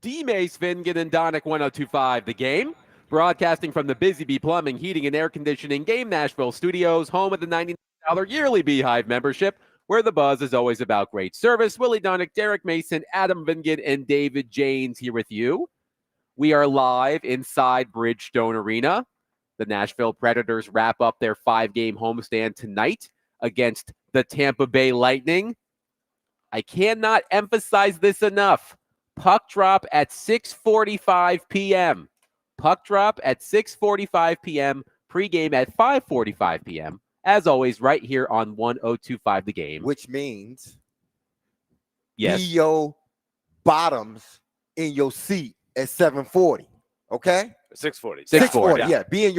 D-Mace, Vingan, and Donick 1025 The Game. Broadcasting from the Busy Bee Plumbing, Heating, and Air Conditioning Game Nashville Studios, home of the $99 yearly Beehive membership, where the buzz is always about great service. Willie Donick, Derek Mason, Adam Vingan, and David Janes here with you. We are live inside Bridgestone Arena. The Nashville Predators wrap up their 5-game homestand tonight against the Tampa Bay Lightning. I cannot emphasize this enough. Puck drop at 6:45 p.m. Puck drop at 6:45 p.m. Pre-game at 5:45 p.m. As always, right here on 1025 The Game. Which means yes, be your bottoms in your seat at 7:40. Okay? 6:40. 6:40. Yeah. Be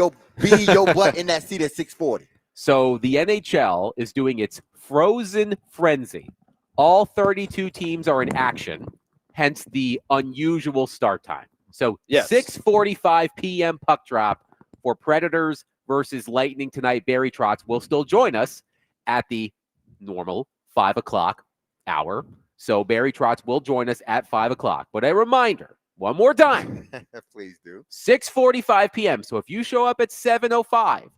your butt in that seat at 6:40. So the NHL is doing its Frozen Frenzy. All 32 teams are in action, hence the unusual start time. So yes. 6:45 p.m. puck drop for Predators versus Lightning tonight. Barry Trotz will still join us at the normal 5 o'clock hour. So Barry Trotz will join us at 5 o'clock. But a reminder, one more time. Please do. 6:45 p.m. So if you show up at 7:05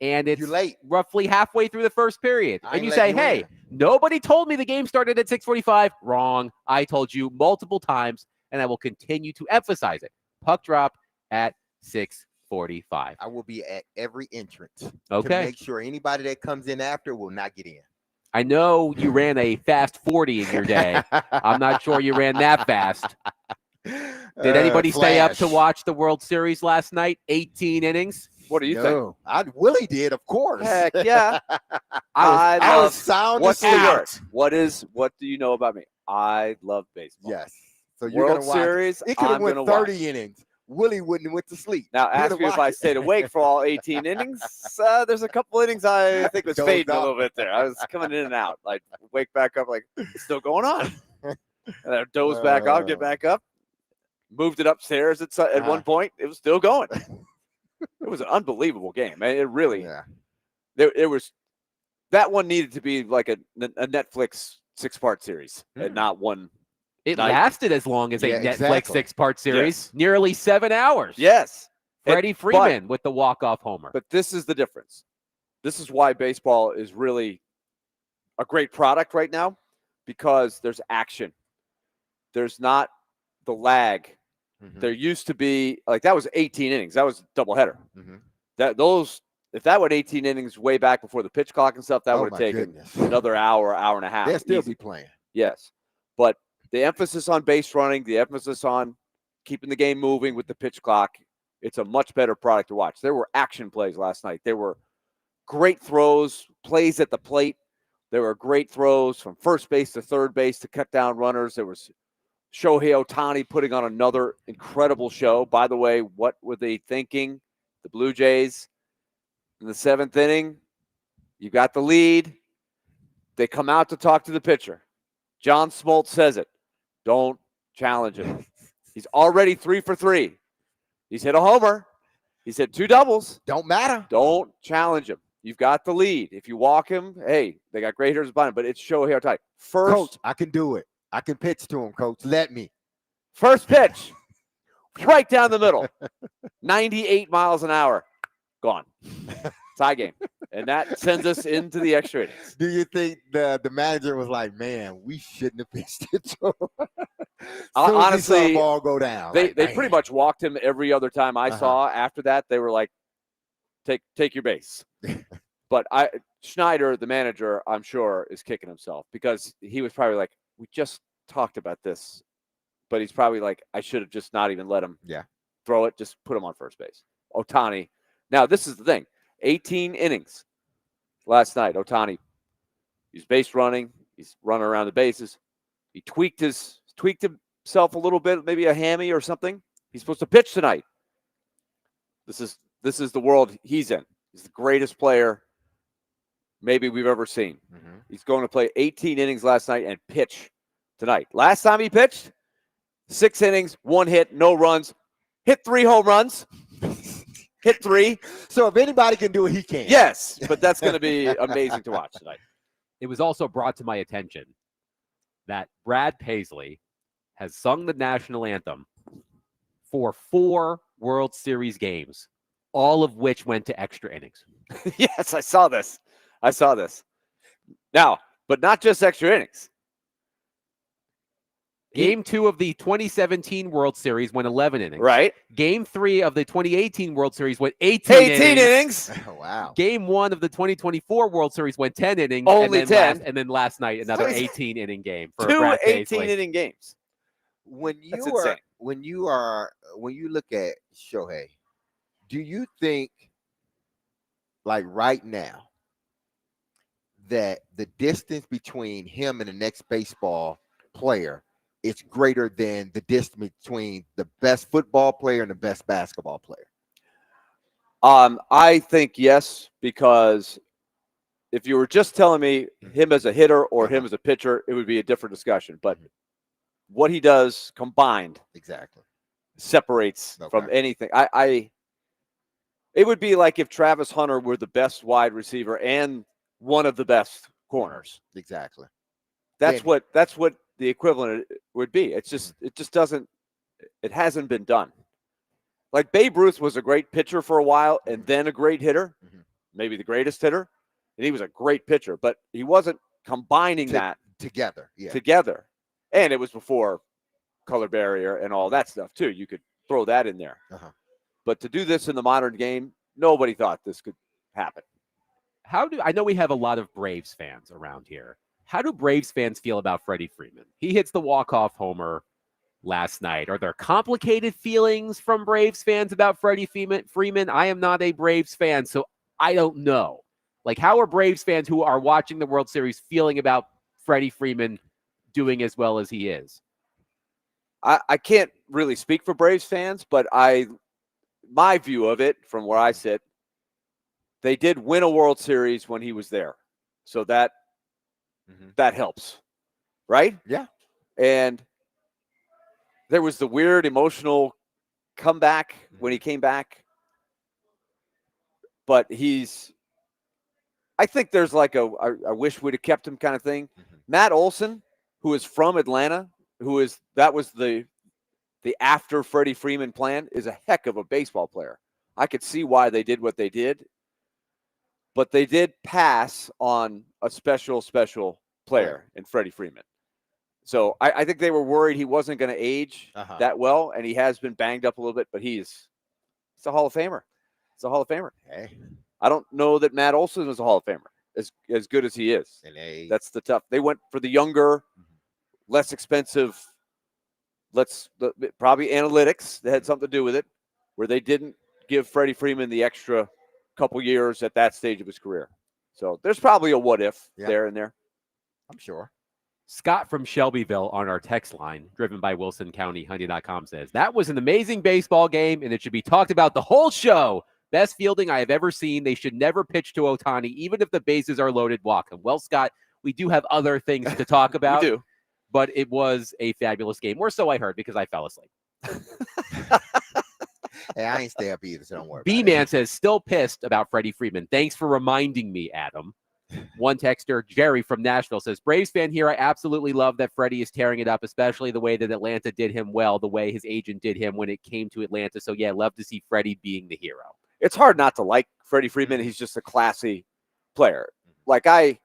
and it's You're late, roughly halfway through the first period, and you say, hey, nobody told me the game started at 6:45. Wrong. I told you multiple times, and I will continue to emphasize it. Puck drop at 6:45. I will be at every entrance. Okay. To make sure anybody that comes in after will not get in. I know you ran a fast 40 in your day. I'm not sure you ran that fast. Did anybody stay up to watch the World Series last night? 18 innings. What do you think? Willie did, of course. Heck yeah. I was sound what's the out. word? What do you know about me? I love baseball. Yes. So you're World gonna watch. Series, It could have I'm went gonna 30 watch. innings. Willie wouldn't have went to sleep. Now, He ask would've me if I watched stayed it. awake for all 18 innings. There's a couple innings I think was Dozed fading a off. little bit there. I was coming in and out. Like, wake back up, like, it's still going on. And I doze back off, get back up. Moved it upstairs at one point. It was still going. It was an unbelievable game. Man, it really, it was, that one needed to be like a Netflix 6-part series and not one. It lasted as long as a Netflix 6-part series, nearly 7 hours. Yes. Freddie Freeman with the walk-off homer. But this is the difference. This is why baseball is really a great product right now, because there's action. There's not the lag. There used to be, like, that was 18 innings. That was a doubleheader. If that went 18 innings way back before the pitch clock and stuff, that would have taken another hour, hour and a half. They'll still be playing. Yes. But the emphasis on base running, the emphasis on keeping the game moving with the pitch clock, it's a much better product to watch. There were action plays last night. There were great throws, plays at the plate. There were great throws from first base to third base to cut down runners. There was Shohei Ohtani putting on another incredible show. By the way, what were they thinking? The Blue Jays in the 7th inning, you got the lead. They come out to talk to the pitcher. John Smoltz says it. Don't challenge him. He's already 3 for 3. He's hit a homer. He's hit 2 doubles. Don't matter. Don't challenge him. You've got the lead. If you walk him, hey, they got great hitters behind him, but it's Shohei Ohtani. Coach, I can do it. I can pitch to him, Coach. Let me. First pitch, right down the middle. 98 miles an hour. Gone. Tie game. And that sends us into the extra innings. Do you think the manager was like, man, we shouldn't have pitched it to him? Honestly, the ball go down. They pretty much walked him every other time I saw. After that, they were like, take your base. But Schneider, the manager, I'm sure, is kicking himself because he was probably like, we just talked about this. But he's probably like, I should have just not even let him throw it. Just put him on first base. Ohtani. Now, this is the thing. 18 innings last night. Ohtani, he's base running. He's running around the bases. He tweaked himself a little bit, maybe a hammy or something. He's supposed to pitch tonight. This is the world he's in. He's the greatest player maybe we've ever seen. He's going to play 18 innings last night and pitch tonight. Last time he pitched, 6 innings, 1 hit, no runs, hit 3 home runs, hit 3. So if anybody can do it, he can. Yes, but that's going to be amazing to watch tonight. It was also brought to my attention that Brad Paisley has sung the national anthem for 4 World Series games, all of which went to extra innings. Yes, I saw this. Now, but not just extra innings. Game 2 of the 2017 World Series went 11 innings. Right. Game 3 of the 2018 World Series went 18 innings. Oh, wow. Game 1 of the 2024 World Series went 10 innings. Only 10. And then last night, another 18-inning game for 2 Brad Paisley. 18-inning games. When That's you insane. when you look at Shohei, do you think, like right now, that the distance between him and the next baseball player is greater than the distance between the best football player and the best basketball player? I think yes, because if you were just telling me him as a hitter or him as a pitcher, it would be a different discussion. But what he does combined Exactly separates from anything. It would be like if Travis Hunter were the best wide receiver and one of the best corners. Exactly. That's what the equivalent would be. It hasn't been done. Like Babe Ruth was a great pitcher for a while and then a great hitter, maybe the greatest hitter, and he was a great pitcher, but he wasn't combining that together. And it was before color barrier and all that stuff too. You could throw that in there. But to do this in the modern game, nobody thought this could happen. I know we have a lot of Braves fans around here. How do Braves fans feel about Freddie Freeman? He hits the walk-off homer last night. Are there complicated feelings from Braves fans about Freddie Freeman? I am not a Braves fan, so I don't know. Like, how are Braves fans who are watching the World Series feeling about Freddie Freeman doing as well as he is? I can't really speak for Braves fans, but my view of it from where I sit, they did win a World Series when he was there. So that helps, right? Yeah. And there was the weird emotional comeback when he came back. But I think there's like I wish we'd have kept him kind of thing. Matt Olson, who is from Atlanta, that was the after Freddie Freeman plan, is a heck of a baseball player. I could see why they did what they did. But they did pass on a special player in Freddie Freeman. So I think they were worried he wasn't going to age that well, and he has been banged up a little bit, but he's a Hall of Famer. It's a Hall of Famer. Hey. I don't know that Matt Olson is a Hall of Famer as good as he is. That's the tough. They went for the younger, less expensive, probably analytics that had something to do with it, where they didn't give Freddie Freeman the extra couple years at that stage of his career. So there's probably a what if there and there. I'm sure. Scott from Shelbyville on our text line, driven by WilsonCountyHoney.com, says, that was an amazing baseball game, and it should be talked about the whole show. Best fielding I have ever seen. They should never pitch to Ohtani, even if the bases are loaded. Walk him. Well, Scott, we do have other things to talk about. We do. But it was a fabulous game. Or so I heard, because I fell asleep. Hey, I ain't stay up either, so don't worry. B-Man says, still pissed about Freddie Freeman. Thanks for reminding me, Adam. One texter, Jerry from Nashville, says, Braves fan here. I absolutely love that Freddie is tearing it up, especially the way that Atlanta did him well, the way his agent did him when it came to Atlanta. So, yeah, love to see Freddie being the hero. It's hard not to like Freddie Freeman. He's just a classy player. Like I'm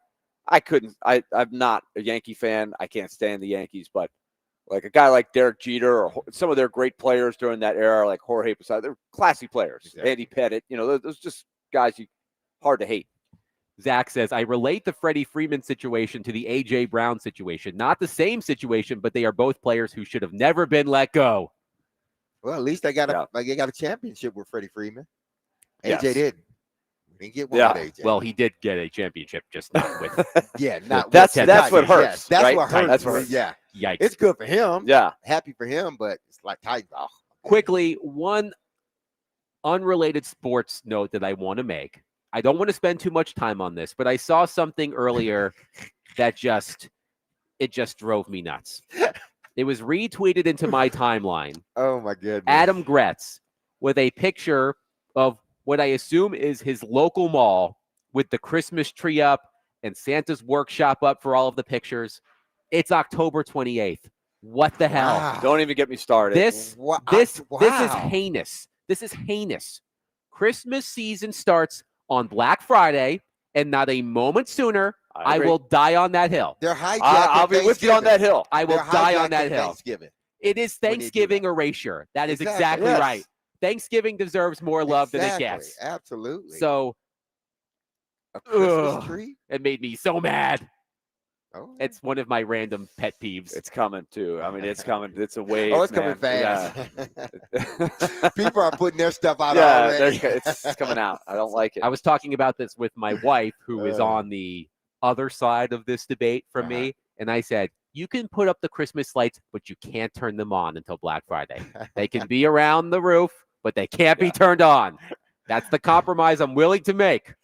not a Yankee fan. I can't stand the Yankees, but like a guy like Derek Jeter or some of their great players during that era, like Jorge Posada, they're classy players. Exactly. Andy Pettit, those just guys hard to hate. Zach says, I relate the Freddie Freeman situation to the A.J. Brown situation. Not the same situation, but they are both players who should have never been let go. Well, at least they got a championship with Freddie Freeman. AJ didn't. We didn't get one with AJ. Well, he did get a championship, just not with. That's what hurts. That's right? what hurts. That's what hurts. Yeah. Yikes. It's good for him. Yeah. Happy for him, but it's like Titans. Oh. Quickly, one unrelated sports note that I want to make. I don't want to spend too much time on this, but I saw something earlier that just drove me nuts. It was retweeted into my timeline. Oh my goodness. Adam Gretz with a picture of what I assume is his local mall with the Christmas tree up and Santa's workshop up for all of the pictures. It's October 28th. What the hell? Wow. Don't even get me started. This is heinous. This is heinous. Christmas season starts on Black Friday, and not a moment sooner, I agree. will die on that hill. They're hijacking I'll be with you on that hill. I will die on that hill. Thanksgiving. It is when they do Thanksgiving that. erasure. That is Exactly. exactly Yes. right. Thanksgiving deserves more love than it gets. Absolutely. So a Christmas Ugh. tree. it made me so mad. Oh, It's one of my random pet peeves. It's coming too. I mean, it's coming. It's a wave. oh, it's coming man. fast. Yeah. People are putting their stuff out Yeah, already. it's coming out. I don't like it. I was talking about this with my wife, who is on the other side of this debate from me, and I said, you can put up the Christmas lights, but you can't turn them on until Black Friday. They can be around the roof, but they can't be turned on. That's the compromise I'm willing to make.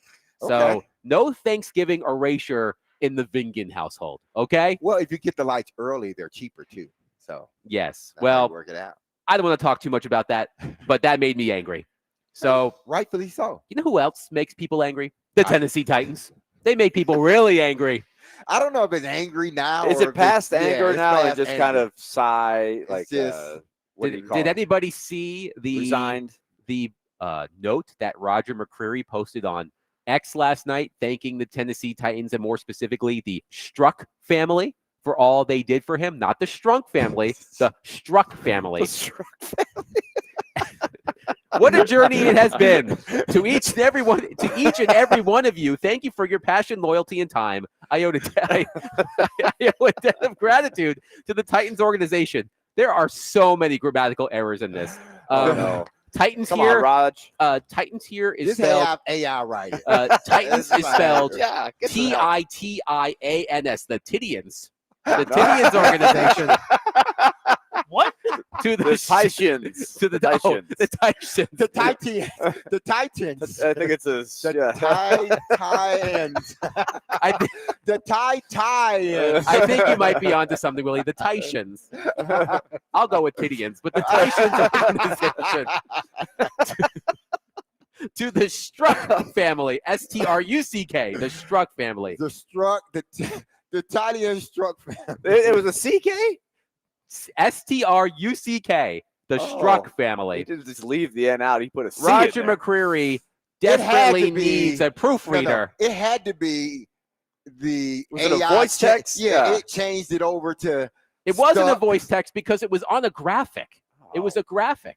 So Okay. no Thanksgiving erasure in the Vingan household, okay? Well, if you get the lights early, they're cheaper too. So Yes. that's how you Well, work it out. I don't want to talk too much about that, but that made me angry. So Rightfully so. you know who else makes people angry? The Tennessee Titans. They make people really angry. I don't know if it's angry now. Is or it if past it's, anger it's now, or past just anger. kind of sigh? Like, just- what do you call Did it? anybody see Resigned? the note that Roger McCreary posted on X last night, thanking the Tennessee Titans and more specifically the Struck family for all they did for him? Not the Strunk family, the Struck family. What a journey it has been. To each and every one of you, thank you for your passion, loyalty, and time. I owe a debt of gratitude to the Titans organization. There are so many grammatical errors in this. No. Titans Come here. on, Raj. Titans here is Just spelled. have AI write it. Titans That's is fine. spelled Yeah. get to that. Titians. The Tidians. The Tidians organization. What? To the The Titans. To the Titans. the Titans. The Titans. The Titans. I think it's a The Titans. I, th- The Titans. I think you might be onto something, Willie. The Titans. I'll go with Tidians, but the Titans organization. To the Struck family. Struck. The Struck family. The Italian struck family. It was a CK? Struck. The Oh. Struck He family. didn't just leave the N out. He put a C in Roger there. McCreary It had desperately to be- needs a proofreader. It had to be the Was it a AI voice text? Yeah, Yeah. it changed it over to. It wasn't a stuff. voice text because it was on a graphic. It was a graphic.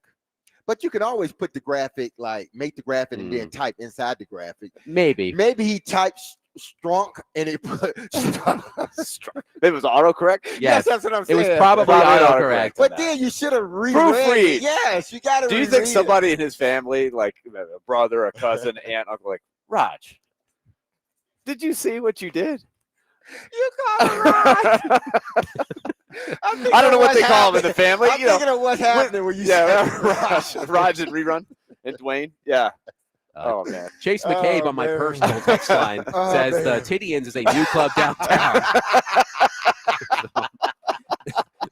But you can always put the graphic, like make the graphic and then type inside the graphic. Maybe. Maybe he typed strunk and it put It was autocorrect? Yes. that's what I'm It saying. was probably Probably autocorrect. But then you should have reread Proofread. it. Yes, you got to. Do you think somebody in his family, like a brother, a cousin, aunt, uncle, like, Raj, did you see what you did? You got it right. I don't know what they call him in the family. I'm you know, thinking of what's happening when you yeah, say Raj and rerun and Dwayne. Yeah. Uh, Oh man. Chase McCabe Oh, on my man. personal text line Oh, says man. the Tidians is a new club downtown.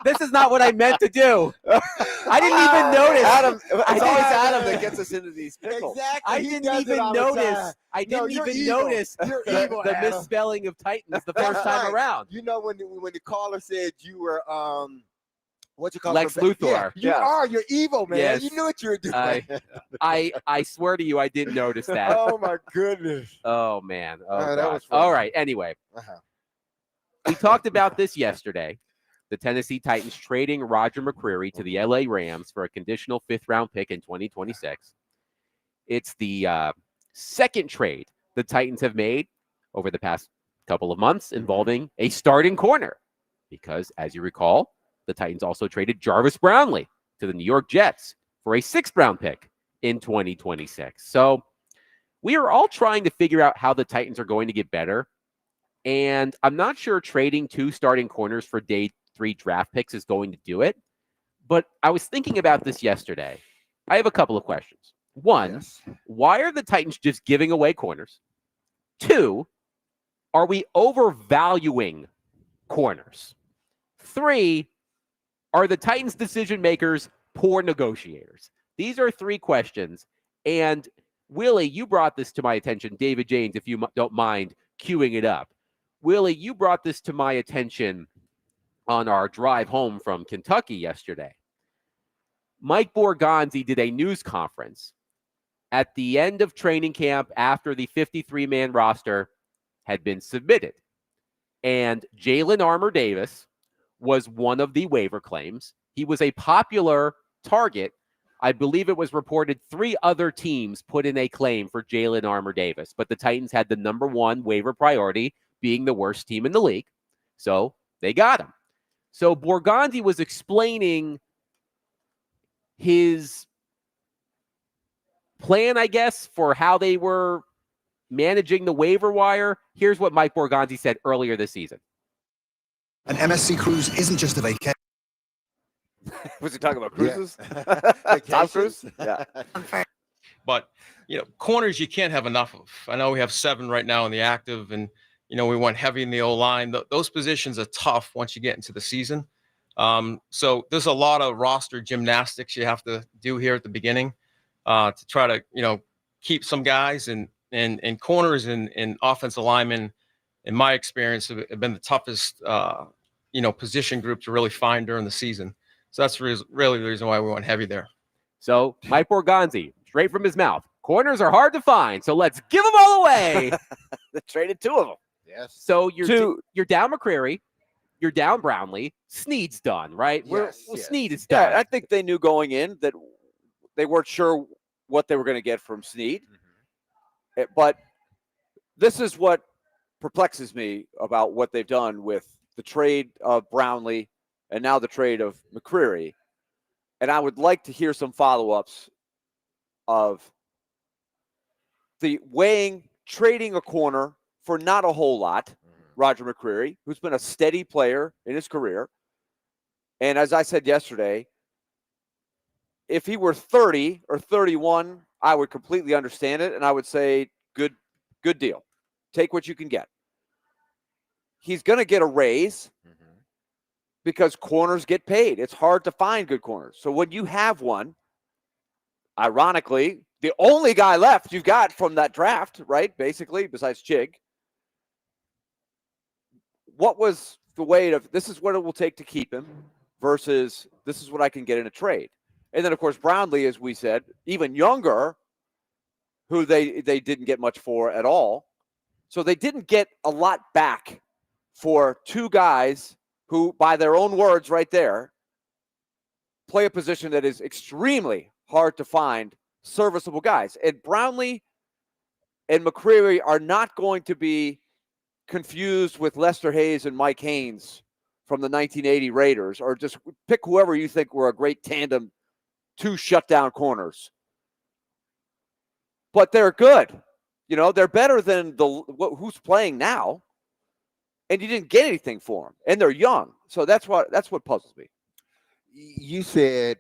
This is not what I meant to do. I didn't even notice. Adam, I it's always didn't- Adam that gets us into these pickles. Exactly. I he didn't does it even all the time. notice. I No, didn't you're even evil. notice You're the, evil, the Adam. misspelling of Titans the That's first time right. around. You know when the caller said you were what you call Lex it? Luthor. Yeah, you Yes. are. You're evil, man. Yes. You knew what you were doing. I swear to you, I didn't notice that. Oh my goodness. Oh man. Oh, that gosh. was funny. All right. Anyway, Uh-huh. we talked about this yesterday. The Tennessee Titans trading Roger McCreary to the LA Rams for a conditional 5th-round pick in 2026. It's the second trade the Titans have made over the past couple of months involving a starting corner. Because, as you recall, the Titans also traded Jarvis Brownlee to the New York Jets for a 6th-round pick in 2026. So we are all trying to figure out how the Titans are going to get better. And I'm not sure trading 2 starting corners for day 3 draft picks is going to do it. But I was thinking about this yesterday. I have a couple of questions. One, Yes. why are the Titans just giving away corners? 2, are we overvaluing corners? 3, are the Titans decision makers poor negotiators? These are 3 questions. And Willie, you brought this to my attention. David James, if you don't mind queuing it up. Willie, you brought this to my attention on our drive home from Kentucky yesterday. Mike Borgonzi did a news conference at the end of training camp after the 53-man roster had been submitted. And Jalen Armour-Davis was one of the waiver claims. He was a popular target. I believe it was reported 3 other teams put in a claim for Jalen Armour-Davis, but the Titans had the number 1 waiver priority, being the worst team in the league. So they got him. So Borgonzi was explaining his plan, I guess, for how they were managing the waiver wire. Here's what Mike Borgonzi said earlier this season. An MSC cruise isn't just a vacation. Was he talking about cruises? Yeah. Tom Cruise? Yeah. But, corners you can't have enough of. I know we have 7 right now in the active, and, we went heavy in the O-line. Those positions are tough once you get into the season. So there's a lot of roster gymnastics you have to do here at the beginning to try to, keep some guys. And corners and offensive linemen, in my experience, have been the toughest, position group to really find during the season. So that's really the reason why we went heavy there. So Mike Borgonzi, straight from his mouth. Corners are hard to find, so let's give them all away. They traded 2 of them. Yes. So you're down McCreary, you're down Brownlee. Snead's done, right? Yes. Snead is done. Yeah, I think they knew going in that they weren't sure what they were going to get from Snead. Mm-hmm. But this is what perplexes me about what they've done with the trade of Brownlee and now the trade of McCreary. And I would like to hear some follow-ups of the trading a corner for not a whole lot, Roger McCreary, who's been a steady player in his career. And as I said yesterday, if he were 30 or 31, I would completely understand it, and I would say, good deal. Take what you can get. He's going to get a raise because corners get paid. It's hard to find good corners. So when you have one, ironically, the only guy left you've got from that draft, right, basically, besides Chig, what was the weight of this is what it will take to keep him versus this is what I can get in a trade? And then, of course, Brownlee, as we said, even younger, who they didn't get much for at all. So they didn't get a lot back for 2 guys who, by their own words right there, play a position that is extremely hard to find serviceable guys. And Brownlee and McCreary are not going to be confused with Lester Hayes and Mike Haynes from the 1980 Raiders, or just pick whoever you think were a great tandem, 2 shutdown corners. But they're good. They're better than who's playing now. And you didn't get anything for them. And they're young. So that's what puzzles me. You said,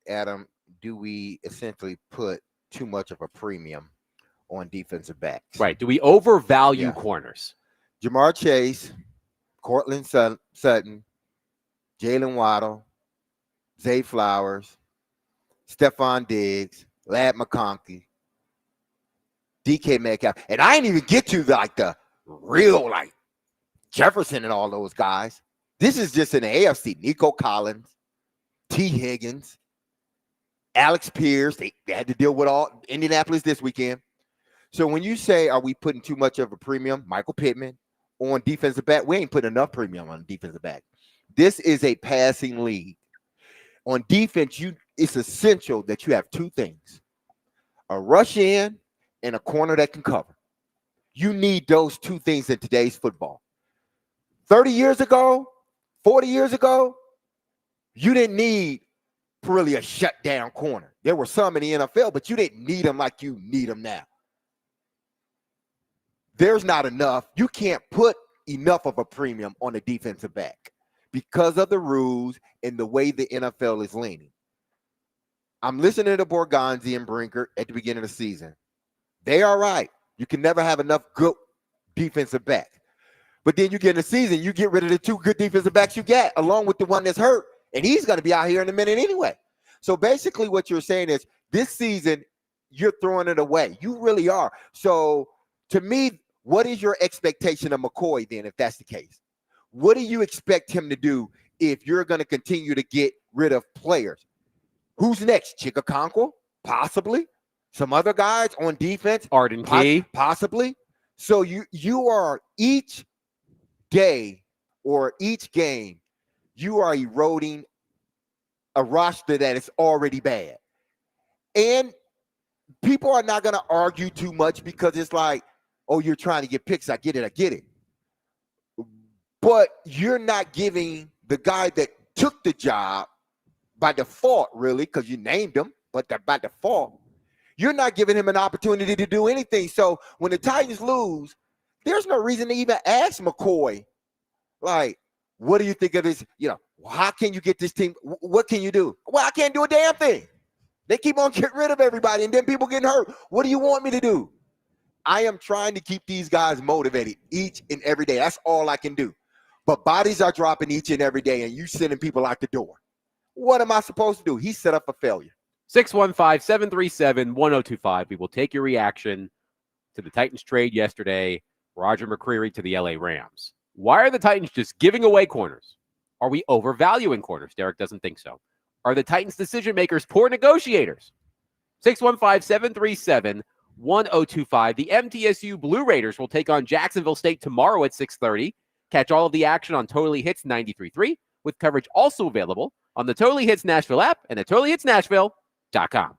Adam, do we essentially put too much of a premium on defensive backs? Right. Do we overvalue Yeah. corners? Jamar Chase, Cortland Sutton, Jalen Waddle, Zay Flowers, Stephon Diggs, Ladd McConkey, DK Metcalf. And I ain't even get to the real Jefferson and all those guys. This is just in the AFC. Nico Collins, T. Higgins, Alex Pierce. They had to deal with all Indianapolis this weekend. So when you say, are we putting too much of a premium, Michael Pittman, on defensive back, we ain't putting enough premium on defensive back. This is a passing league. On defense, it's essential that you have 2 things: a rush in and a corner that can cover. You need those 2 things in today's football. 30 years ago, 40 years ago, you didn't need really a shutdown corner. There were some in the NFL, but you didn't need them like you need them now. There's not enough. You can't put enough of a premium on a defensive back because of the rules and the way the NFL is leaning. I'm listening to Borgonzi and Brinker at the beginning of the season. They are right. You can never have enough good defensive back. But then you get in the season, you get rid of the 2 good defensive backs you got, along with the one that's hurt, and he's going to be out here in a minute anyway. So basically what you're saying is this season, you're throwing it away. You really are. So to me, what is your expectation of McCoy then, if that's the case? What do you expect him to do if you're going to continue to get rid of players. Who's next? Chikakonkwo? Possibly. Some other guys on defense? Arden Key? Possibly. So you are each day or each game, you are eroding a roster that is already bad. And people are not going to argue too much because it's like, oh, you're trying to get picks. I get it. But you're not giving the guy that took the job by default, really, because you named him, but by default, you're not giving him an opportunity to do anything. So when the Titans lose, there's no reason to even ask McCoy, like, what do you think of this? How can you get this team? What can you do? Well, I can't do a damn thing. They keep on getting rid of everybody, and then people getting hurt. What do you want me to do? I am trying to keep these guys motivated each and every day. That's all I can do. But bodies are dropping each and every day, and you sending people out the door. What am I supposed to do? He's set up for failure. 615-737-1025. We will take your reaction to the Titans trade yesterday. Roger McCreary to the LA Rams. Why are the Titans just giving away corners? Are we overvaluing corners? Derek doesn't think so. Are the Titans decision makers poor negotiators? 615-737-1025. The MTSU Blue Raiders will take on Jacksonville State tomorrow at 6:30. Catch all of the action on Totally Hits 93.3 with coverage also available on the Totally Hits Nashville app and at totallyhitsnashville.com.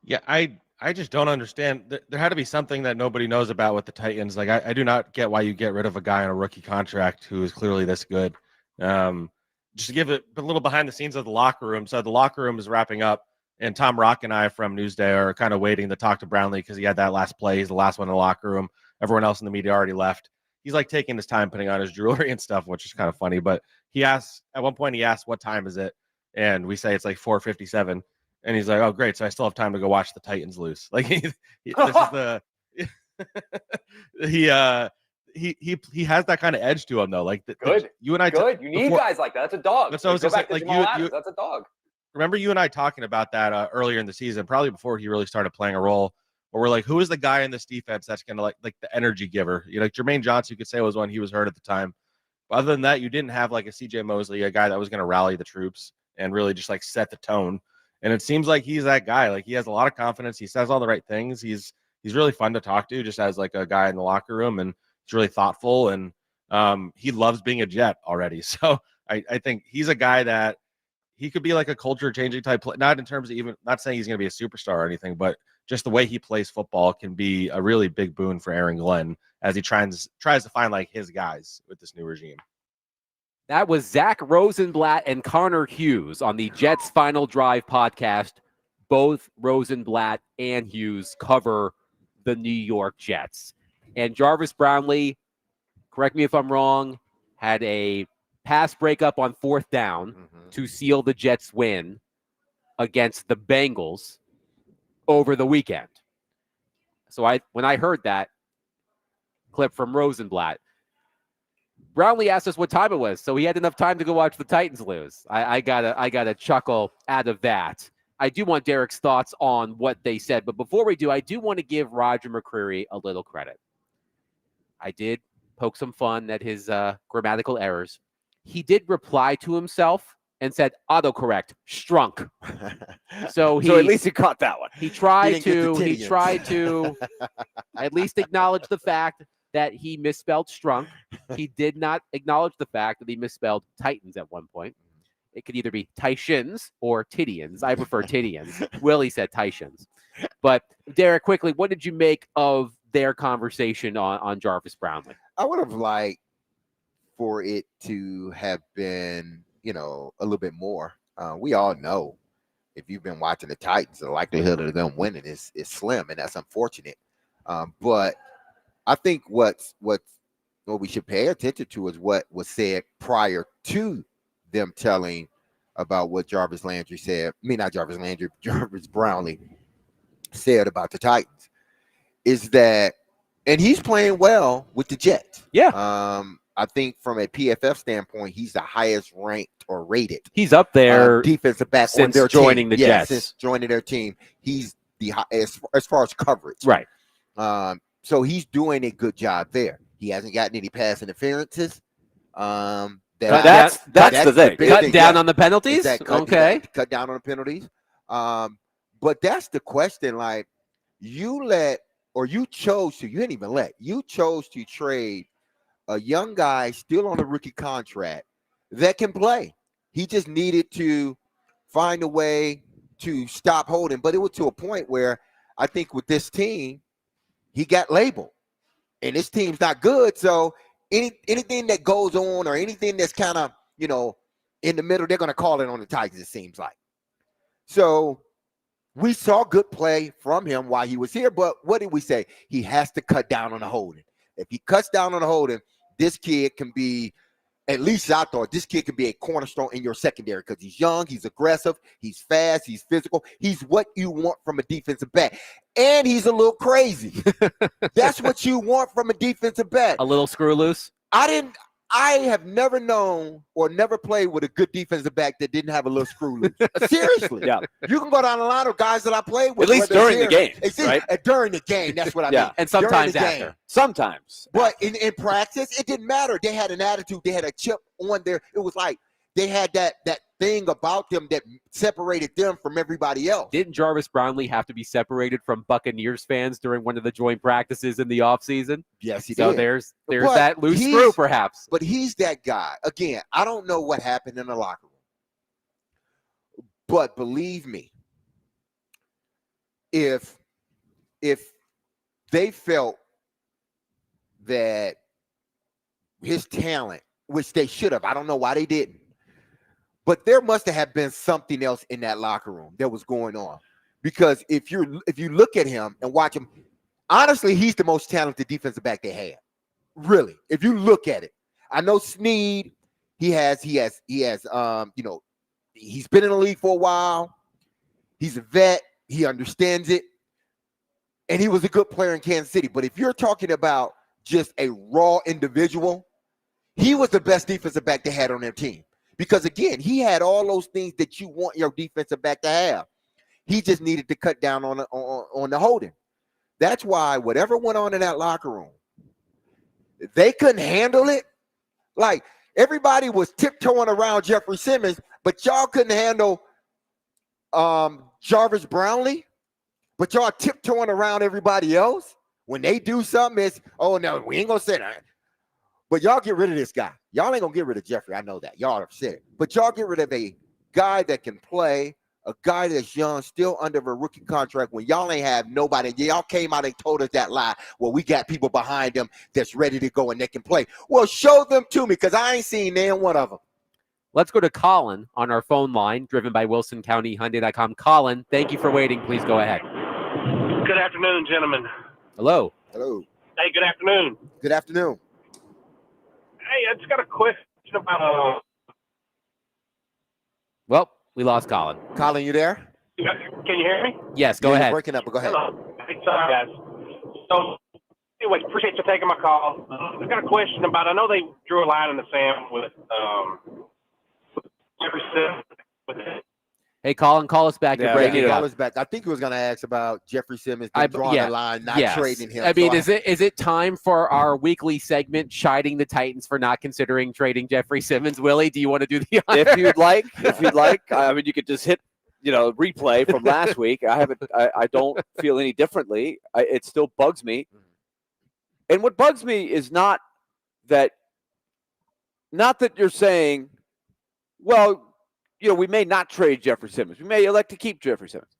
Yeah, I just don't understand. There had to be something that nobody knows about with the Titans. Like, I do not get why you get rid of a guy on a rookie contract who is clearly this good. Just to give it a little behind the scenes of the locker room. So the locker room is wrapping up, and Tom Rock and I from Newsday are kind of waiting to talk to Brownlee because he had that last play. He's the last one in the locker room. Everyone else in the media already left. He's like taking his time putting on his jewelry and stuff, which is kind of funny. But at one point, he asked, "What time is it?" And we say it's like 4:57. And he's like, "Oh, great! So I still have time to go watch the Titans lose." Like this is the he has that kind of edge to him though. Like you and I, you need guys like that. That's a dog. That's what I was just saying. Like that's a dog. Remember you and I talking about that earlier in the season, probably before he really started playing a role. Where we're like, who is the guy in this defense that's gonna like the energy giver? You know, like Jermaine Johnson, you could say was one he was hurt at the time. But other than that, you didn't have like a CJ Mosley, a guy that was gonna rally the troops and really just like set the tone. And it seems like he's that guy. Like he has a lot of confidence. He says all the right things. He's really fun to talk to, just as like a guy in the locker room, and he's really thoughtful. And he loves being a Jet already. So I think he's a guy that he could be like a culture changing type play. Not in terms of even not saying he's going to be a superstar or anything, but just the way he plays football can be a really big boon for Aaron Glenn as he tries to find like his guys with this new regime. That was Zach Rosenblatt and Connor Hughes on the Jets Final Drive podcast. Both Rosenblatt and Hughes cover the New York Jets. And Jarvis Brownlee, correct me if I'm wrong, had a pass breakup on 4th down to seal the Jets' win against the Bengals over the weekend. So when I heard that clip from Rosenblatt, Brownlee asked us what time it was, so he had enough time to go watch the Titans lose. I got a chuckle out of that. I do want Derek's thoughts on what they said, but before we do, I do want to give Roger McCreary a little credit. I did poke some fun at his grammatical errors. He did reply to himself and said autocorrect, strunk. So at least he caught that one. He tried to at least acknowledge the fact that he misspelled strunk. He did not acknowledge the fact that he misspelled Titans at one point. It could either be Titians or Tidians. I prefer Tidians. Willie said Titians. But Derek, quickly, what did you make of their conversation on Jarvis Brownlee? I would have liked for it to have been, a little bit more. We all know if you've been watching the Titans, the likelihood of them winning is slim, and that's unfortunate. But I think what we should pay attention to is what was said prior to them telling about what Jarvis Landry said. Not Jarvis Landry, Jarvis Brownlee said about the Titans. Is that, and he's playing well with the Jets. Yeah. I think from a PFF standpoint, he's the highest ranked or rated. He's up there defensive back since on their joining team. the Jets. Since joining their team, he's the as far as coverage. Right. So he's doing a good job there. He hasn't gotten any pass interferences. That's the thing. Cut down on the penalties. Cut down on the penalties. But that's the question. Like you chose to trade a young guy still on a rookie contract that can play. He just needed to find a way to stop holding. But it was to a point where I think with this team, he got labeled. And this team's not good. So anything that goes on or anything that's kind of, in the middle, they're going to call it on the Titans, it seems like. So we saw good play from him while he was here. But what did we say? He has to cut down on the holding. If he cuts down on the holding, this kid can be, at least I thought, this kid could be a cornerstone in your secondary because he's young, he's aggressive, he's fast, he's physical. He's what you want from a defensive back. And he's a little crazy. That's what you want from a defensive back. A little screw loose? I have never known or never played with a good defensive back that didn't have a little screw loose. Seriously. Yeah. You can go down the line of guys that I played with. At least during the game, right? During the game, that's what I mean. And sometimes after. after. Sometimes. But in practice, it didn't matter. They had an attitude. They had a chip on there. It was like they had that thing about them that separated them from everybody else. Didn't Jarvis Brownlee have to be separated from Buccaneers fans during one of the joint practices in the offseason? Yes, he so did. There's But that loose screw, perhaps. But he's that guy. Again, I don't know what happened in the locker room. But believe me, if they felt that his talent, which they should have, I don't know why they didn't, but there must have been something else in that locker room that was going on. Because if you look at him and watch him, honestly, he's the most talented defensive back they had. Really, if you look at it, I know Snead. He has. He's been in the league for a while. He's a vet. He understands it, and he was a good player in Kansas City. But if you're talking about just a raw individual, he was the best defensive back they had on their team. Because again, he had all those things that you want your defensive back to have. He just needed to cut down on the holding. That's why whatever went on in that locker room, they couldn't handle it. Like, everybody was tiptoeing around Jeffrey Simmons, but y'all couldn't handle Jarvis Brownlee. But y'all tiptoeing around everybody else. When they do something, it's, oh, no, we ain't going to say that. But y'all get rid of this guy. Y'all ain't going to get rid of Jeffrey. I know that. Y'all are upset. But y'all get rid of a guy that can play, a guy that's young, still under a rookie contract when y'all ain't have nobody. Y'all came out and told us that lie. Well, we got people behind them that's ready to go and they can play. Well, show them to me, because I ain't seen none one of them. Let's go to Colin on our phone line, driven by WilsonCountyHyundai.com. Colin, thank you for waiting. Please go ahead. Good afternoon, gentlemen. Hello. Hello. Hey, good afternoon. Good afternoon. Hey, I just got a question about. Well, we lost Colin. Colin, you there? Can you hear me? Yes, go You're ahead. breaking up, but go ahead. Hello. Hey, sorry, guys. So, anyway, appreciate you taking my call. I got a question about. I know they drew a line in the sand with Jeffrey Simmons. Hey, Colin, call us back. You're Yeah, breaking Call up. us back. I think he was going to ask about Jeffrey Simmons I- drawing yeah, the line, not Yes. trading him. I mean, So is it time for our weekly segment, chiding the Titans for not considering trading Jeffrey Simmons? Willie, do you want to do the honor? If you'd like, I mean, you could just hit, replay from last week. I don't feel any differently. It still bugs me. And what bugs me is not that you're saying, well, we may not trade Jeffrey Simmons. We may elect to keep Jeffrey Simmons.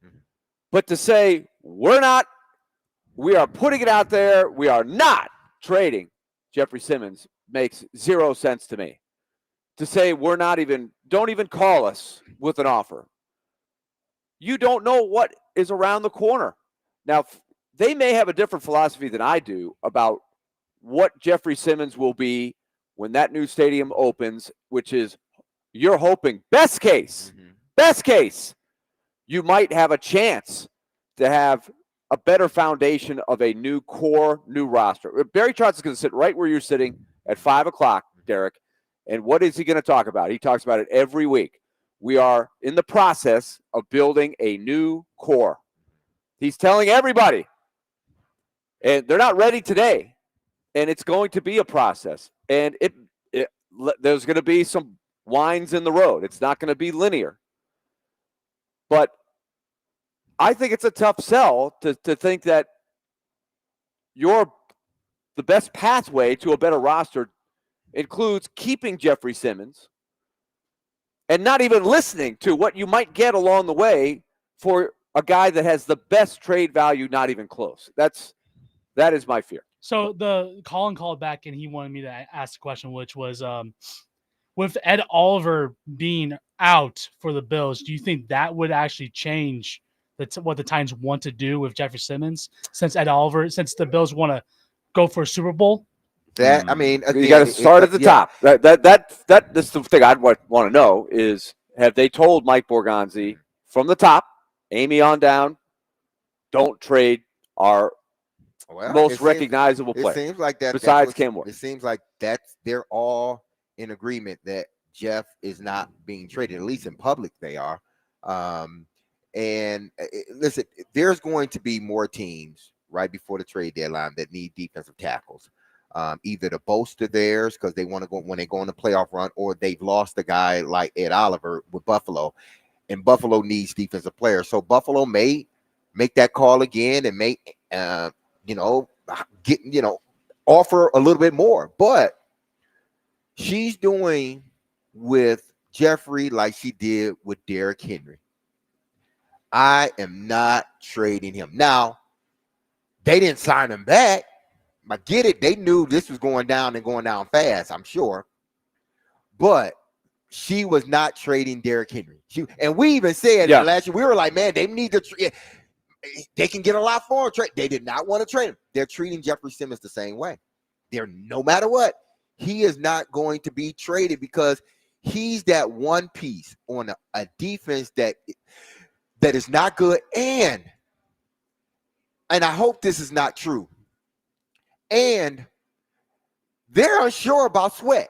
But to say we are putting it out there, we are not trading Jeffrey Simmons makes zero sense to me. To say don't even call us with an offer. You don't know what is around the corner. Now, they may have a different philosophy than I do about what Jeffrey Simmons will be when that new stadium opens, which is, you're hoping, best case, you might have a chance to have a better foundation of a new core, new roster. Barry Trotz is going to sit right where you're sitting at 5 o'clock, Derek. And what is he going to talk about? He talks about it every week. We are in the process of building a new core. He's telling everybody. And they're not ready today. And it's going to be a process. And there's going to be some winds in the road. It's not going to be linear. But I think it's a tough sell to think that the best pathway to a better roster includes keeping Jeffrey Simmons and not even listening to what you might get along the way for a guy that has the best trade value, not even close. That is my fear. So Colin called back and he wanted me to ask the question, which was, with Ed Oliver being out for the Bills, do you think that would actually change what the Titans want to do with Jeffrey Simmons since the Bills want to go for a Super Bowl? that, I mean, again, You got to start at the top. That's the thing I'd want to know is, have they told Mike Borgonzi from the top, Amy on down, don't trade our most recognizable player? It seems like that. Besides Cam Ward. It seems like they're all in agreement that Jeff is not being traded. At least in public, they are. Listen, there's going to be more teams right before the trade deadline that need defensive tackles, either to bolster theirs because they want to go when they go on the playoff run, or they've lost a guy like Ed Oliver with Buffalo, and Buffalo needs defensive players. So Buffalo may make that call again and make offer a little bit more, but she's doing with Jeffrey like she did with Derrick Henry. I am not trading him. Now, they didn't sign him back. I get it. They knew this was going down and going down fast, I'm sure. But she was not trading Derrick Henry. And we even said last year, we were like, man, they need to trade. They can get a lot for him. They did not want to trade him. They're treating Jeffrey Simmons the same way. They're no matter what, he is not going to be traded because he's that one piece on a defense that is not good. And I hope this is not true. And they're unsure about Sweat.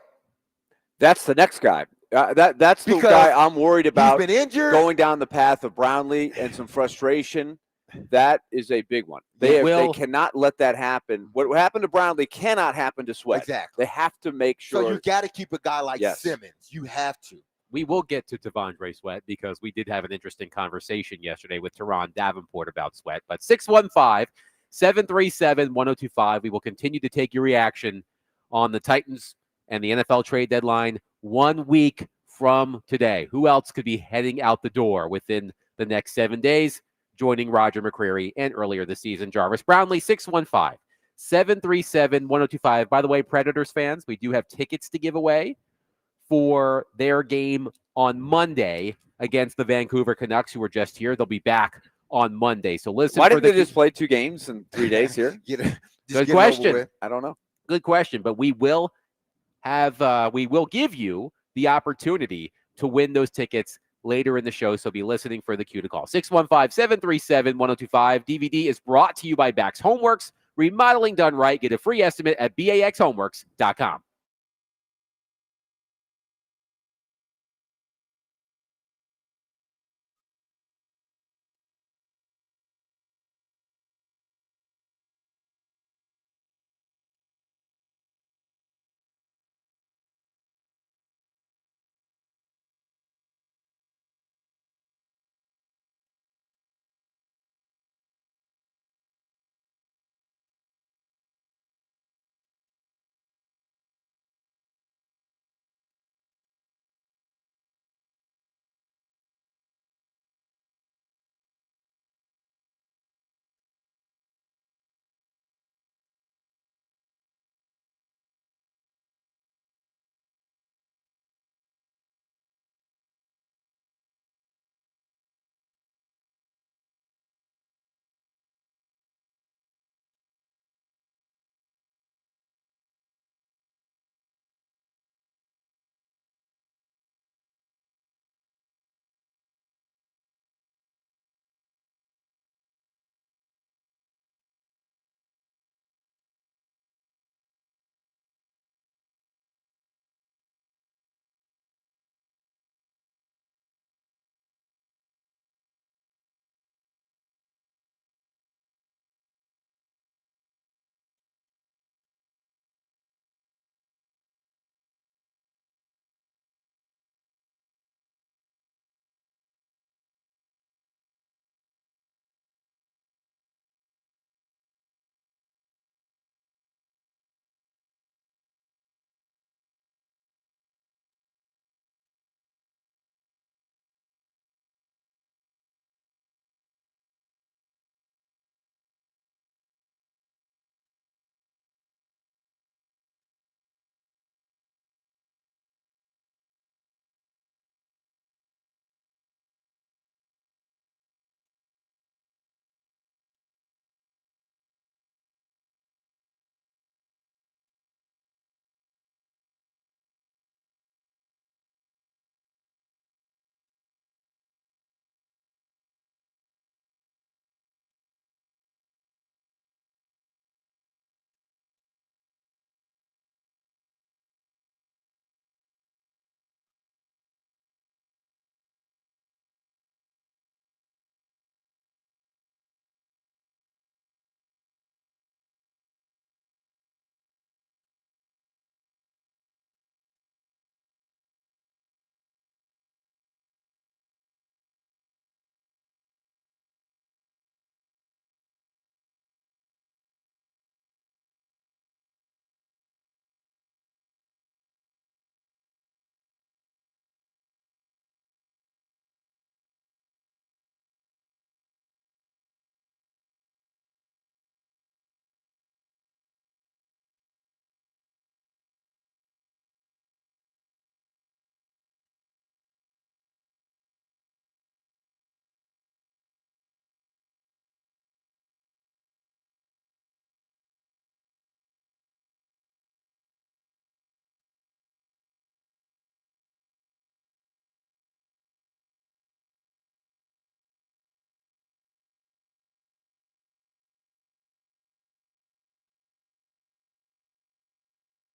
That's the next guy. That's the guy I'm worried about. He's been injured. Going down the path of Brownlee and some frustration. That is a big one. They cannot let that happen. What happened to Brownlee cannot happen to Sweat. Exactly. They have to make sure. So you got to keep a guy like Simmons. You have to. We will get to Devondre Sweat because we did have an interesting conversation yesterday with Teron Davenport about Sweat. But 615-737-1025. We will continue to take your reaction on the Titans and the NFL trade deadline 1 week from today. Who else could be heading out the door within the next 7 days? Joining Roger McCreary and earlier this season, Jarvis Brownlee. 615-737-1025. By the way, Predators fans, we do have tickets to give away for their game on Monday against the Vancouver Canucks, who are just here. They'll be back on Monday. So listen. Why didn't they just play 2 games in 3 days here? Good question. I don't know. Good question. But we will give you the opportunity to win those tickets later in the show. So be listening for the cue to call. 615-737-1025. DVD is brought to you by Bax Homeworks. Remodeling done right. Get a free estimate at baxhomeworks.com.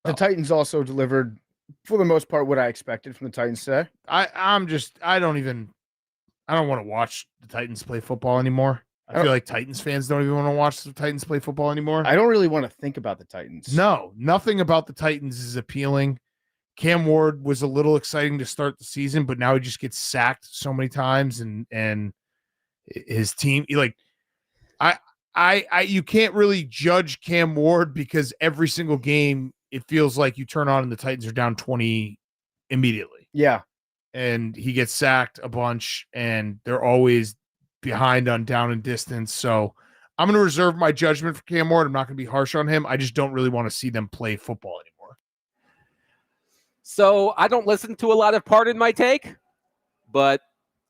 The Titans also delivered, for the most part, what I expected from the Titans today. I don't want to watch the Titans play football anymore. I feel like Titans fans don't even want to watch the Titans play football anymore. I don't really want to think about the Titans. No, nothing about the Titans is appealing. Cam Ward was a little exciting to start the season, but now he just gets sacked so many times, and his team, you can't really judge Cam Ward because every single game it feels like you turn on and the Titans are down 20 immediately. Yeah. And he gets sacked a bunch, and they're always behind on down and distance. So I'm going to reserve my judgment for Cam Ward. I'm not going to be harsh on him. I just don't really want to see them play football anymore. So I don't listen to a lot of Pardon My Take, but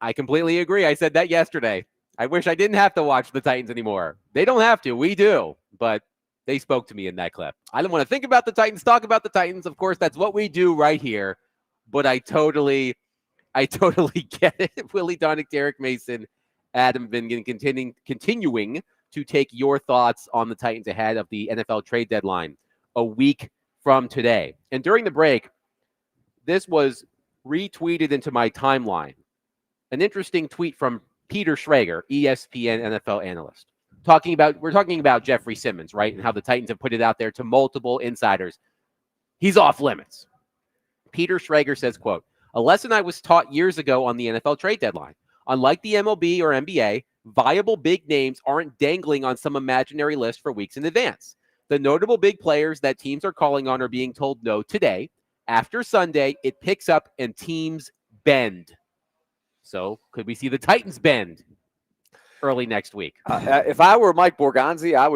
I completely agree. I said that yesterday. I wish I didn't have to watch the Titans anymore. They don't have to. We do. But they spoke to me in that clip. I don't want to think about the Titans, talk about the Titans. Of course, that's what we do right here. But I totally get it. Willie Donick, Derek Mason, Adam Vingan continuing to take your thoughts on the Titans ahead of the NFL trade deadline a week from today. And during the break, this was retweeted into my timeline. An interesting tweet from Peter Schrager, ESPN NFL analyst. We're talking about Jeffrey Simmons, right? And how the Titans have put it out there to multiple insiders. He's off limits. Peter Schrager says, quote, "A lesson I was taught years ago on the NFL trade deadline. Unlike the MLB or NBA, viable big names aren't dangling on some imaginary list for weeks in advance. The notable big players that teams are calling on are being told no today. After Sunday, it picks up and teams bend." So could we see the Titans bend early next week? If I were Mike Borgonzi, I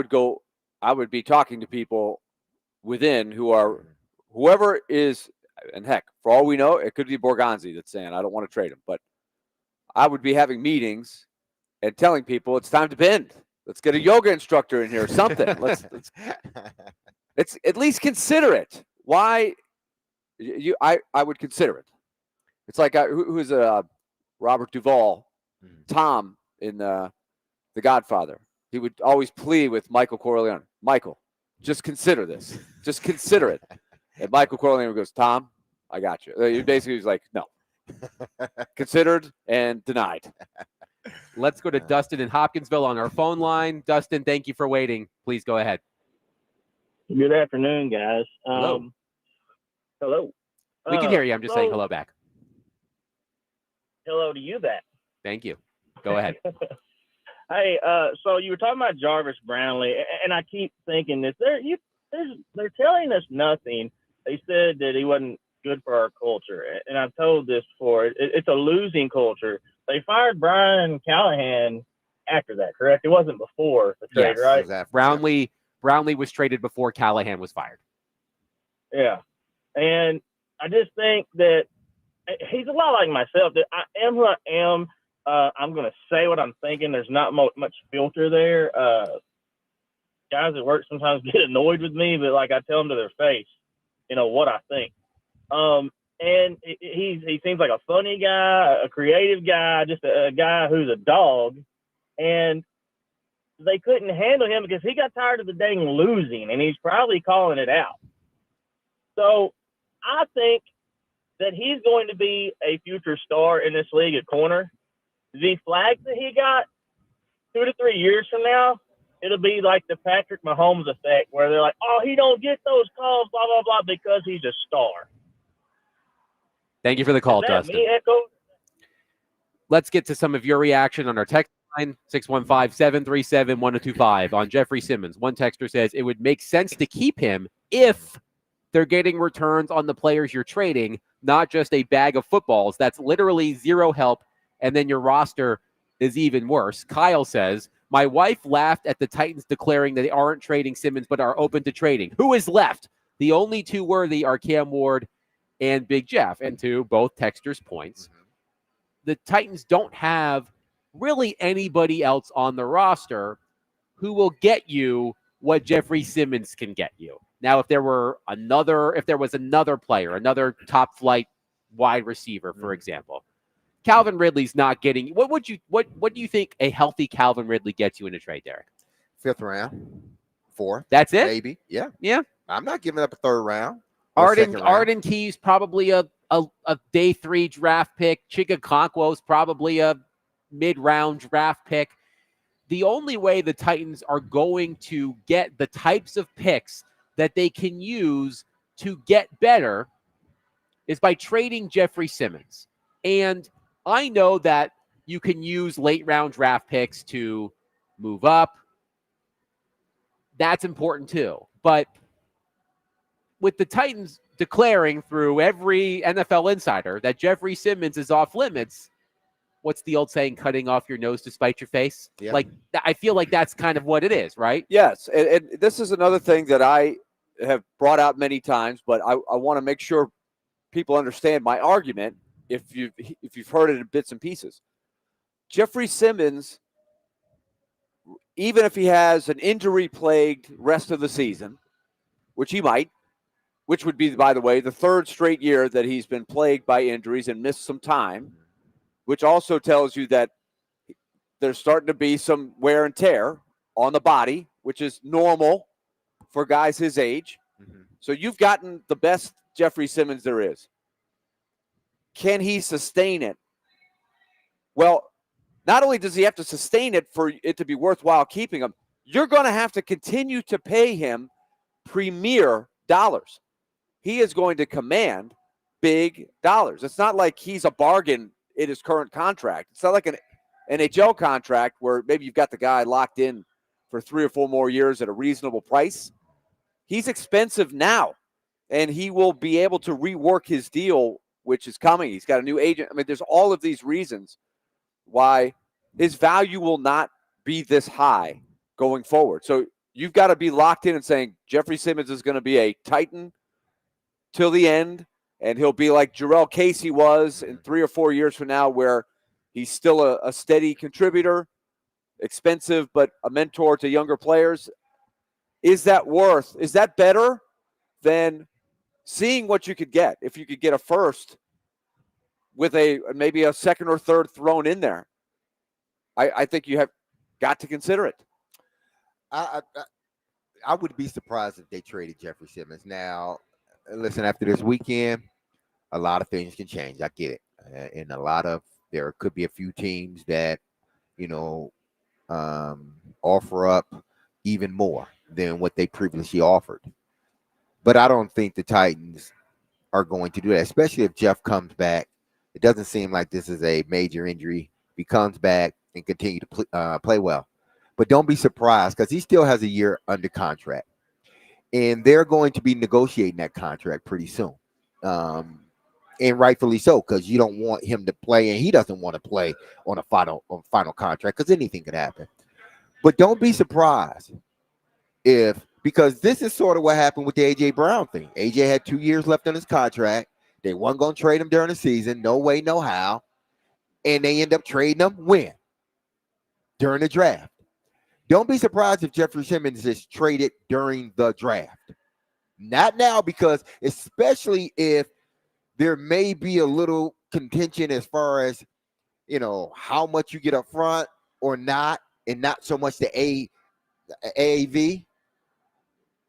would be talking to people within whoever is, and heck, for all we know, it could be Borgonzi that's saying, I don't want to trade him. But I would be having meetings and telling people it's time to bend. Let's get a yoga instructor in here or something. let's at least consider it. Why? I would consider it. It's like who is Robert Duvall, Tom in The Godfather. He would always plead with Michael Corleone. Michael, just consider this. Just consider it. And Michael Corleone goes, Tom, I got you. He basically was like, no. Considered and denied. Let's go to Dustin in Hopkinsville on our phone line. Dustin, thank you for waiting. Please go ahead. Good afternoon, guys. Hello. Hello. We can hear you. I'm just saying hello back. Hello to you back. Thank you. Go ahead. Hey, so you were talking about Jarvis Brownlee, and I keep thinking this. They're telling us nothing. They said that he wasn't good for our culture, and I've told this before. It's a losing culture. They fired Brian Callahan after that, correct? It wasn't before the trade, Yes, right? Exactly. Brownlee was traded before Callahan was fired. Yeah, and I just think that he's a lot like myself. That I am who I am. I'm going to say what I'm thinking. There's not much filter there. Guys at work sometimes get annoyed with me, but like I tell them to their face, what I think. And he seems like a funny guy, a creative guy, just a guy who's a dog. And they couldn't handle him because he got tired of the dang losing, and he's probably calling it out. So I think that he's going to be a future star in this league at corner. The flags that he got 2 to 3 years from now, it'll be like the Patrick Mahomes effect, where they're like, oh, he don't get those calls, blah, blah, blah, because he's a star. Thank you for the call, Is that Dustin. me, Echo? Let's get to some of your reaction on our text line, 615-737-1025 on Jeffrey Simmons. One texter says it would make sense to keep him if they're getting returns on the players you're trading, not just a bag of footballs. That's literally zero help, and then your roster is even worse. Kyle says, my wife laughed at the Titans declaring that they aren't trading Simmons but are open to trading. Who is left? The only two worthy are Cam Ward and Big Jeff. And to both texters' points, the Titans don't have really anybody else on the roster who will get you what Jeffrey Simmons can get you. Now, if there was another player, another top flight wide receiver, for example, Calvin Ridley's not getting. What do you think a healthy Calvin Ridley gets you in a trade, Derek? 5th round, 4th. That's it? Maybe. Yeah. Yeah. I'm not giving up a 3rd round. Arden Key's probably a day 3 draft pick. Chigakonkwo's probably a mid-round draft pick. The only way the Titans are going to get the types of picks that they can use to get better is by trading Jeffrey Simmons. And I know that you can use late-round draft picks to move up. That's important too. But with the Titans declaring through every NFL insider that Jeffrey Simmons is off limits, what's the old saying, cutting off your nose to spite your face? Yeah. Like, I feel like that's kind of what it is, right? Yes, and this is another thing that I have brought out many times, but I want to make sure people understand my argument if you've heard it in bits and pieces. Jeffrey Simmons, even if he has an injury-plagued rest of the season, which he might, which would be, by the way, the 3rd straight year that he's been plagued by injuries and missed some time, which also tells you that there's starting to be some wear and tear on the body, which is normal for guys his age. Mm-hmm. So you've gotten the best Jeffrey Simmons there is. Can he sustain it? Well, not only does he have to sustain it for it to be worthwhile keeping him, you're going to have to continue to pay him premier dollars. He is going to command big dollars. It's not like he's a bargain in his current contract. It's not like an NHL contract where maybe you've got the guy locked in for 3 or 4 more years at a reasonable price. He's expensive now, and he will be able to rework his deal, which is coming. He's got a new agent. I mean, there's all of these reasons why his value will not be this high going forward. So you've got to be locked in and saying Jeffrey Simmons is going to be a Titan till the end, and he'll be like Jarrell Casey was in 3 or 4 years from now, where he's still a steady contributor, expensive, but a mentor to younger players. Is that better than seeing what you could get? If you could get a first with maybe a 2nd or 3rd thrown in there, I think you have got to consider it. I would be surprised if they traded Jeffrey Simmons. Now, listen, after this weekend, a lot of things can change. I get it. And there could be a few teams that, offer up even more than what they previously offered. But I don't think the Titans are going to do that, especially if Jeff comes back. It doesn't seem like this is a major injury. If he comes back and continue to play well. But don't be surprised, because he still has a year under contract. And they're going to be negotiating that contract pretty soon. And rightfully so, because you don't want him to play, and he doesn't want to play on a final contract, because anything could happen. But don't be surprised because this is sort of what happened with the A.J. Brown thing. A.J. had 2 years left on his contract. They weren't going to trade him during the season. No way, no how. And they end up trading him when? During the draft. Don't be surprised if Jeffrey Simmons is traded during the draft. Not now, because especially if there may be a little contention as far as, how much you get up front or not, and not so much the AAV.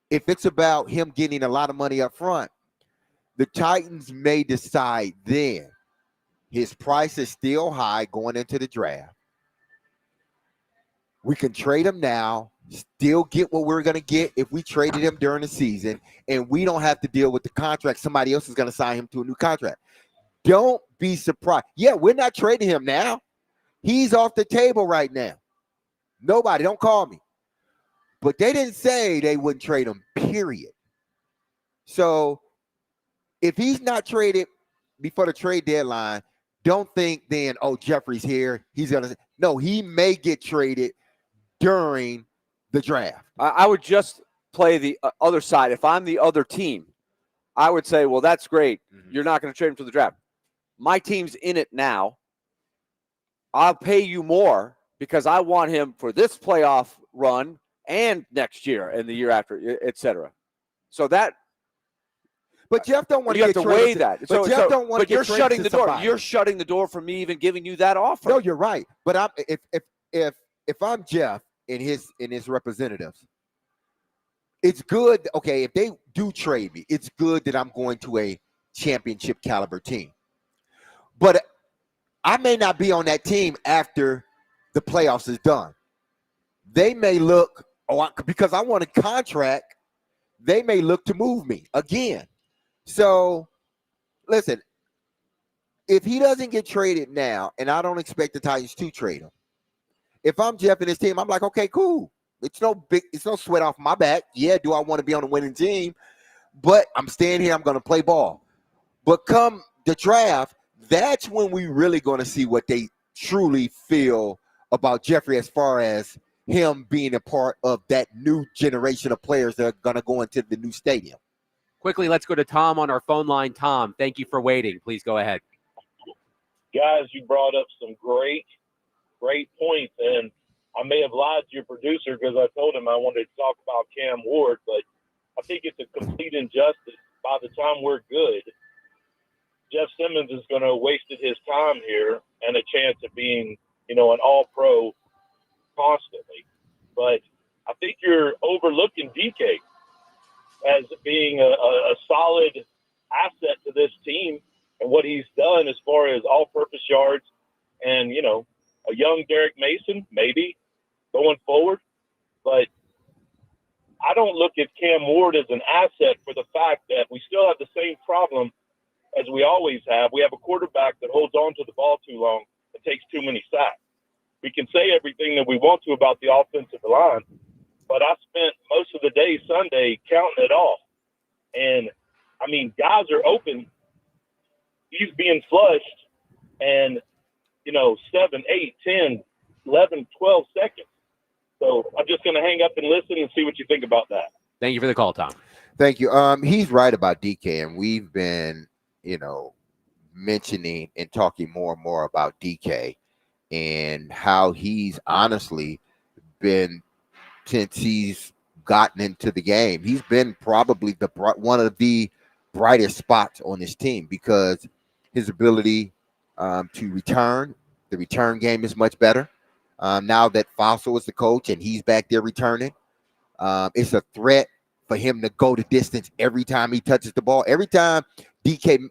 If it's about him getting a lot of money up front, the Titans may decide then his price is still high going into the draft. We can trade him now, still get what we're going to get if we traded him during the season, and we don't have to deal with the contract. Somebody else is going to sign him to a new contract. Don't be surprised. Yeah, we're not trading him now. He's off the table right now. Nobody, don't call me. But they didn't say they wouldn't trade him, period. So if he's not traded before the trade deadline, don't think then, Jeffrey's here. He's going to – no, he may get traded during the draft. I would just play the other side. If I'm the other team, I would say, well, that's great. Mm-hmm. You're not going to trade him to the draft. My team's in it now. I'll pay you more because I want him for this playoff run and next year and the year after, et cetera. So that. But Jeff don't want to get traded. You have to weigh that. But Jeff don't want to get traded. But you're shutting the door. Somebody. You're shutting the door from me even giving you that offer. No, you're right. But if I'm Jeff and his representatives, it's good. Okay, if they do trade me, it's good that I'm going to a championship caliber team. But I may not be on that team after the playoffs is done. They may look, because I want a contract, they may look to move me again. So, listen, if he doesn't get traded now, and I don't expect the Titans to trade him, if I'm Jeff and his team, I'm like, okay, cool. It's no sweat off my back. Yeah, do I want to be on a winning team? But I'm staying here. I'm going to play ball. But come the draft, that's when we really going to see what they truly feel about Jeffrey as far as him being a part of that new generation of players that are going to go into the new stadium. Quickly, let's go to Tom on our phone line. Tom, thank you for waiting. Please go ahead. Guys, you brought up some great points, and I may have lied to your producer because I told him I wanted to talk about Cam Ward, but I think it's a complete injustice. By the time we're good, Jeff Simmons is going to have wasted his time here and a chance of being, an all-pro constantly. But I think you're overlooking DK as being a solid asset to this team and what he's done as far as all-purpose yards and, a young Derek Mason, maybe, going forward. But I don't look at Cam Ward as an asset for the fact that we still have the same problem as we always have. We have a quarterback that holds on to the ball too long and takes too many sacks. We can say everything that we want to about the offensive line, but I spent most of the day Sunday counting it all. And, guys are open. He's being flushed and, 7, 8, 10, 11, 12 seconds. So I'm just going to hang up and listen and see what you think about that. Thank you for the call, Tom. Thank you. He's right about DK, and we've been, mentioning and talking more and more about DK and how he's honestly been, since he's gotten into the game, he's been probably one of the brightest spots on this team because his ability to return, the return game is much better. Now that Fossil is the coach and he's back there returning, it's a threat for him to go the distance every time he touches the ball. Every time DK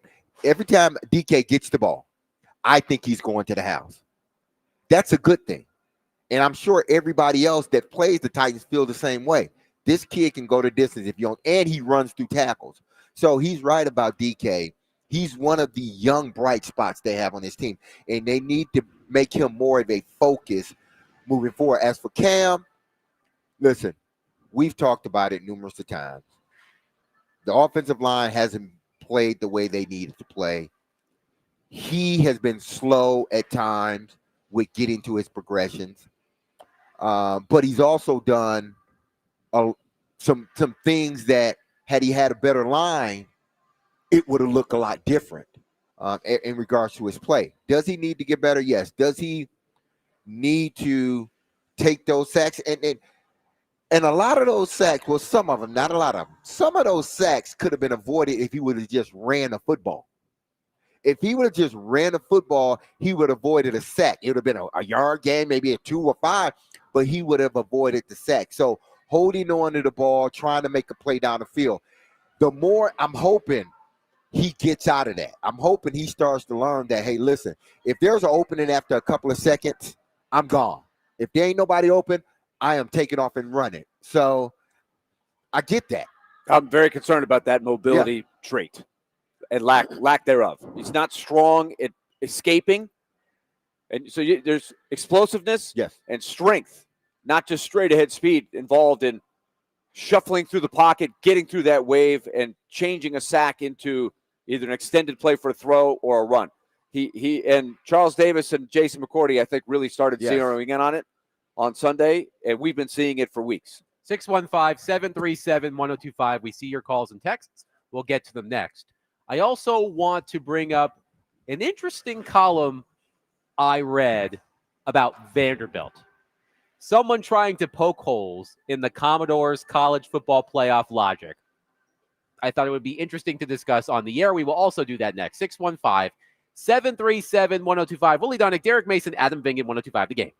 gets the ball, I think he's going to the house. That's a good thing. And I'm sure everybody else that plays the Titans feel the same way. This kid can go the distance if you don't, and he runs through tackles. So he's right about DK. He's one of the young, bright spots they have on this team, and they need to make him more of a focus moving forward. As for Cam, listen, we've talked about it numerous of times. The offensive line hasn't played the way they needed to play. He has been slow at times with getting to his progressions. But he's also done some things that had he had a better line, it would have looked a lot different in regards to his play. Does he need to get better? Yes. Does he need to take those sacks? And a lot of those sacks, well, some of them, not a lot of them, some of those sacks could have been avoided if he would have just ran the football. If he would have just ran the football, he would have avoided a sack. It would have been a yard gain, maybe a 2 or 5, but he would have avoided the sack. So holding on to the ball, trying to make a play down the field. The more I'm hoping he gets out of that. I'm hoping he starts to learn that, hey, listen, if there's an opening after a couple of seconds, I'm gone. If there ain't nobody open, I am taking off and running. So I get that. I'm very concerned about that mobility trait and lack thereof. He's not strong at escaping. And so there's explosiveness and strength, not just straight ahead speed involved in shuffling through the pocket, getting through that wave, and changing a sack into either an extended play for a throw or a run. He and Charles Davis and Jason McCourty, I think, really started zeroing in on it on Sunday, and we've been seeing it for weeks. 615-737-1025. We see your calls and texts. We'll get to them next. I also want to bring up an interesting column I read about Vanderbilt. Someone trying to poke holes in the Commodores' college football playoff logic. I thought it would be interesting to discuss on the air. We will also do that next. 615-737-1025. Willie Donick, Derek Mason, Adam Vingan, 1025 The Game.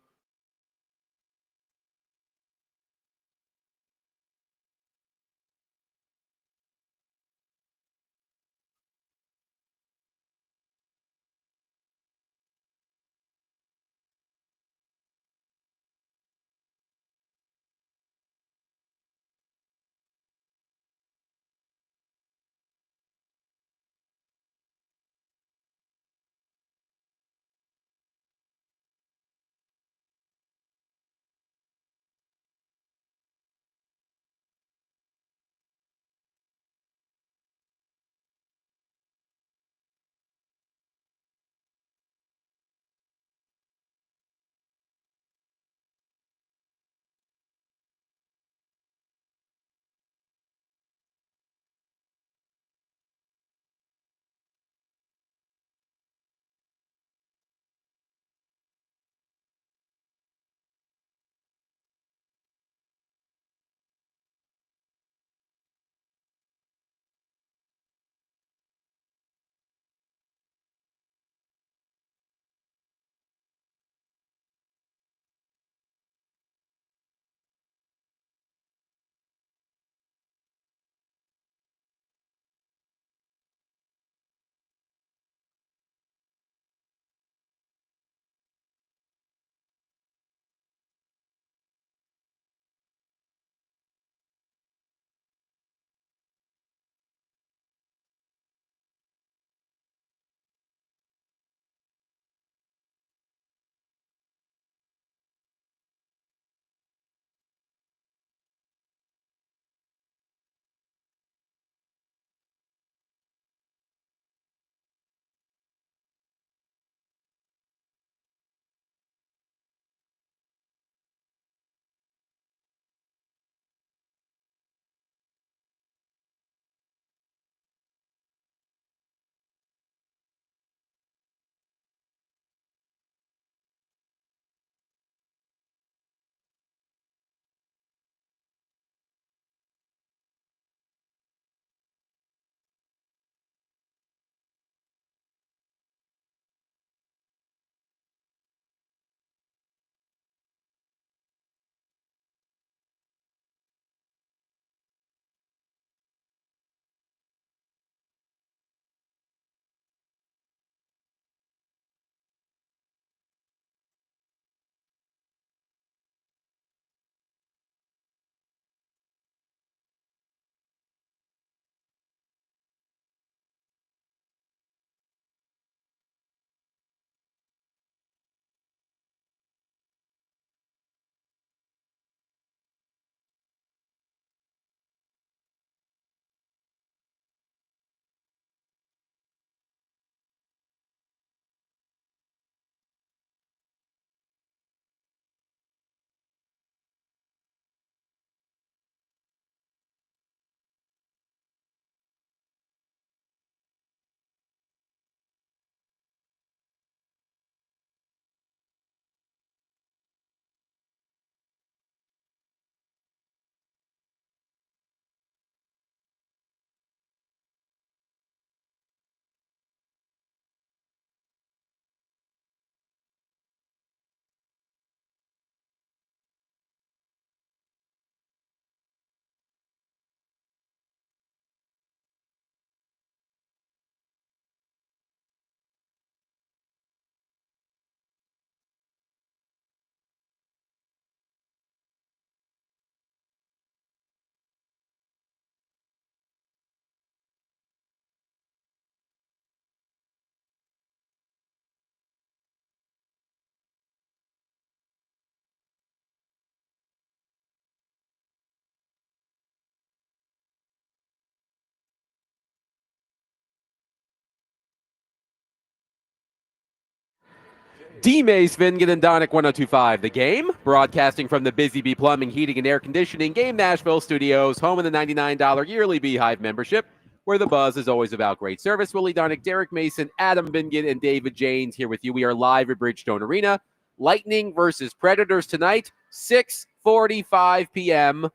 D. Mace, Vingen, and Donick 1025. The Game, broadcasting from the Busy Bee Plumbing, Heating, and Air Conditioning Game Nashville studios, home of the $99 yearly Beehive membership, where the buzz is always about great service. Willie Donick, Derek Mason, Adam Vingen, and David Janes here with you. We are live at Bridgestone Arena. Lightning versus Predators tonight, 6:45 p.m.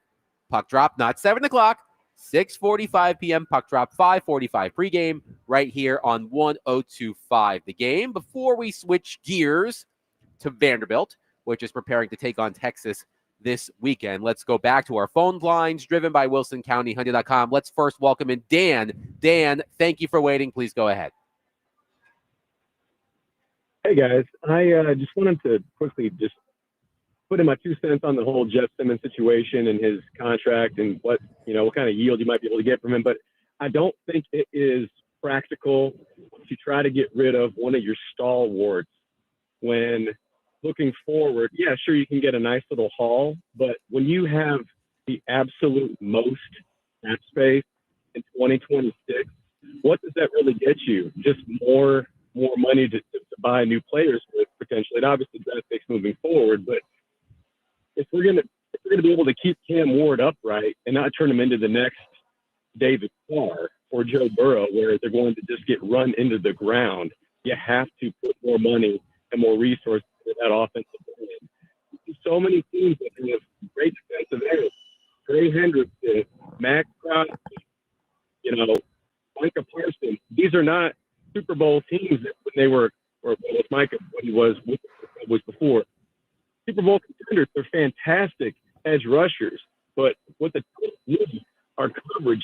Puck drop, not 7 o'clock. 6:45 p.m. puck drop, 5:45 pregame, right here on 1025 The Game. Before we switch gears to Vanderbilt, which is preparing to take on Texas this weekend, let's go back to our phone lines driven by WilsonCountyHunting.com. Let's first welcome in Dan. Dan, thank you for waiting. Please go ahead. Hey guys, I just wanted to quickly just put in my 2 cents on the whole Jeff Simmons situation and his contract and what kind of yield you might be able to get from him. But I don't think it is practical to try to get rid of one of your stalwarts when looking forward. Yeah, sure, you can get a nice little haul, but when you have the absolute most cap space in 2026, what does that really get you? Just more money to buy new players with potentially. It obviously draft picks moving forward, but if we're gonna be able to keep Cam Ward upright and not turn him into the next David Carr or Joe Burrow, where they're going to just get run into the ground, you have to put more money and more resources into that offensive line. So many teams that have great defensive areas. Trey Hendrickson, Max Crosby, Micah Parsons. These are not Super Bowl teams that when they were, or with Micah, what he was before. Super Bowl contenders, they're fantastic edge rushers, but what the need are coverage.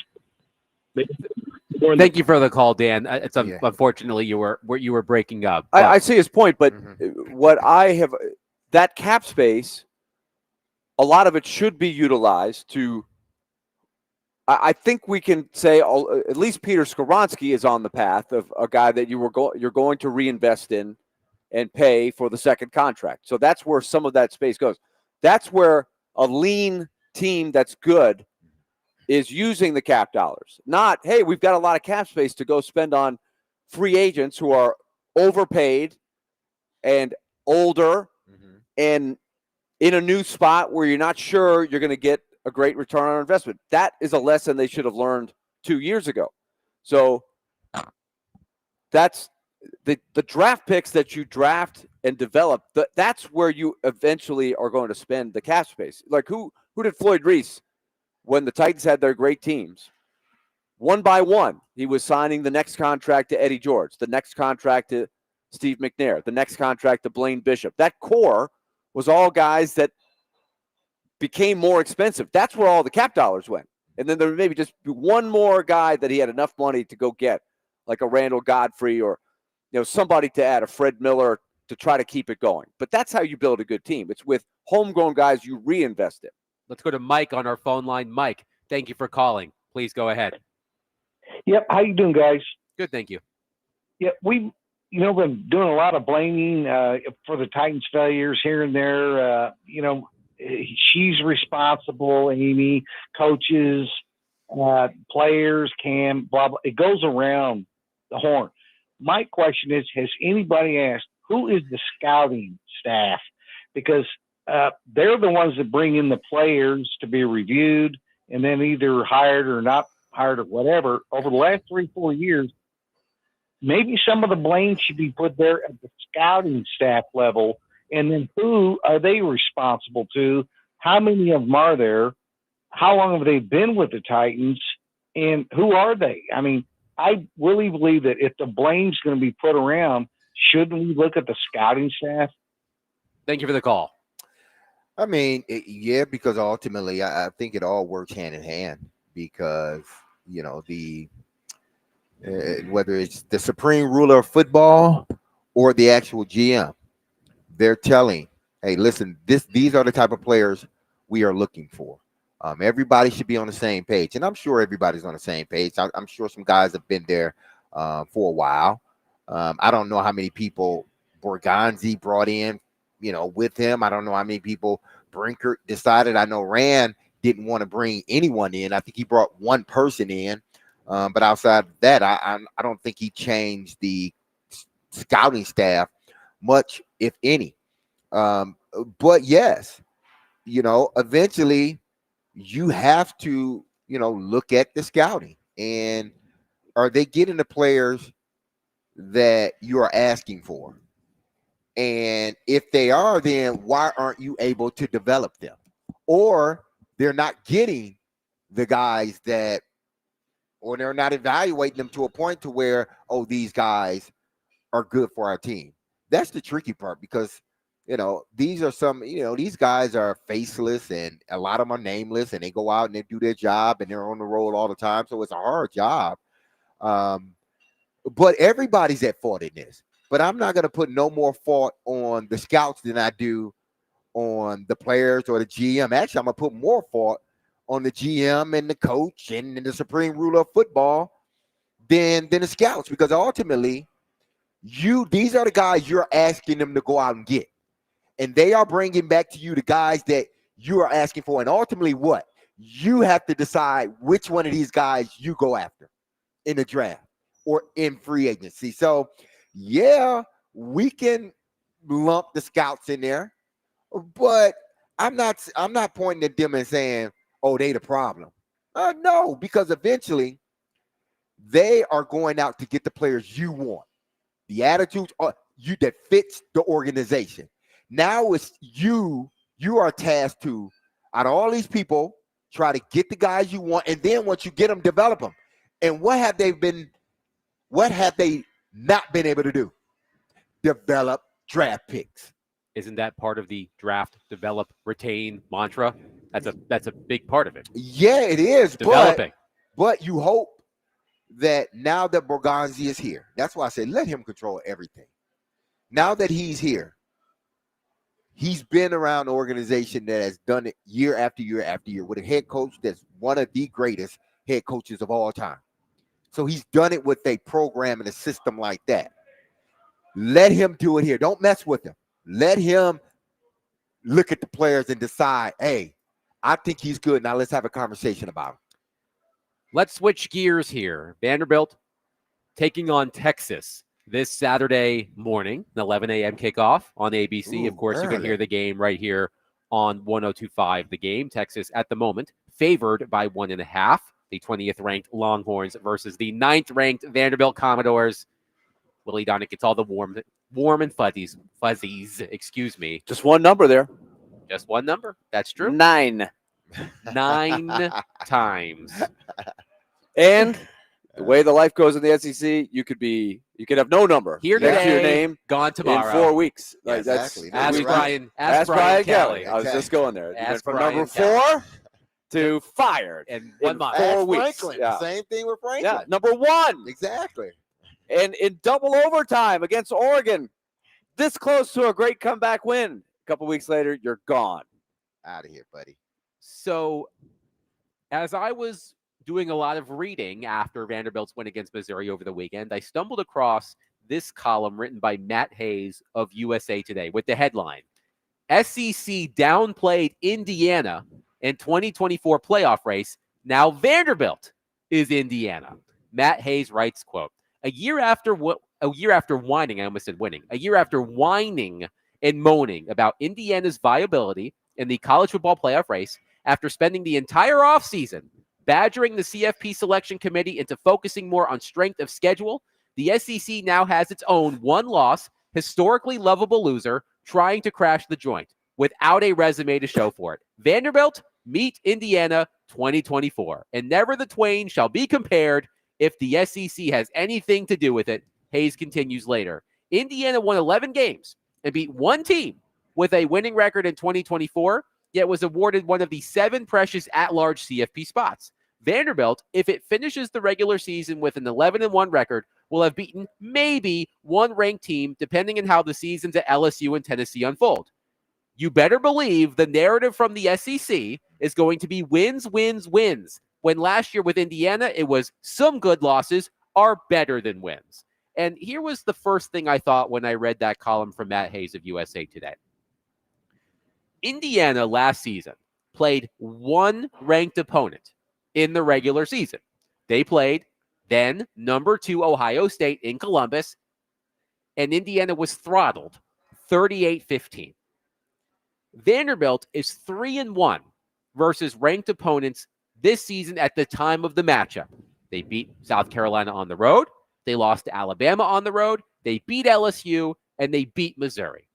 Thank you for the call, Dan. It's unfortunately you were breaking up. I see his point, but what I have, that cap space, a lot of it should be utilized to. I think we can say at least Peter Skoronski is on the path of a guy that you're going to reinvest in and pay for the second contract. So that's where some of that space goes. That's where a lean team that's good is using the cap dollars. Not, hey, we've got a lot of cap space to go spend on free agents who are overpaid and older and in a new spot where you're not sure you're going to get a great return on investment. That is a lesson they should have learned 2 years ago. So that's the draft picks that you draft and develop. That's where you eventually are going to spend the cap space. Like who did Floyd Reese when the Titans had their great teams? One by one, he was signing the next contract to Eddie George, the next contract to Steve McNair, the next contract to Blaine Bishop. That core was all guys that became more expensive. That's where all the cap dollars went. And then there would maybe just be one more guy that he had enough money to go get, like a Randall Godfrey or somebody to add, a Fred Miller, to try to keep it going. But that's how you build a good team. It's with homegrown guys you reinvest in. Let's go to Mike on our phone line. Mike, thank you for calling. Please go ahead. Yep. How you doing, guys? Good, thank you. Yeah, we've been doing a lot of blaming for the Titans' failures here and there. She's responsible, Amy, coaches, players, Cam, blah, blah. It goes around the horn. My question is, has anybody asked who is the scouting staff? Because they're the ones that bring in the players to be reviewed and then either hired or not hired or whatever. Over the last 3-4 years, maybe some of the blame should be put there at the scouting staff level. And then who are they responsible to? How many of them are there? How long have they been with the Titans? And who are they? I mean, I really believe that if the blame's going to be put around, shouldn't we look at the scouting staff? Thank you for the call. I mean, because ultimately I think it all works hand in hand because, whether it's the supreme ruler of football or the actual GM, they're telling, hey, listen, these are the type of players we are looking for. Everybody should be on the same page. And I'm sure everybody's on the same page. I'm sure some guys have been there for a while. I don't know how many people Borgonzi brought in, with him. I don't know how many people Brinkert decided. I know Rand didn't want to bring anyone in. I think he brought one person in. But outside of that, I don't think he changed the scouting staff much, if any. But yes, eventually you have to, look at the scouting, and are they getting the players that you are asking for? And if they are, then why aren't you able to develop them? Or they're not getting the guys that, or they're not evaluating them to a point to where, oh, these guys are good for our team. That's the tricky part, because these are these guys are faceless, and a lot of them are nameless, and they go out and they do their job, and they're on the road all the time. So it's a hard job. But everybody's at fault in this. But I'm not going to put no more fault on the scouts than I do on the players or the GM. Actually, I'm going to put more fault on the GM and the coach and the supreme ruler of football than the scouts, because ultimately, these are the guys you're asking them to go out and get. And they are bringing back to you the guys that you are asking for. And ultimately, what? You have to decide which one of these guys you go after in the draft or in free agency. So, yeah, we can lump the scouts in there, but I'm not pointing at them and saying, oh, they the problem. No, because eventually they are going out to get the players you want. The attitudes are you that fits the organization. Now it's you are tasked to, out of all these people, try to get the guys you want, and then once you get them, develop them. And what have they not been able to do? Develop draft picks. Isn't that part of the draft, develop, retain mantra? That's a big part of it. Yeah, it is. Developing. But you hope that now that Borgonzi is here, that's why I said let him control everything. Now that he's here, he's been around an organization that has done it year after year after year with a head coach that's one of the greatest head coaches of all time. So he's done it with a program and a system like that. Let him do it here. Don't mess with him. Let him look at the players and decide, hey, I think he's good. Now let's have a conversation about him. Let's switch gears here. Vanderbilt taking on Texas this Saturday morning, an 11 a.m. kickoff on ABC. Of course, you can hear the game right here on 102.5 The Game. Texas at the moment favored by 1.5. The 20th ranked Longhorns versus the 9th ranked Vanderbilt Commodores. Willie Donick gets all the warm and fuzzies. Excuse me. Just one number there. Just one number. That's true. 9. 9 times. And the way the life goes in the SEC, you could have no number here next today, to your name, gone tomorrow, in 4 weeks. Yeah, exactly. Ask Brian Kelly. I was just going there. From number 4 to fired in 1 month. 4 weeks. Franklin. Yeah. Same thing with Franklin. Yeah, number 1. Exactly. And in double overtime against Oregon, this close to a great comeback win. A couple weeks later, you're gone. Out of here, buddy. So, as I was doing a lot of reading after Vanderbilt's win against Missouri over the weekend, I stumbled across this column written by Matt Hayes of USA Today with the headline, SEC downplayed Indiana in 2024 playoff race. Now Vanderbilt is Indiana. Matt Hayes writes, quote, a year after whining, I almost said winning, a year after whining and moaning about Indiana's viability in the college football playoff race, after spending the entire offseason badgering the CFP selection committee into focusing more on strength of schedule, the SEC now has its own one-loss, historically lovable loser trying to crash the joint without a resume to show for it. Vanderbilt, meet Indiana 2024, and never the twain shall be compared if the SEC has anything to do with it. Hayes continues later. Indiana won 11 games and beat one team with a winning record in 2024, yet was awarded one of the 7 precious at-large CFP spots. Vanderbilt, if it finishes the regular season with an 11-1 record, will have beaten maybe one ranked team, depending on how the seasons at LSU and Tennessee unfold. You better believe the narrative from the SEC is going to be wins, wins, wins. When last year with Indiana, it was some good losses are better than wins. And here was the first thing I thought when I read that column from Matt Hayes of USA Today. Indiana last season played one ranked opponent in the regular season. They played then number 2 Ohio State in Columbus, and Indiana was throttled 38-15. Vanderbilt is 3-1 versus ranked opponents this season at the time of the matchup. They beat South Carolina on the road. They lost to Alabama on the road. They beat LSU, and they beat Missouri.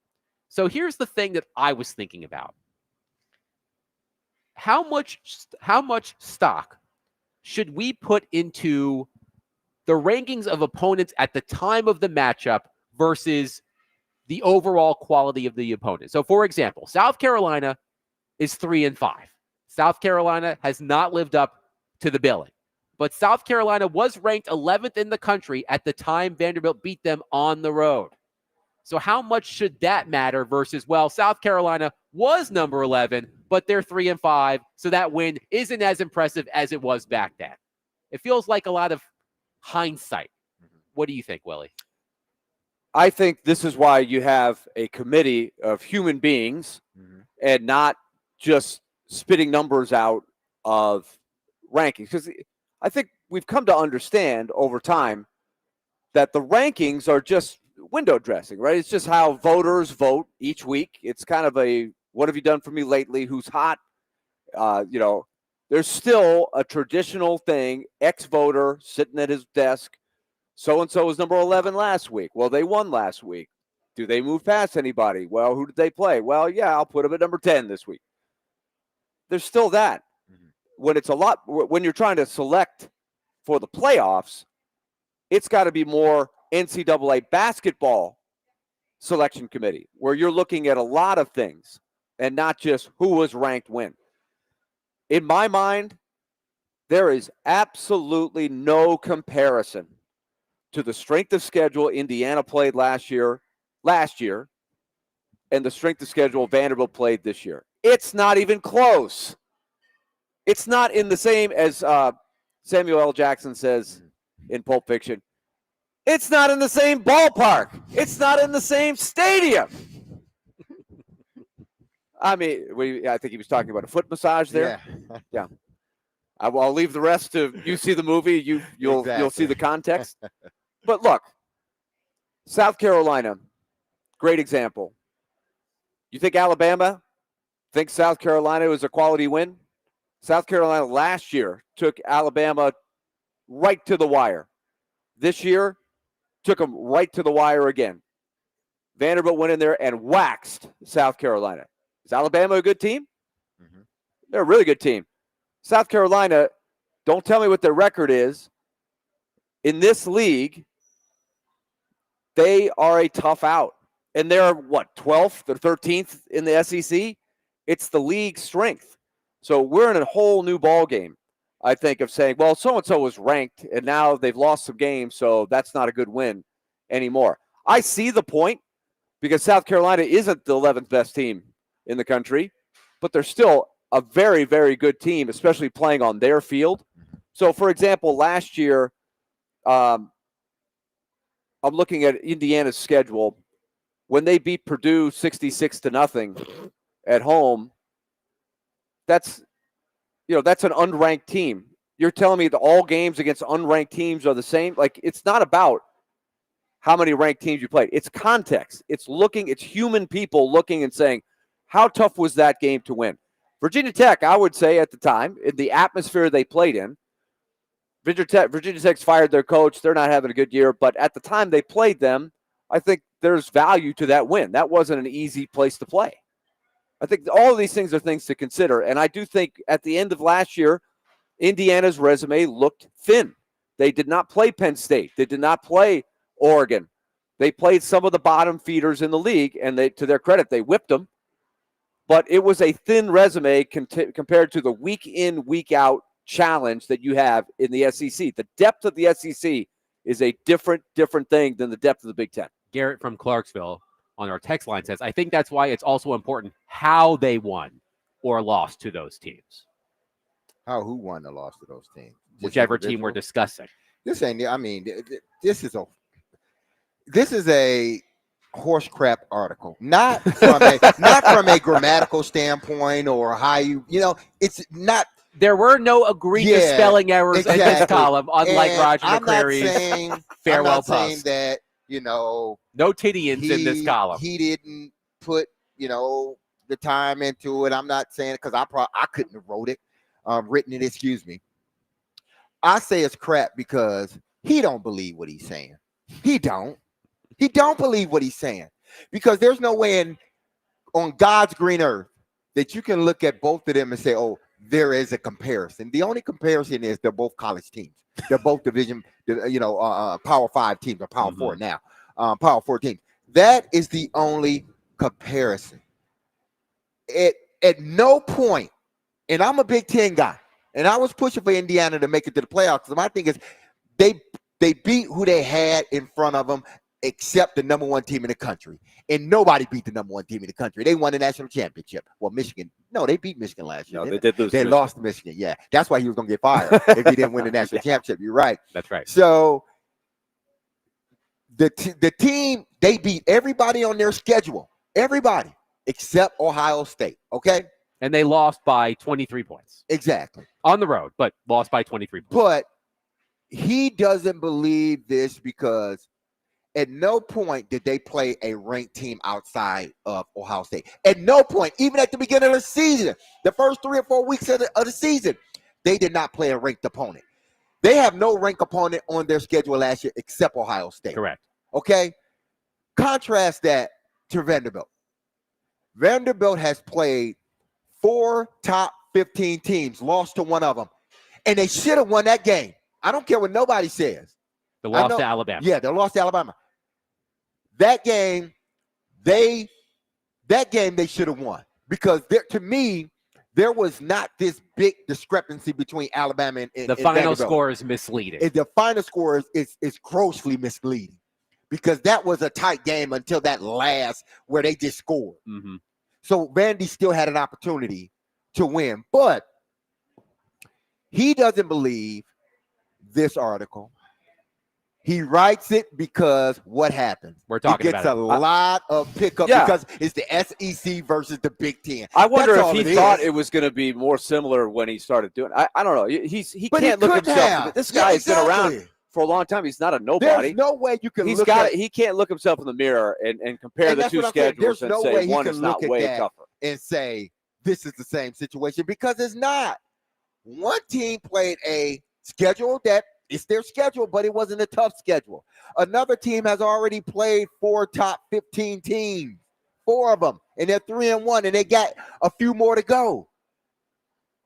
So here's the thing that I was thinking about. How much stock should we put into the rankings of opponents at the time of the matchup versus the overall quality of the opponent? So, for example, South Carolina is 3-5. South Carolina has not lived up to the billing. But South Carolina was ranked 11th in the country at the time Vanderbilt beat them on the road. So how much should that matter versus, well, South Carolina was number 11, but they're 3-5, so that win isn't as impressive as it was back then. It feels like a lot of hindsight. What do you think, Willie? I think this is why you have a committee of human beings and not just spitting numbers out of rankings. Because I think we've come to understand over time that the rankings are just window dressing, right? It's just how voters vote each week. It's kind of a, what have you done for me lately? Who's hot? There's still a traditional thing, ex-voter sitting at his desk. So-and-so was number 11 last week. Well, they won last week. Do they move past anybody? Well, who did they play? Well, yeah, I'll put them at number 10 this week. There's still that. When you're trying to select for the playoffs, it's got to be more NCAA basketball selection committee, where you're looking at a lot of things and not just who was ranked when. In my mind, there is absolutely no comparison to the strength of schedule Indiana played last year, and the strength of schedule Vanderbilt played this year. It's not even close. It's not in the same, as Samuel L. Jackson says in Pulp Fiction, it's not in the same ballpark. It's not in the same stadium. I mean, I think he was talking about a foot massage there. Yeah. I'll leave the rest to you. See the movie. You'll see the context. But look, South Carolina, great example. You think Alabama thinks South Carolina was a quality win? South Carolina last year took Alabama right to the wire. This year, took them right to the wire again. Vanderbilt went in there and waxed South Carolina. Is Alabama a good team? They're a really good team. South Carolina, don't tell me what their record is. In this league, they are a tough out. And they're, 12th or 13th in the SEC? It's the league strength. So we're in a whole new ball game, I think, of saying, well, so-and-so was ranked, and now they've lost some games, so that's not a good win anymore. I see the point, because South Carolina isn't the 11th best team in the country, but they're still a very, very good team, especially playing on their field. So, for example, last year, I'm looking at Indiana's schedule. When they beat Purdue 66-0 at home, that's an unranked team. You're telling me that all games against unranked teams are the same? Like, it's not about how many ranked teams you played. It's context. It's human people looking and saying, how tough was that game to win? Virginia Tech, I would say at the time, in the atmosphere they played in, Virginia Tech's fired their coach. They're not having a good year. But at the time they played them, I think there's value to that win. That wasn't an easy place to play. I think all of these things are things to consider. And I do think at the end of last year, Indiana's resume looked thin. They did not play Penn State. They did not play Oregon. They played some of the bottom feeders in the league, and to their credit, they whipped them. But it was a thin resume compared to the week in, week out challenge that you have in the SEC. The depth of the SEC is a different thing than the depth of the Big Ten. Garrett from Clarksville on our text line says, I think that's why it's also important how they won or lost to those teams. Who won or lost to those teams? Whichever team we're discussing. This is a horse crap article. Not from a grammatical standpoint or how it's not. There were no egregious spelling errors in this column, unlike Roger McCreary's Farewell Post. I'm not saying that No Tidians in this column. He didn't put, the time into it. I'm not saying it because I couldn't have written it, excuse me. I say it's crap because he don't believe what he's saying. He don't believe what he's saying because there's no way on God's green earth that you can look at both of them and say, oh, there is a comparison. The only comparison is they're both college teams. They're both division, Power 5 teams or Power 4 now, Power 4 teams. That is the only comparison. At no point, and I'm a Big Ten guy, and I was pushing for Indiana to make it to the playoffs. Because my thing is, they beat who they had in front of them, except the number one team in the country. And nobody beat the number one team in the country. They won the national championship. Well, Michigan, no, they beat Michigan last year. No, they did lose. They lost to Michigan. Yeah, that's why he was going to get fired if he didn't win the national championship. You're right. That's right. So the team, they beat everybody on their schedule. Everybody except Ohio State. Okay. And they lost by 23 points. Exactly. On the road, but lost by 23 points. But he doesn't believe this because at no point did they play a ranked team outside of Ohio State. At no point, even at the beginning of the season, the first 3 or 4 weeks of the season, they did not play a ranked opponent. They have no ranked opponent on their schedule last year except Ohio State. Correct. Okay? Contrast that to Vanderbilt. Vanderbilt has played 4 top 15 teams, lost to one of them, and they should have won that game. I don't care what nobody says. They lost to Alabama. Yeah, they lost to Alabama. That game, they should have won because to me, there was not this big discrepancy between Alabama and the final Vanderbilt. Score is misleading. The final score is grossly misleading because that was a tight game until that last where they just scored. Mm-hmm. So Vandy still had an opportunity to win, but he doesn't believe this article. He writes it because what happens? We're talking about it. He gets a it. lot of pickup because it's the SEC versus the Big Ten. I wonder That's if he thought it was going to be more similar when he started doing it. I don't know. He can't look himself. This guy has been around for a long time. He's not a nobody. There's no way you can He can't look himself in the mirror and compare the two schedules and say one is not way tougher. And say this is the same situation because it's not. One team played a schedule that it's their schedule, but it wasn't a tough schedule. Another team has already played 4 top 15 teams, 4 of them, and they're 3-1, and they got a few more to go.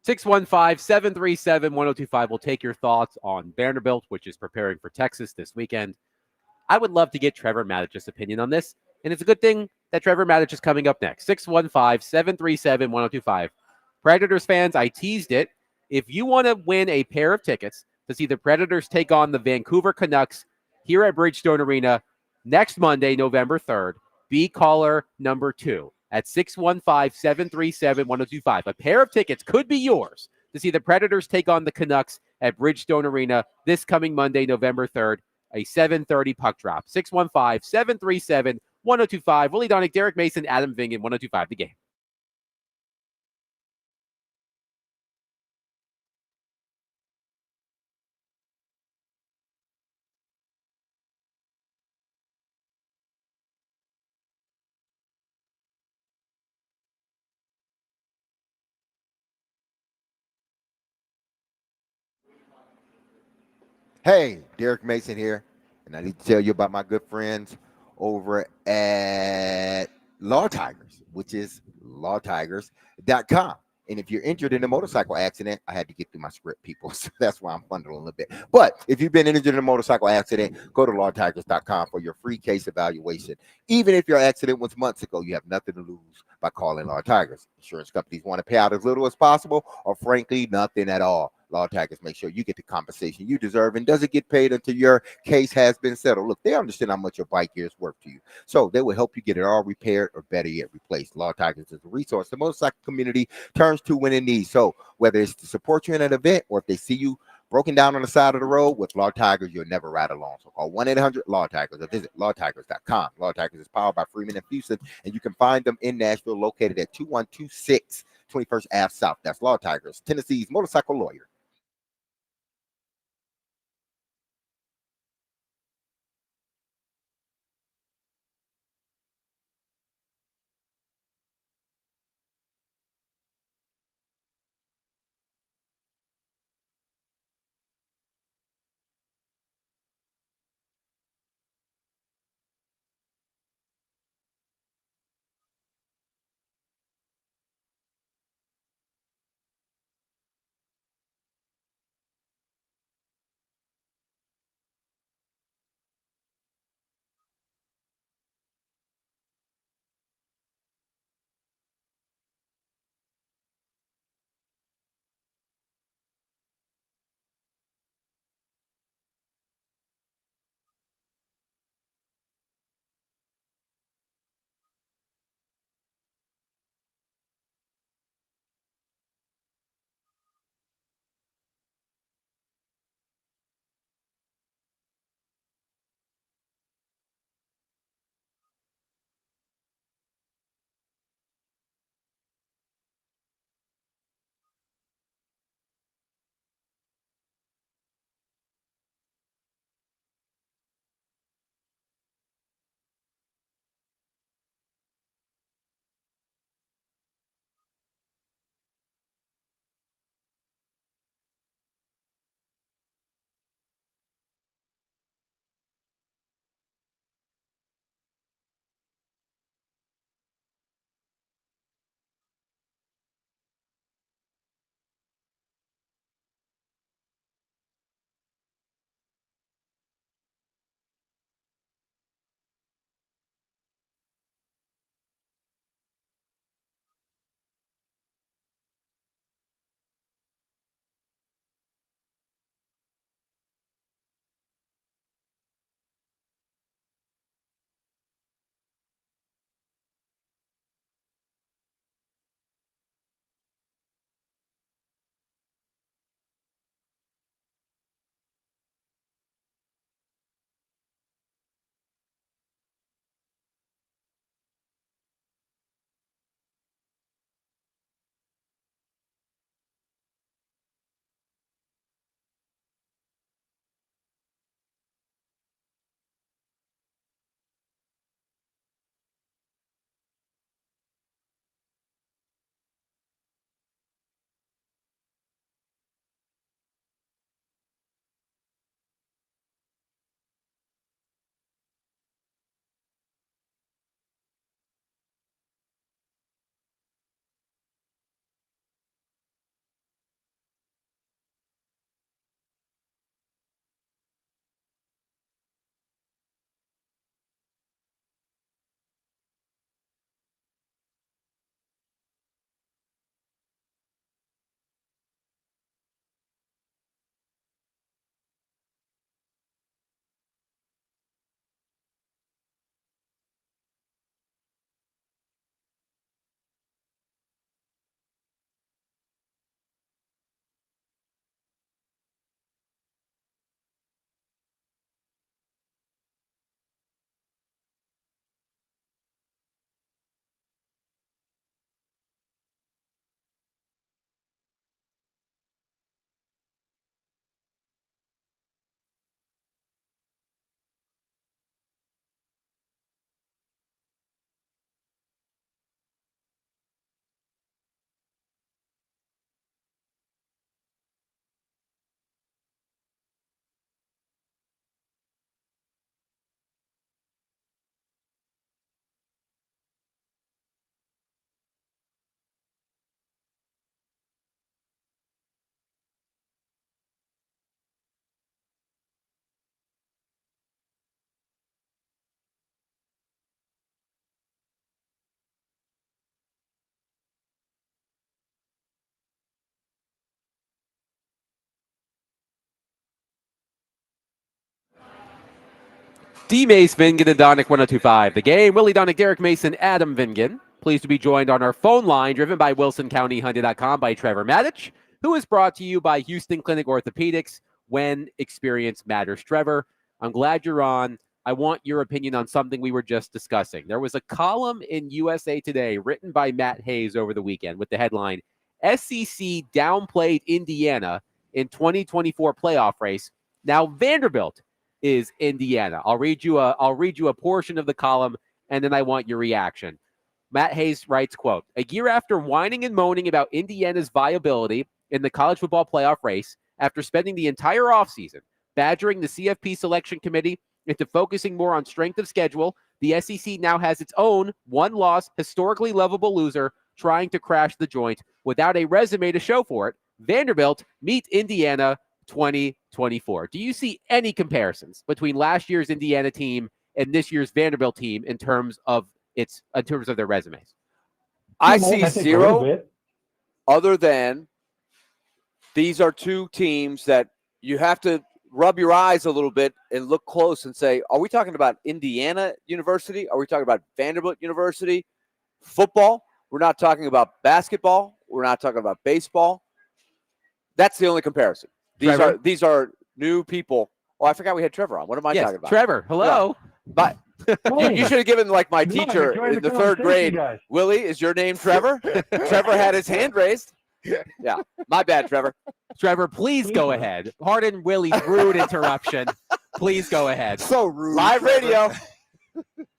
615-737-1025. We'll take your thoughts on Vanderbilt, which is preparing for Texas this weekend. I would love to get Trevor Matich's opinion on this, and it's a good thing that Trevor Matich is coming up next. 615-737-1025. Predators fans, I teased it. If you want to win a pair of tickets to see the Predators take on the Vancouver Canucks here at Bridgestone Arena next Monday, November 3rd, be caller number 2 at 615-737-1025. A pair of tickets could be yours to see the Predators take on the Canucks at Bridgestone Arena this coming Monday, November 3rd, a 7:30 puck drop. 615-737-1025. Willie Donick, Derek Mason, Adam Vingan, 1025 The Game. Hey, Derek Mason here, and I need to tell you about my good friends over at Law Tigers, which is lawtigers.com. And if you're injured in a motorcycle accident, I had to get through my script, people, so that's why I'm bundling a little bit. But if you've been injured in a motorcycle accident, go to lawtigers.com for your free case evaluation. Even if your accident was months ago, you have nothing to lose by calling Law Tigers. Insurance companies want to pay out as little as possible, or frankly, nothing at all. Law Tigers make sure you get the compensation you deserve and doesn't get paid until your case has been settled. Look, they understand how much your bike gear is worth to you, so they will help you get it all repaired or better yet replaced. Law Tigers is a resource the motorcycle community turns to when in need. So whether it's to support you in an event or if they see you broken down on the side of the road, with Law Tigers, you'll never ride alone. So call 1-800-LAW-TIGERS or visit lawtigers.com. Law Tigers is powered by Freeman and Fuson, and you can find them in Nashville, located at 2126 21st Ave South. That's Law Tigers, Tennessee's motorcycle lawyer. D. Mace, Vingan, and Donick 1025. The Game. Willie Donick, Derek Mason, Adam Vingan. Pleased to be joined on our phone line, driven by WilsonCountyHyundai.com by Trevor Matich, who is brought to you by Houston Clinic Orthopedics, when experience matters. Trevor, I'm glad you're on. I want your opinion on something we were just discussing. There was a column in USA Today written by Matt Hayes over the weekend with the headline, SEC downplayed Indiana in 2024 playoff race. Now Vanderbilt is Indiana. I'll read you a portion of the column, and then I want your reaction. Matt Hayes writes, quote, a year after whining and moaning about Indiana's viability in the college football playoff race, after spending the entire offseason badgering the CFP selection committee into focusing more on strength of schedule, the SEC now has its own one-loss, historically lovable loser trying to crash the joint without a resume to show for it. Vanderbilt meets Indiana 2024. Do you see any comparisons between last year's Indiana team and this year's Vanderbilt team in terms of their resumes? I see zero, other than these are two teams that you have to rub your eyes a little bit and look close and say, are we talking about Indiana University? Are we talking about Vanderbilt University? Football? We're not talking about basketball. We're not talking about baseball. That's the only comparison. These are new people. Oh, I forgot we had Trevor on. What am I talking about? Trevor, hello. Yeah. But you should have given like my teacher in the third grade. Guys. Willie, is your name Trevor? Trevor had his hand raised. Yeah, my bad, Trevor. Trevor, please go ahead. Pardon Willie's rude interruption. Please go ahead. So rude. Live radio.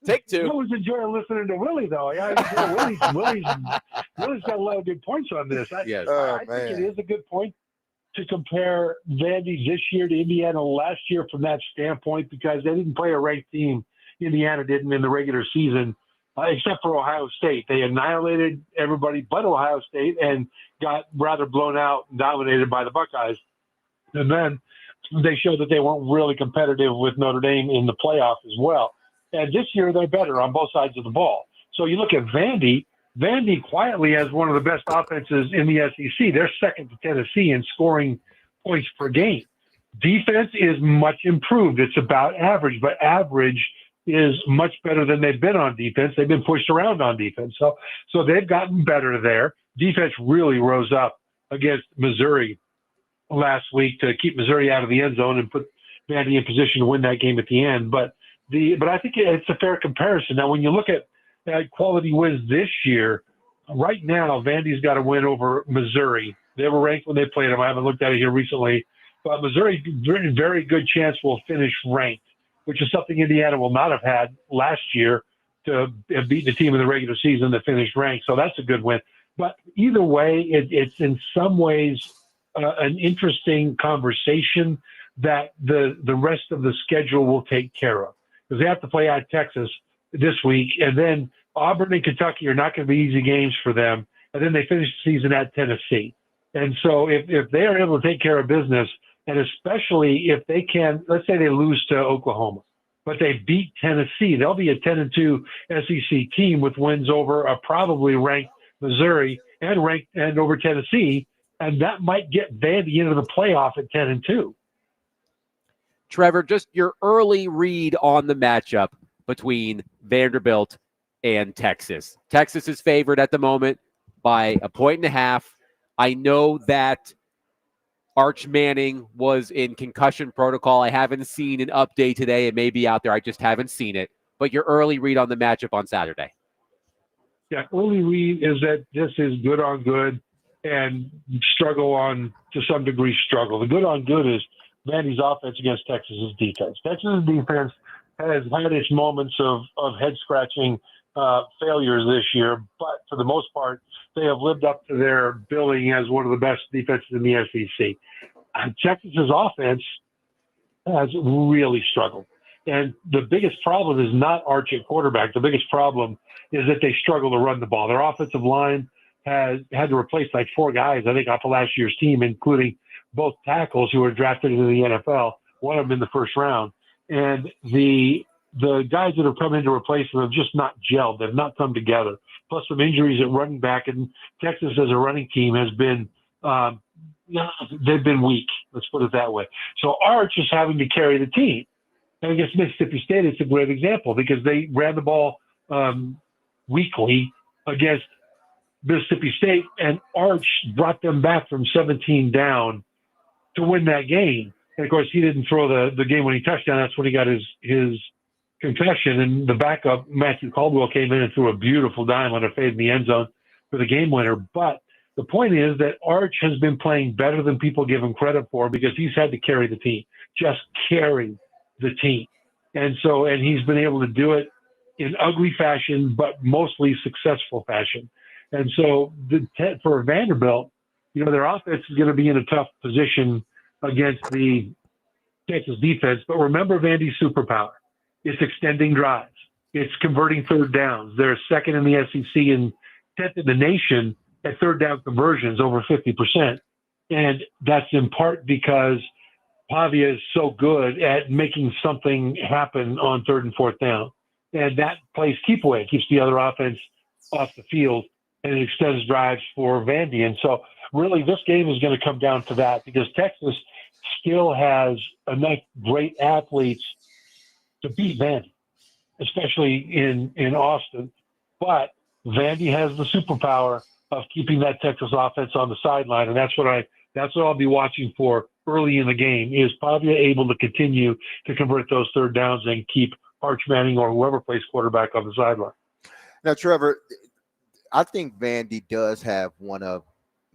Take two. I always enjoy listening to Willie, though. Willie's got a lot of good points on this. I think it is a good point to compare Vandy this year to Indiana last year from that standpoint, because they didn't play a ranked team. Indiana didn't in the regular season, except for Ohio State. They annihilated everybody but Ohio State and got rather blown out and dominated by the Buckeyes. And then they showed that they weren't really competitive with Notre Dame in the playoff as well. And this year they're better on both sides of the ball. So you look at Vandy. Vandy quietly has one of the best offenses in the SEC. They're second to Tennessee in scoring points per game. Defense is much improved. It's about average, but average is much better than they've been on defense. They've been pushed around on defense. So they've gotten better there. Defense really rose up against Missouri last week to keep Missouri out of the end zone and put Vandy in position to win that game at the end. But I think it's a fair comparison. Now, when you look at quality wins this year, right now, Vandy's got a win over Missouri. They were ranked when they played them. I haven't looked at it here recently. But Missouri, very, very good chance will finish ranked, which is something Indiana will not have had last year to have beaten a team in the regular season that finished ranked. So that's a good win. But either way, it's in some ways an interesting conversation that the rest of the schedule will take care of, because they have to play at Texas this week, and then Auburn and Kentucky are not going to be easy games for them, and then they finish the season at Tennessee. And so if they are able to take care of business, and especially if they can, let's say they lose to Oklahoma, but they beat Tennessee, they'll be a 10-2 SEC team with wins over a probably ranked Missouri and over Tennessee, and that might get Vandy into the playoff at 10-2. Trevor, just your early read on the matchup between Vanderbilt and Texas. Texas is favored at the moment by 1.5. I know that Arch Manning was in concussion protocol. I haven't seen an update today. It may be out there. I just haven't seen it. But your early read on the matchup on Saturday. Yeah, early read is that this is good on good and struggle on, to some degree, struggle. The good on good is Vandy's offense against Texas's defense. Texas's defense has had its moments of head-scratching failures this year, but for the most part, they have lived up to their billing as one of the best defenses in the SEC. Texas's offense has really struggled. And the biggest problem is not Arch at quarterback. The biggest problem is that they struggle to run the ball. Their offensive line has had to replace like 4 guys, I think, off of last year's team, including both tackles who were drafted into the NFL, one of them in the first round. And the guys that have come in to replace them have just not gelled. They've not come together. Plus some injuries at running back. And Texas as a running team has been they've been weak. Let's put it that way. So Arch is having to carry the team. And against Mississippi State, it's a great example because they ran the ball weakly against Mississippi State, and Arch brought them back from 17 down to win that game. And of course, he didn't throw the game-winning touchdown. That's when he got his concussion. And the backup, Matthew Caldwell, came in and threw a beautiful dime on a fade in the end zone for the game winner. But the point is that Arch has been playing better than people give him credit for because he's had to carry the team, just carry the team. And he's been able to do it in ugly fashion, but mostly successful fashion. And so for Vanderbilt, their offense is going to be in a tough position against the Texas defense. But remember Vandy's superpower. It's extending drives. It's converting third downs. They're second in the SEC and 10th in the nation at third down conversions, over 50%. And that's in part because Pavia is so good at making something happen on third and fourth down. And that plays keep away. It keeps the other offense off the field, and it extends drives for Vandy. And so really this game is going to come down to that because Texas still has enough great athletes to beat Vandy, especially in Austin. But Vandy has the superpower of keeping that Texas offense on the sideline, and that's what I'll be watching for early in the game. Is Pavia able to continue to convert those third downs and keep Arch Manning or whoever plays quarterback on the sideline? Now, Trevor, I think Vandy does have one of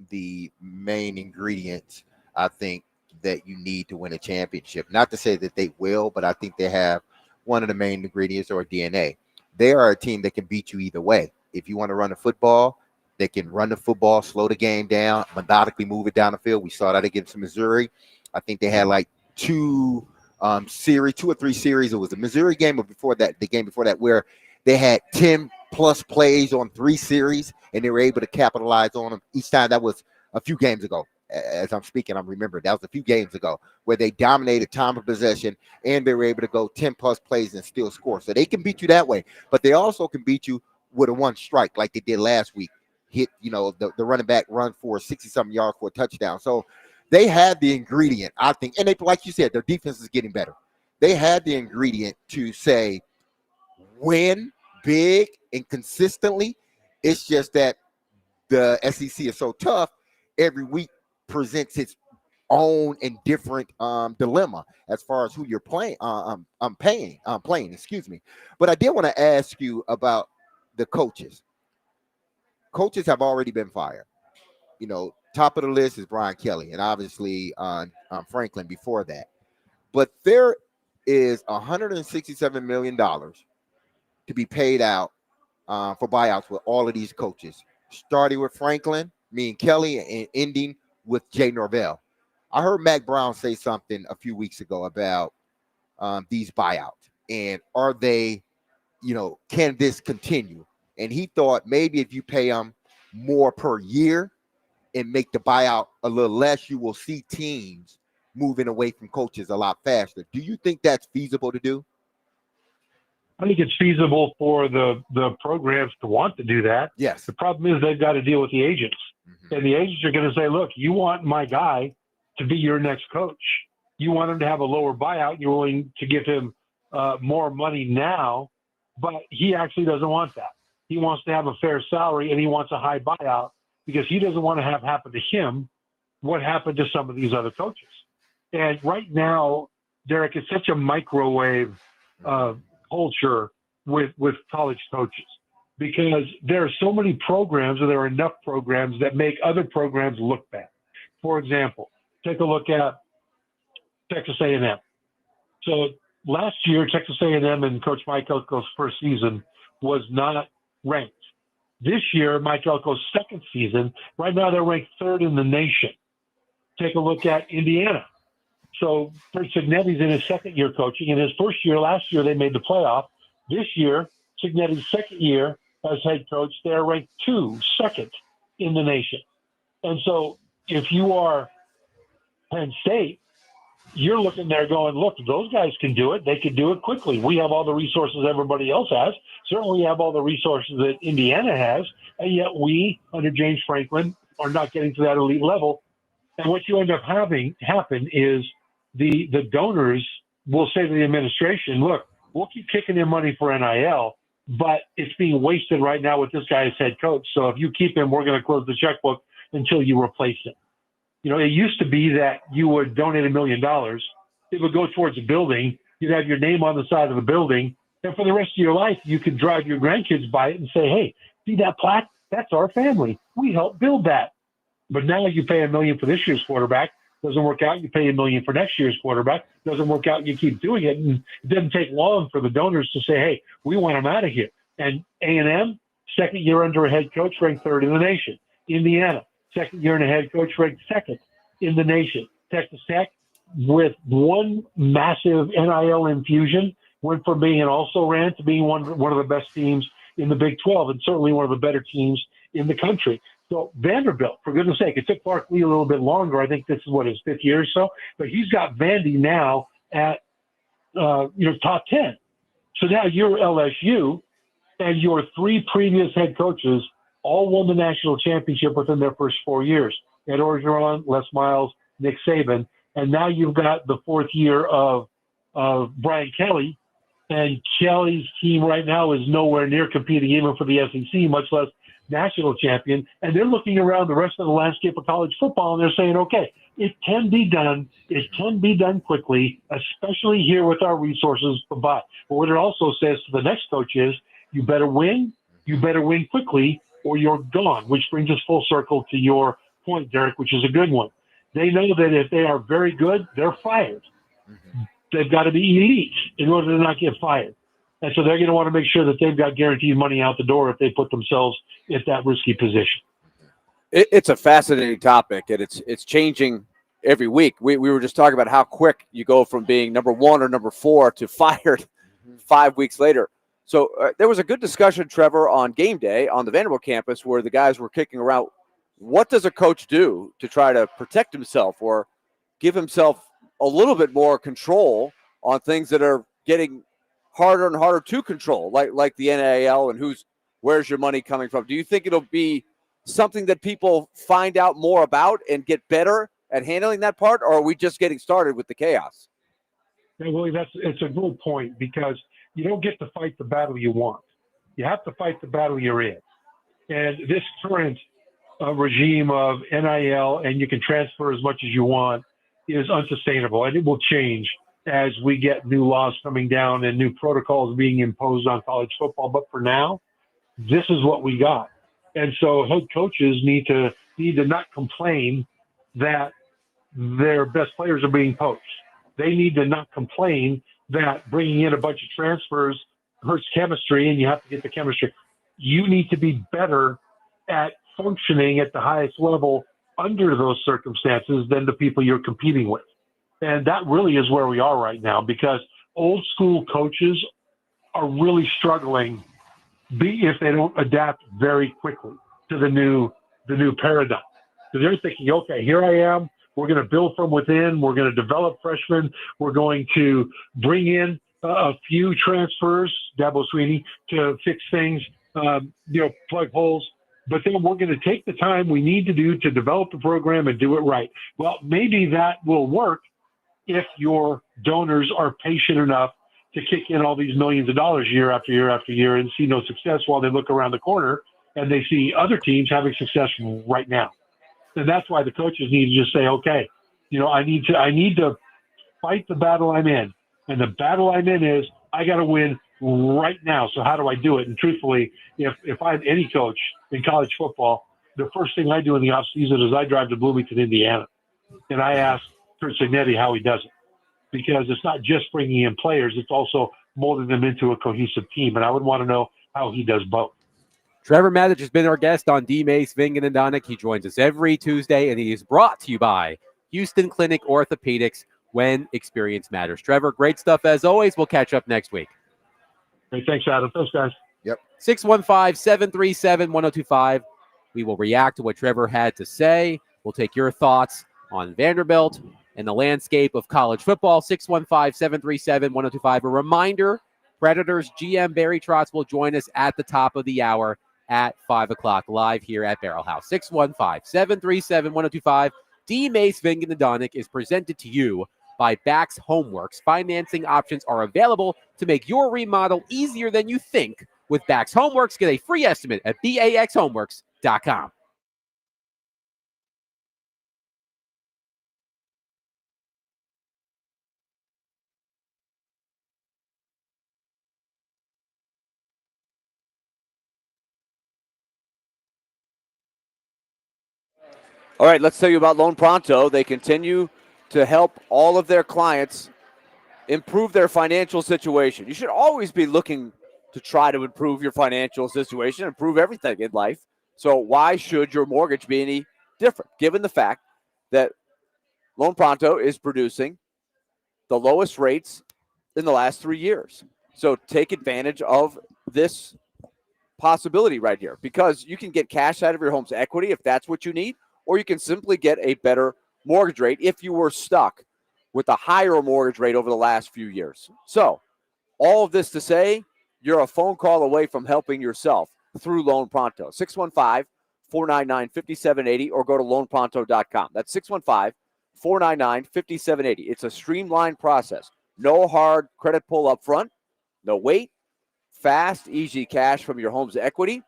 the main ingredients, I think, that you need to win a championship. Not to say that they will, but I think they have one of the main ingredients or DNA. They are a team that can beat you either way. If you want to run the football, they can run the football, slow the game down, methodically move it down the field. We saw that against Missouri. I think they had like two or three series. It was the Missouri game, but before that, the game before that, where they had 10 plus plays on 3 series, and they were able to capitalize on them each time. That was a few games ago. As I'm speaking, I'm remembering that was a few games ago where they dominated time of possession and they were able to go 10 plus plays and still score. So they can beat you that way, but they also can beat you with a one strike like they did last week. Hit, the running back run for 60-something yards for a touchdown. So they had the ingredient, I think, and they, like you said, their defense is getting better. They had the ingredient to say win big and consistently. It's just that the SEC is so tough. Every week presents its own and different dilemma as far as who you're playing. Playing. Excuse me. But I did want to ask you about the coaches. Coaches have already been fired. Top of the list is Brian Kelly, and obviously Franklin before that. But there is $167 million to be paid out for buyouts with all of these coaches, starting with Franklin, me and Kelly, and ending with Jay Norvell. I heard Mac Brown say something a few weeks ago about these buyouts, and are they, can this continue? And he thought maybe if you pay them more per year and make the buyout a little less, you will see teams moving away from coaches a lot faster. Do you think that's feasible to do? I think it's feasible for the programs to want to do that. Yes. The problem is they've got to deal with the agents. Mm-hmm. And the agents are going to say, look, you want my guy to be your next coach. You want him to have a lower buyout. You're willing to give him more money now, but he actually doesn't want that. He wants to have a fair salary, and he wants a high buyout because he doesn't want to have happen to him what happened to some of these other coaches. And right now, Derek, it's such a microwave culture with college coaches because there are so many programs, or there are enough programs that make other programs look bad. For example, take a look at Texas A&M. So last year, Texas A&M and Coach Mike Elko's first season was not ranked. This year, Mike Elko's second season, right now they're ranked third in the nation. Take a look at Indiana. So Cignetti's in his second year coaching. In his first year, last year, they made the playoff. This year, Cignetti's second year as head coach, they're ranked second in the nation. And so if you are Penn State, you're looking there going, look, those guys can do it. They can do it quickly. We have all the resources everybody else has. Certainly we have all the resources that Indiana has. And yet we, under James Franklin, are not getting to that elite level. And what you end up having happen is the donors will say to the administration, look, we'll keep kicking in money for NIL, but it's being wasted right now with this guy as head coach. So if you keep him, we're going to close the checkbook until you replace him. You know, it used to be that you would donate $1 million. It would go towards a building. You'd have your name on the side of the building. And for the rest of your life, you could drive your grandkids by it and say, hey, see that plaque? That's our family. We helped build that. But now you pay $1 million for this year's quarterback. Doesn't work out. You pay $1 million for next year's quarterback. Doesn't work out. You keep doing it. And it doesn't take long for the donors to say, hey, we want him out of here. And A&M, second year under a head coach, ranked third in the nation. Indiana, second year in a head coach, ranked second in the nation. Texas Tech, with one massive NIL infusion, went from being an also-ran to being one of the best teams in the Big 12 and certainly one of the better teams in the country. So Vanderbilt, for goodness sake, it took Barkley a little bit longer. I think this is his fifth year or so, but he's got Vandy now at top 10. So now you're LSU, and your three previous head coaches all won the national championship within their first 4 years. Ed Orgeron, Les Miles, Nick Saban, and now you've got the fourth year of Brian Kelly, and Kelly's team right now is nowhere near competing even for the SEC, much less national champion. And they're looking around the rest of the landscape of college football, and they're saying, okay, it can be done. It can be done quickly, especially here with our resources. But what it also says to the next coach is, you better win quickly, or you're gone, which brings us full circle to your point, Derek, which is a good one. They know that if they are very good, they're fired. They've got to be elite in order to not get fired. And so they're going to want to make sure that they've got guaranteed money out the door if they put themselves in that risky position. It's a fascinating topic, and it's changing every week. We were just talking about how quick you go from being number 1 or number 4 to fired 5 weeks later. So there was a good discussion, Trevor, on game day on the Vanderbilt campus where the guys were kicking around. What does a coach do to try to protect himself or give himself a little bit more control on things that are getting harder and harder to control, like the NIL and where's your money coming from? Do you think it'll be something that people find out more about and get better at handling that part, or are we just getting started with the chaos? Yeah, Willie, it's a good point, because you don't get to fight the battle you want. You have to fight the battle you're in. And this current regime of NIL, and you can transfer as much as you want, is unsustainable, and it will change as we get new laws coming down and new protocols being imposed on college football. But for now, this is what we got. And so head coaches need to not complain that their best players are being poached. They need to not complain that bringing in a bunch of transfers hurts chemistry and you have to get the chemistry. You need to be better at functioning at the highest level under those circumstances than the people you're competing with. And that really is where we are right now, because old school coaches are really struggling if they don't adapt very quickly to the new paradigm. So they're thinking, okay, here I am. We're going to build from within. We're going to develop freshmen. We're going to bring in a few transfers, Dabo Sweeney, to fix things, plug holes. But then we're going to take the time we need to do to develop the program and do it right. Well, maybe that will work if your donors are patient enough to kick in all these millions of dollars year after year after year and see no success while they look around the corner and they see other teams having success right now. And that's why the coaches need to just say, okay, I need to fight the battle I'm in. And the battle I'm in is I got to win right now. So how do I do it? And truthfully, if I'm any coach in college football, the first thing I do in the offseason is I drive to Bloomington, Indiana, and I ask Kurt Signetti how he does it, because it's not just bringing in players, it's also molding them into a cohesive team. And I would want to know how he does both. Trevor Matich has been our guest on D-Mace, Vingan, and Donick. He joins us every Tuesday, and he is brought to you by Houston Clinic Orthopedics, when experience matters. Trevor, great stuff as always. We'll catch up next week. Hey, thanks, Adam. Thanks, guys. Yep. 615-737-1025. We will react to what Trevor had to say. We'll take your thoughts on Vanderbilt and the landscape of college football. 615-737-1025. A reminder, Predators GM Barry Trotz will join us at the top of the hour at 5 o'clock live here at Barrel House. 615-737-1025. D-Mace, Vingan, and Donick is presented to you by Bax Homeworks. Financing options are available to make your remodel easier than you think. With Bax Homeworks, get a free estimate at baxhomeworks.com. All right, let's tell you about Loan Pronto. They continue to help all of their clients improve their financial situation. You should always be looking to try to improve your financial situation, improve everything in life. So why should your mortgage be any different, given the fact that Loan Pronto is producing the lowest rates in the last 3 years? So take advantage of this possibility right here, because you can get cash out of your home's equity if that's what you need, or you can simply get a better mortgage rate if you were stuck with a higher mortgage rate over the last few years. So all of this to say, you're a phone call away from helping yourself through Loan Pronto. 615-499-5780 or go to loanpronto.com. That's 615-499-5780. It's a streamlined process. No hard credit pull up front, no wait, fast, easy cash from your home's equity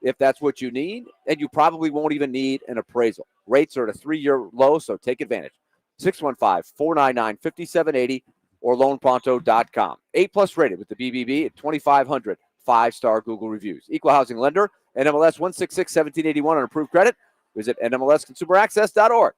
if that's what you need, and you probably won't even need an appraisal. Rates are at a 3-year low, so take advantage. 615-499-5780 or loanpronto.com. A+ rated with the BBB at 2,500 5-star Google reviews. Equal housing lender, NMLS 166-1781 on approved credit. Visit NMLSconsumeraccess.org.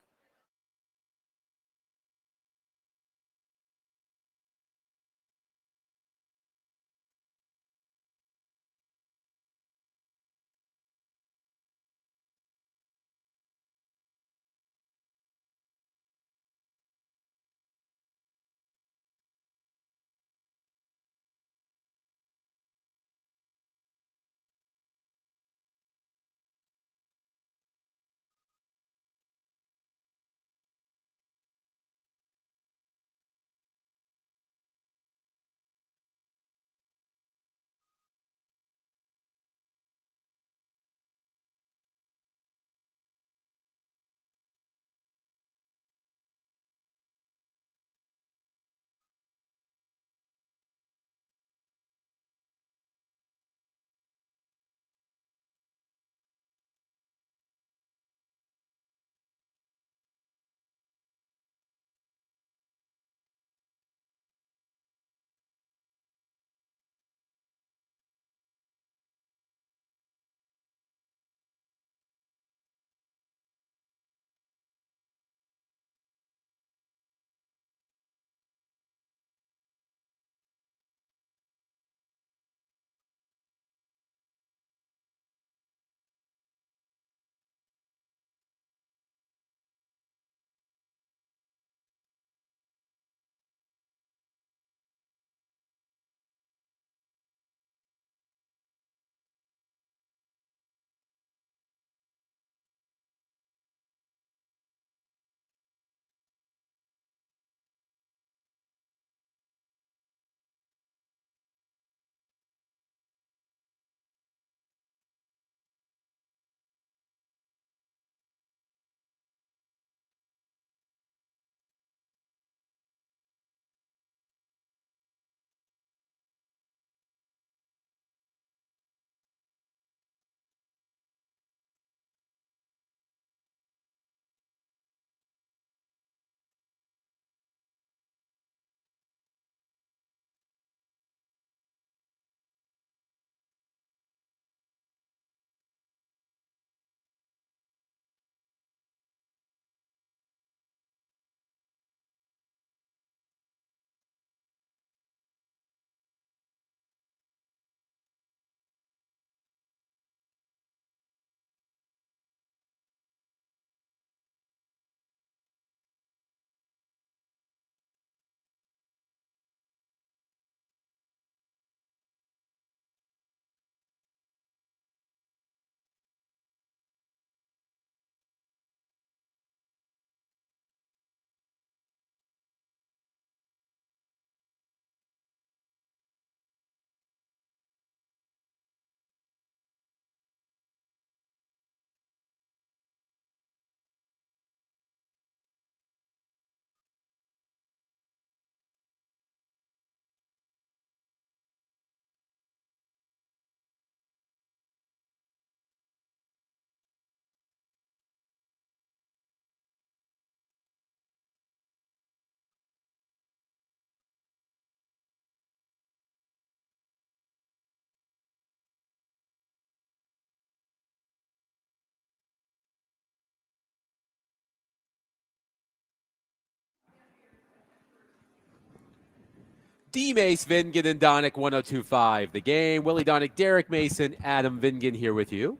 D-Mace, Vingan, and Donick, 102.5 The Game. Willie Donick, Derek Mason, Adam Vingan here with you.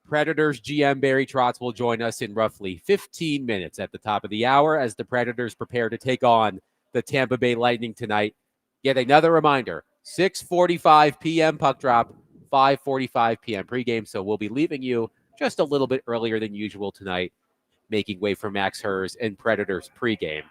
Predators GM Barry Trotz will join us in roughly 15 minutes at the top of the hour as the Predators prepare to take on the Tampa Bay Lightning tonight. Yet another reminder, 6:45 p.m. puck drop, 5:45 p.m. pregame. So we'll be leaving you just a little bit earlier than usual tonight, making way for Max Hers and Predators pregame.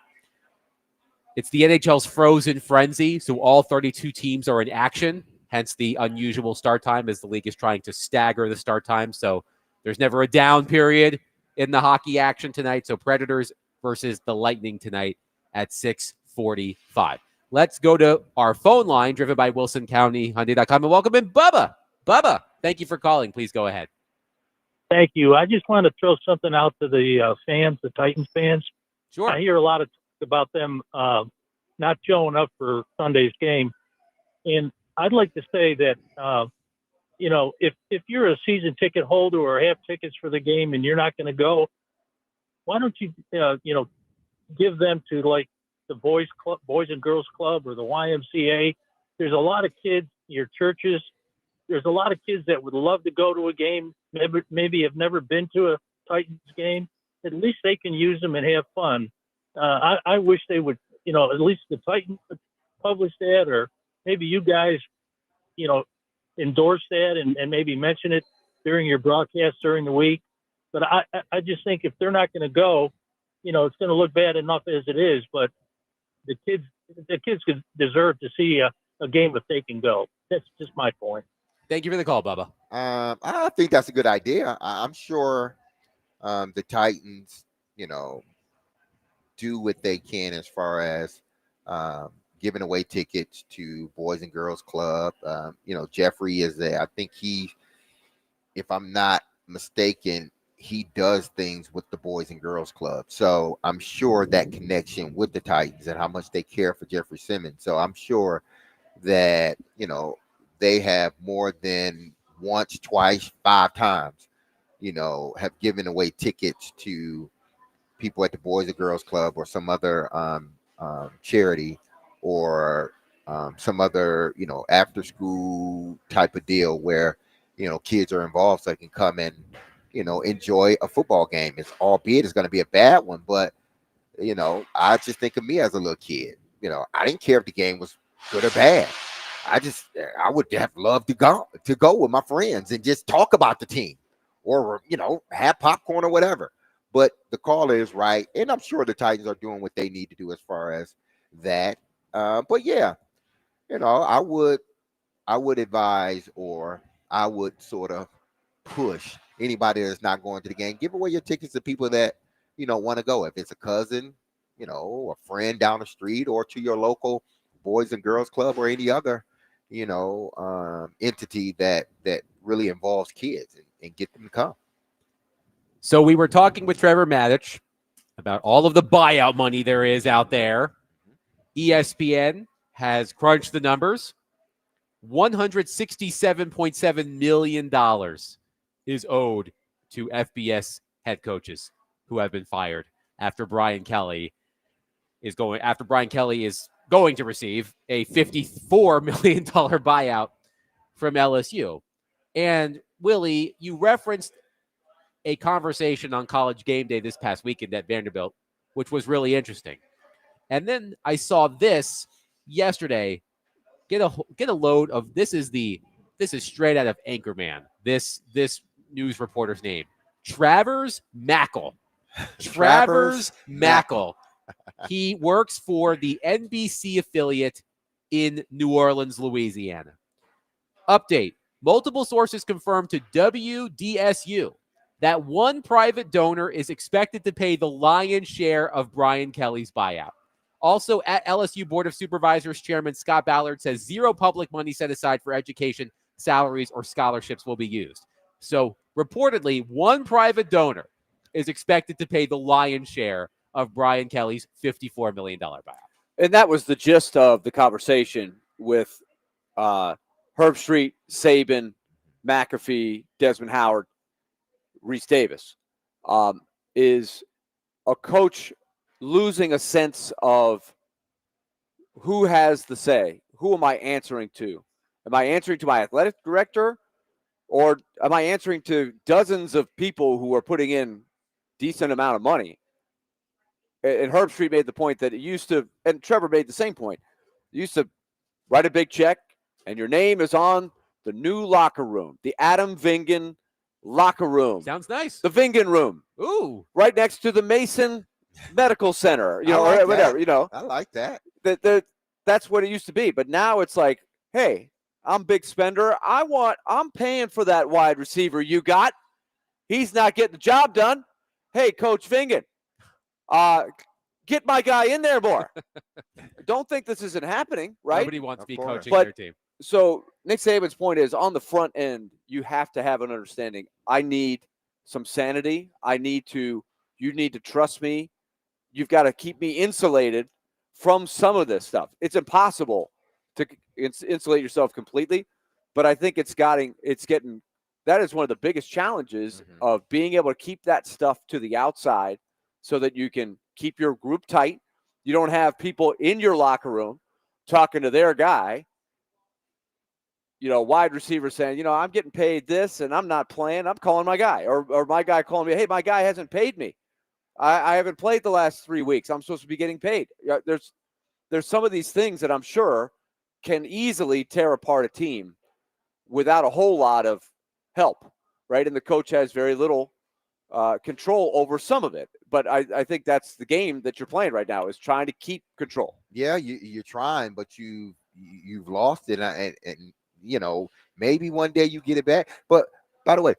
It's the NHL's frozen frenzy, so all 32 teams are in action, hence the unusual start time as the league is trying to stagger the start time. So there's never a down period in the hockey action tonight. So Predators versus the Lightning tonight at 6:45. Let's go to our phone line driven by Wilson County Hyundai.com and welcome in Bubba. Bubba, thank you for calling. Please go ahead. Thank you. I just want to throw something out to the fans, the Titans fans. Sure. I hear a lot of talk about them not showing up for Sunday's game. And I'd like to say that, if you're a season ticket holder or have tickets for the game and you're not going to go, why don't you, give them to like the Boys and Girls Club or the YMCA. There's a lot of kids, your churches. There's a lot of kids that would love to go to a game, maybe have never been to a Titans game. At least they can use them and have fun. I wish they would, at least the Titans publish that, or maybe you guys, endorse that and maybe mention it during your broadcast during the week. But I just think if they're not going to go, it's going to look bad enough as it is. But the kids could deserve to see a game if they can go. That's just my point. Thank you for the call, Bubba. I think that's a good idea. I'm sure the Titans, do what they can as far as giving away tickets to Boys and Girls Club. Jeffrey is there. I think if I'm not mistaken, he does things with the Boys and Girls Club. So I'm sure that connection with the Titans and how much they care for Jeffrey Simmons. So I'm sure that, they have more than once, twice, 5 times, have given away tickets to people at the Boys and Girls Club or some other charity or some other, after school type of deal where, kids are involved so they can come and, enjoy a football game. Albeit it's going to be a bad one, but, I just think of me as a little kid. I didn't care if the game was good or bad. I would have loved to go with my friends and just talk about the team or, have popcorn or whatever. But the call is right. And I'm sure the Titans are doing what they need to do as far as that. But yeah, I would advise, or I would sort of push anybody that's not going to the game, give away your tickets to people that, want to go. If it's a cousin, a friend down the street, or to your local Boys and Girls Club or any other, entity that really involves kids and get them to come. So we were talking with Trevor Maddich about all of the buyout money there is out there. ESPN has crunched the numbers. $167.7 million is owed to FBS head coaches who have been fired after Brian Kelly is going to receive a $54 million buyout from LSU. And Willie, you referenced a conversation on College Game Day this past weekend at Vanderbilt, which was really interesting. And then I saw this yesterday. Get a load of this is straight out of Anchorman. This news reporter's name, Travers Mackle. Travers Mackle. He works for the NBC affiliate in New Orleans, Louisiana. Update. Multiple sources confirmed to WDSU that one private donor is expected to pay the lion's share of Brian Kelly's buyout. Also, at LSU Board of Supervisors Chairman Scott Ballard says zero public money set aside for education, salaries, or scholarships will be used. So, reportedly, one private donor is expected to pay the lion's share of Brian Kelly's $54 million buyout. And that was the gist of the conversation with Herb Street, Saban, McAfee, Desmond Howard, Reese Davis. Is a coach losing a sense of who has the say? Who am I answering to? Am I answering to my athletic director, or am I answering to dozens of people who are putting in decent amount of money? And Herb Street made the point that it used to, and Trevor made the same point. You used to write a big check, and your name is on the new locker room, the Adam Vingan locker room. Sounds nice. The Vingan room. Ooh. Right next to the Mason Medical Center, I like or whatever, that. I like that. That's what it used to be. But now it's like, hey, I'm big spender. I'm paying for that wide receiver you got. He's not getting the job done. Hey, Coach Vingan, get my guy in there more. Don't think this isn't happening, right? Nobody wants to be coaching But their team. so Nick Saban's point is, on the front end, you have to have an understanding. I need some sanity. You need to trust me. You've got to keep me insulated from some of this stuff. It's impossible to insulate yourself completely, but I think it's getting, that is one of the biggest challenges of being able to keep that stuff to the outside so that you can keep your group tight. You don't have people in your locker room talking to their guy, wide receiver saying, I'm getting paid this and I'm not playing. I'm calling my guy, or my guy calling me, hey, my guy hasn't paid me. I haven't played the last 3 weeks. I'm supposed to be getting paid. There's some of these things that I'm sure can easily tear apart a team without a whole lot of help, right? And the coach has very little control over some of it. But I think that's the game that you're playing right now, is trying to keep control. Yeah, you're trying, but you've lost it, and maybe one day you get it back. But by the way,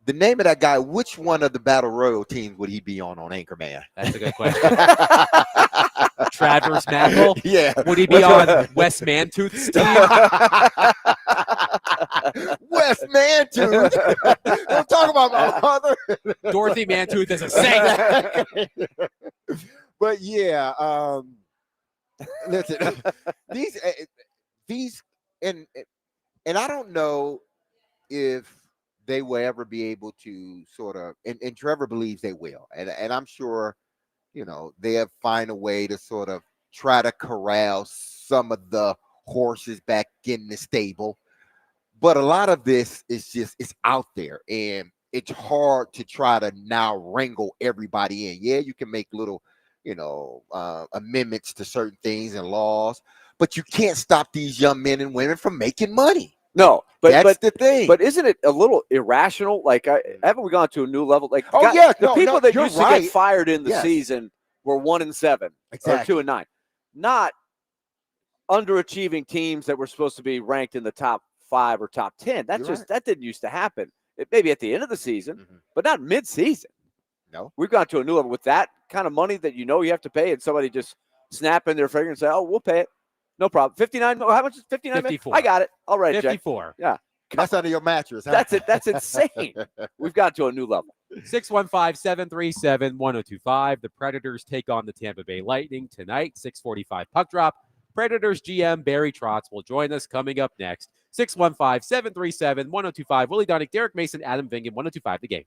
the name of that guy, which one of the Battle Royal teams would he be on Anchorman? That's a good question. Travers Mackel? Yeah. Would he be on Wes Mantooth's team? Wes Mantooth? Don't talk about my mother. Dorothy Mantooth is a saint. But yeah, listen, these and I don't know if they will ever be able to sort of, and Trevor believes they will, and I'm sure, they'll find a way to sort of try to corral some of the horses back in the stable. But a lot of this is just, it's out there, and it's hard to try to now wrangle everybody in. Yeah, you can make little, amendments to certain things and laws, but you can't stop these young men and women from making money. No, but that's the thing. But isn't it a little irrational? Like, haven't we gone to a new level? Like, yeah, the people that used to right. get fired in the Yes. season were 1-7 Exactly. or 2-9, not underachieving teams that were supposed to be ranked in the top 5 or top 10. That didn't used to happen. Maybe at the end of the season, but not mid-season. No, we've gone to a new level with that kind of money that you have to pay, and somebody just snapping their finger and say, "Oh, we'll pay it, no problem." 59. How much is 59? 54. I got it. All right, 54. Yeah. That's under your mattress. Huh? That's it. That's insane. We've got to a new level. 615-737-1025. The Predators take on the Tampa Bay Lightning tonight, 6:45 puck drop. Predators GM Barry Trotz will join us coming up next. 615-737-1025. Willie Donick, Derek Mason, Adam Vingan, 1025 The Game.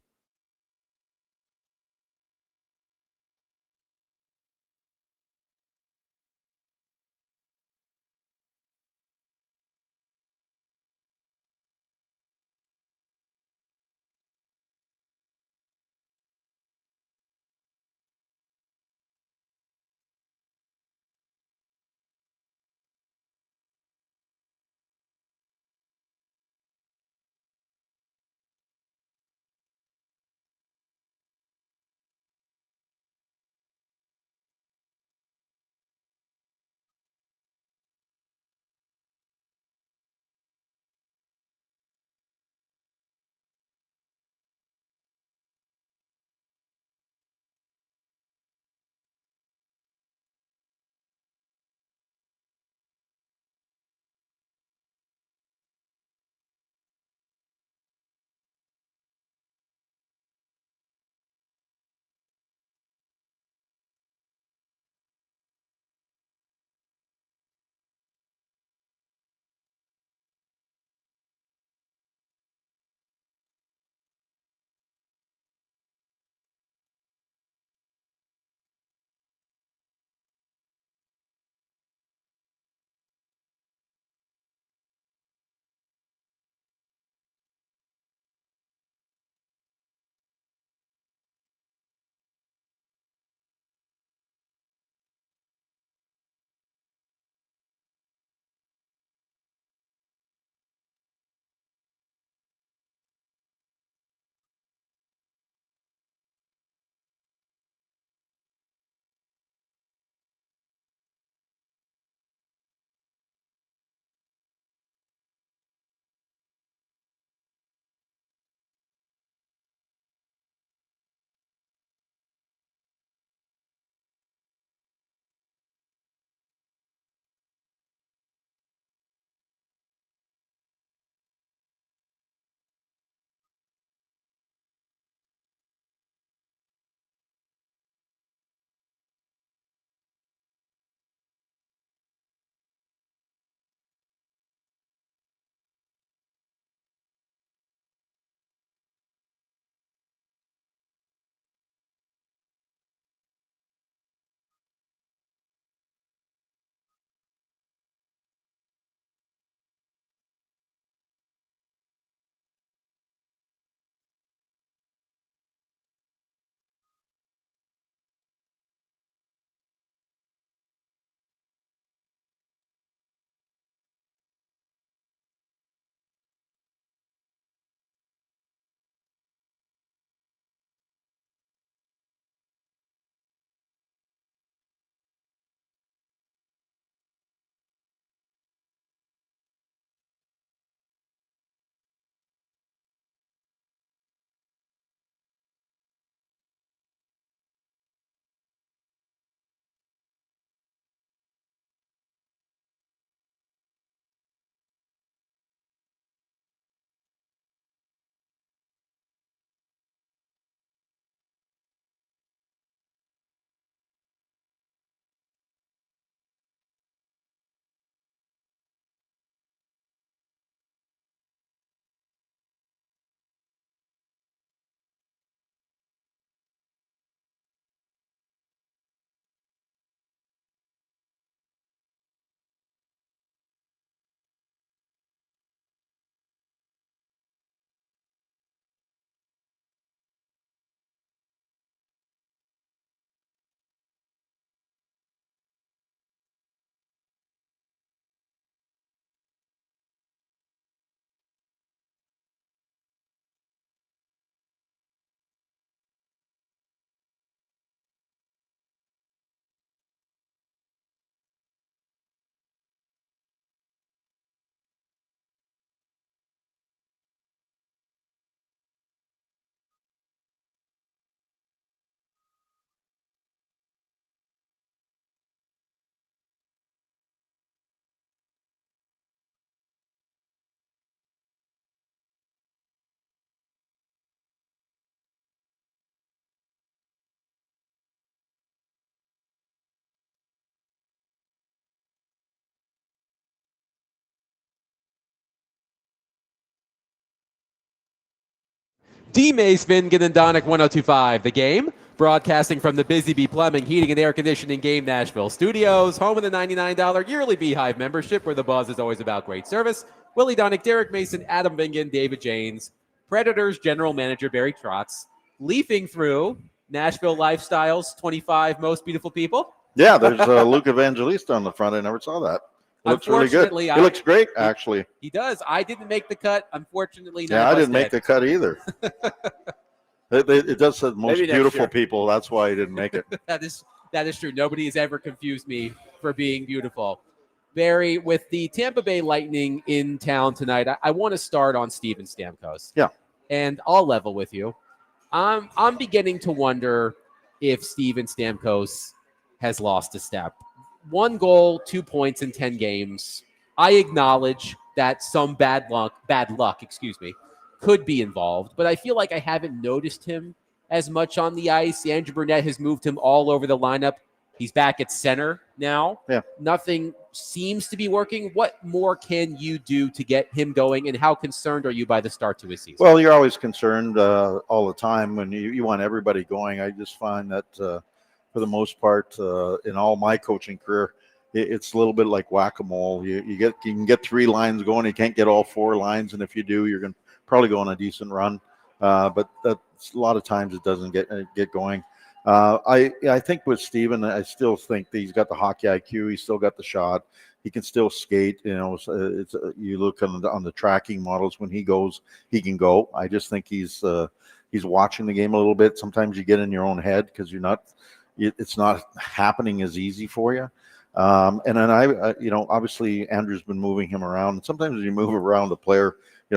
D. Mace, Vingan, and Donick 1025, The Game. Broadcasting from the Busy Bee Plumbing, Heating, and Air Conditioning Game Nashville Studios, home of the $99 yearly Beehive membership, where the buzz is always about great service. Willie Donick, Derek Mason, Adam Vingan, David Janes, Predators General Manager Barry Trotz, leafing through Nashville Lifestyles 25 Most Beautiful People. Yeah, there's Luke Evangelista on the front. I never saw that. It looks really good. He looks great, actually. He does. I didn't make the cut, unfortunately. Yeah, I didn't make the cut either. It does say most beautiful people. That's why he didn't make it. That is true. Nobody has ever confused me for being beautiful. Barry, with the Tampa Bay Lightning in town tonight, I want to start on Steven Stamkos. Yeah. And I'll level with you. I'm beginning to wonder if Steven Stamkos has lost a step. 1 goal, 2 points in 10 games. I acknowledge that some bad luck, could be involved, but I feel like I haven't noticed him as much on the ice. Andrew Burnett has moved him all over the lineup. He's back at center now. Yeah. Nothing seems to be working. What more can you do to get him going, and how concerned are you by the start to his season? Well, you're always concerned all the time when you want everybody going. I just find that for the most part, in all my coaching career, it's a little bit like whack-a-mole. You can get 3 lines going. You can't get all 4 lines, and if you do, you're going to probably go on a decent run. But that's, a lot of times it doesn't get going. I think with Steven, I still think that he's got the hockey IQ. He's still got the shot. He can still skate. You know, you look on the tracking models, when he goes, he can go. I just think he's watching the game a little bit. Sometimes you get in your own head because it's not happening as easy for you. And then obviously Andrew's been moving him around. And sometimes as you move around the player,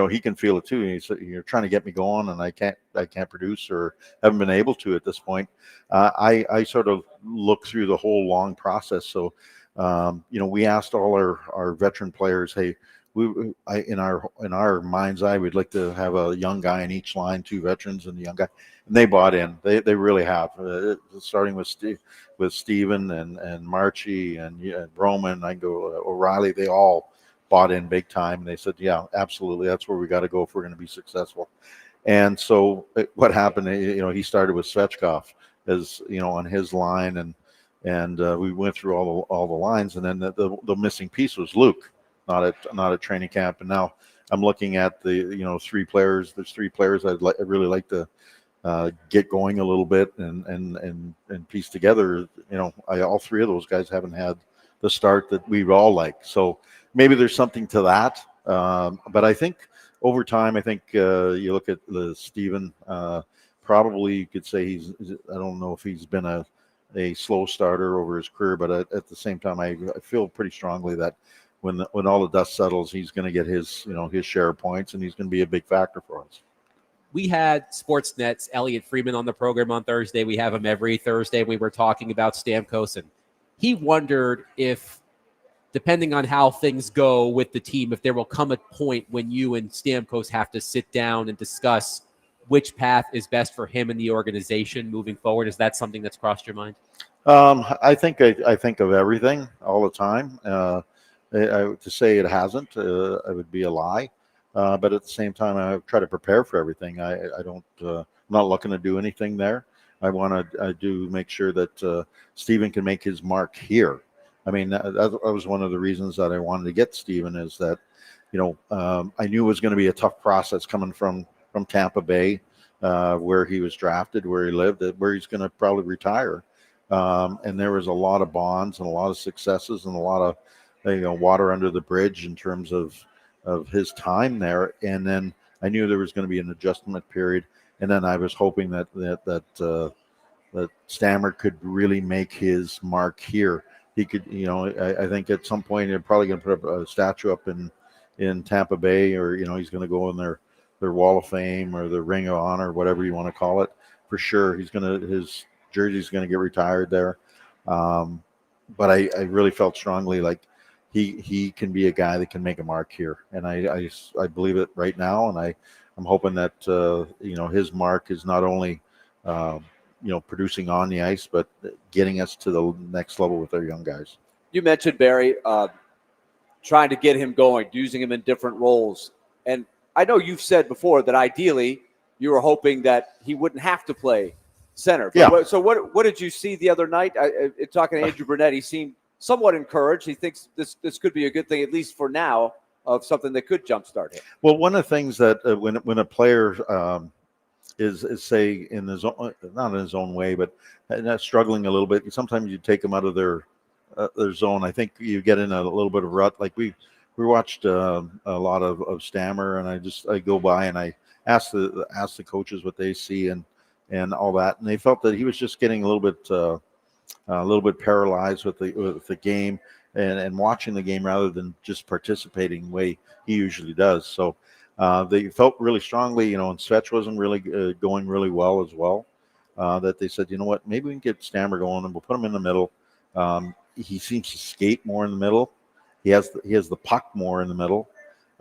he can feel it too. You're trying to get me going, and I can't produce, or haven't been able to at this point. I sort of look through the whole long process. So, we asked all our veteran players, hey, in our mind's eye, we'd like to have a young guy in each line, 2 veterans and a young guy, and they bought in. They really have. Starting with Steven and Marchie and Roman, I go O'Reilly. They all bought in big time, and they said, yeah, absolutely, that's where we got to go if we're going to be successful. And so what happened, he started with Svechkov as on his line, and we went through all the lines, and then the missing piece was Luke, not at training camp. And now I'm looking at the 3 players. There's 3 players I'd really like to get going a little bit and piece together. All 3 of those guys haven't had the start that we all like. So maybe there's something to that. But I think over time, you look at Steven, probably you could say I don't know if he's been a slow starter over his career, but at the same time, I feel pretty strongly that when all the dust settles, he's going to get his share of points, and he's going to be a big factor for us. We had Sportsnet's Elliot Freeman on the program on Thursday. We have him every Thursday. We were talking about Stamkos, and he wondered if, depending on how things go with the team, if there will come a point when you and Stamkos have to sit down and discuss which path is best for him and the organization moving forward. Is that something that's crossed your mind? I think of everything all the time. To say it hasn't, it would be a lie. But at the same time, I try to prepare for everything. I'm not looking to do anything there. I do make sure that Steven can make his mark here. I mean, that was one of the reasons that I wanted to get Steven, is that, I knew it was going to be a tough process coming from Tampa Bay, where he was drafted, where he lived, where he's going to probably retire. And there was a lot of bonds and a lot of successes and a lot of water under the bridge in terms of his time there. And then I knew there was going to be an adjustment period. And then I was hoping that Stammer could really make his mark here. He could, I think at some point they're probably going to put up a statue up in Tampa Bay, or he's going to go in their Wall of Fame or the Ring of Honor, whatever you want to call it. For sure, his jersey's going to get retired there. But I really felt strongly like he can be a guy that can make a mark here, and I believe it right now, and I'm hoping that his mark is not only producing on the ice, but getting us to the next level with our young guys. You mentioned, Barry, trying to get him going, using him in different roles. And I know you've said before that ideally you were hoping that he wouldn't have to play center. But Yeah. So what did you see the other night? Talking to Andrew Burnett, he seemed somewhat encouraged. He thinks this could be a good thing, at least for now, of something that could jumpstart him. Well, one of the things that when a player is say in his own, not in his own way, but struggling a little bit, sometimes you take them out of their zone. I think you get in a little bit of rut. Like we watched a lot of Stammer, and I go by and I ask the coaches what they see and all that, and they felt that he was just getting a little bit paralyzed with the game and watching the game rather than just participating the way he usually does. So they felt really strongly, and Svetch wasn't really going really well as well. That they said, you know what, maybe we can get Stammer going and we'll put him in the middle. He seems to skate more in the middle. He has the puck more in the middle,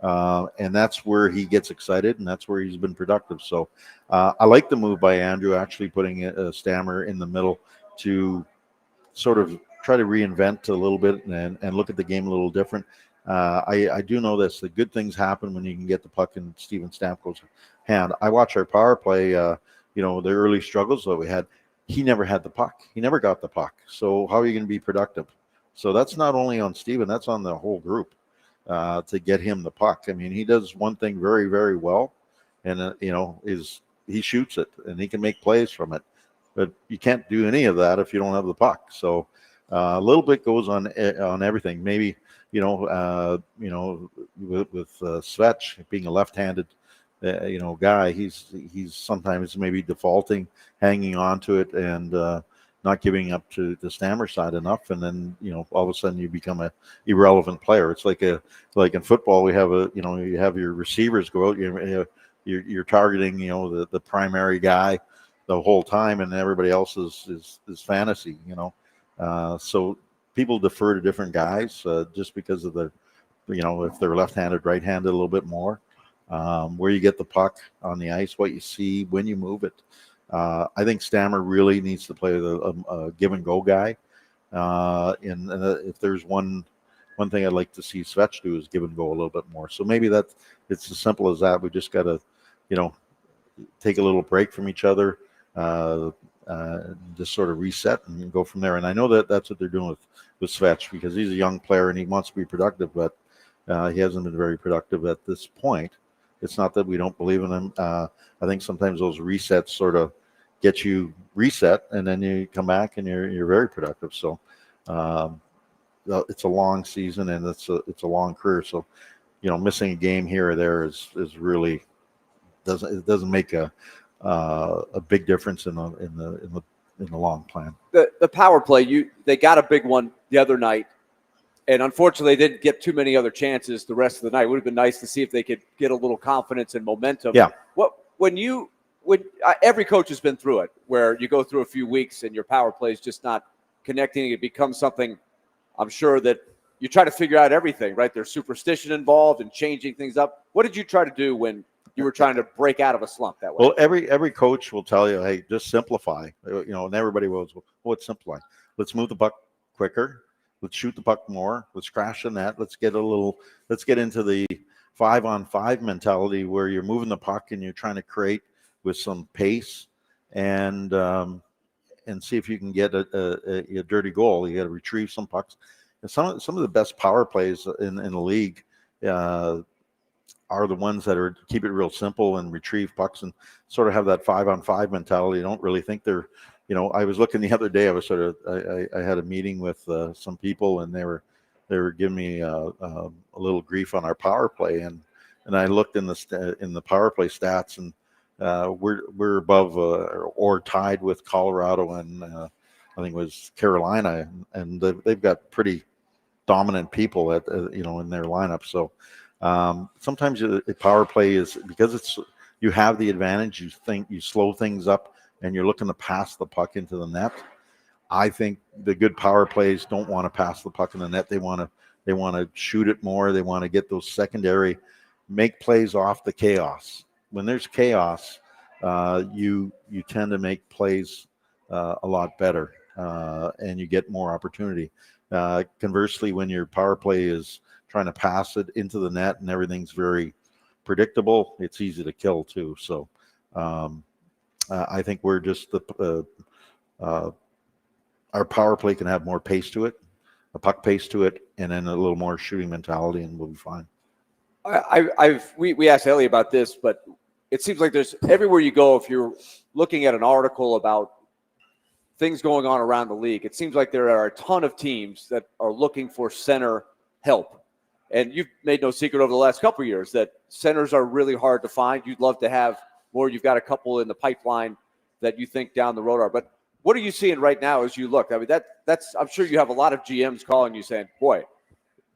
and that's where he gets excited, and that's where he's been productive. So I like the move by Andrew, actually putting a Stammer in the middle to sort of try to reinvent a little bit and look at the game a little different. I do know this: the good things happen when you can get the puck in Steven Stamkos's hand. I watch our power play. The early struggles that we had. He never had the puck. He never got the puck. So how are you going to be productive? So that's not only on Steven, that's on the whole group to get him the puck. I mean, he does one thing very, very well, and he shoots it and he can make plays from it. But you can't do any of that if you don't have the puck. So a little bit goes on everything. Maybe with Svetch being a left-handed guy, he's sometimes maybe defaulting, hanging on to it, and not giving up to the Stammer side enough, and then all of a sudden you become a irrelevant player. It's like in football, we have you have your receivers go out, you're targeting the primary guy the whole time, and everybody else is fantasy. So people defer to different guys just because of the if they're left-handed, right-handed a little bit more. Where you get the puck on the ice, what you see when you move it. I think Stammer really needs to play a give and go guy. And if there's one thing I'd like to see Svetch do is give and go a little bit more. So maybe it's as simple as that. We just got to, take a little break from each other, just sort of reset and go from there. And I know that's what they're doing with Svetch, because he's a young player and he wants to be productive, but he hasn't been very productive at this point. It's not that we don't believe in him. I think sometimes those resets sort of get you reset, and then you come back and you're very productive. So it's a long season and it's a long career. So missing a game here or there is really doesn't make a big difference in the long plan. The power play, they got a big one the other night. And unfortunately, they didn't get too many other chances the rest of the night. It would have been nice to see if they could get a little confidence and momentum. Yeah. When every coach has been through it, where you go through a few weeks and your power play is just not connecting. It becomes something, I'm sure, that you try to figure out everything, right? There's superstition involved and changing things up. What did you try to do when you were trying to break out of a slump that way? Well, every coach will tell you, hey, just simplify. And everybody will, let's simplify. Let's move the puck quicker. Let's shoot the puck more. Let's crash the net. Let's get into the 5-on-5 mentality where you're moving the puck and you're trying to create with some pace and see if you can get a dirty goal. You got to retrieve some pucks. And some of the best power plays in the league are the ones that keep it real simple and retrieve pucks and sort of have that 5-on-5 mentality. You don't really think they're. I was looking the other day. I had a meeting with some people, and they were giving me a little grief on our power play, and I looked in the power play stats, and we're above or tied with Colorado and I think it was Carolina, and they've got pretty dominant people in their lineup. So sometimes the power play is because you have the advantage. You slow things up. And you're looking to pass the puck into the net. I think the good power plays don't want to pass the puck in the net. They want to shoot it more. They want to get those secondary, make plays off the chaos. When there's chaos, you tend to make plays a lot better, and you get more opportunity. Conversely, when your power play is trying to pass it into the net and everything's very predictable, it's easy to kill too. So I think we're just our power play can have more pace to it, a puck pace to it, and then a little more shooting mentality, and we'll be fine. We asked Ellie about this, but it seems like there's everywhere you go, if you're looking at an article about things going on around the league, it seems like there are a ton of teams that are looking for center help. And you've made no secret over the last couple of years that centers are really hard to find. You'd love to have more. You've got a couple in the pipeline that you think down the road are. But what are you seeing right now as you look? I mean, that's I'm sure you have a lot of GMs calling you saying, boy,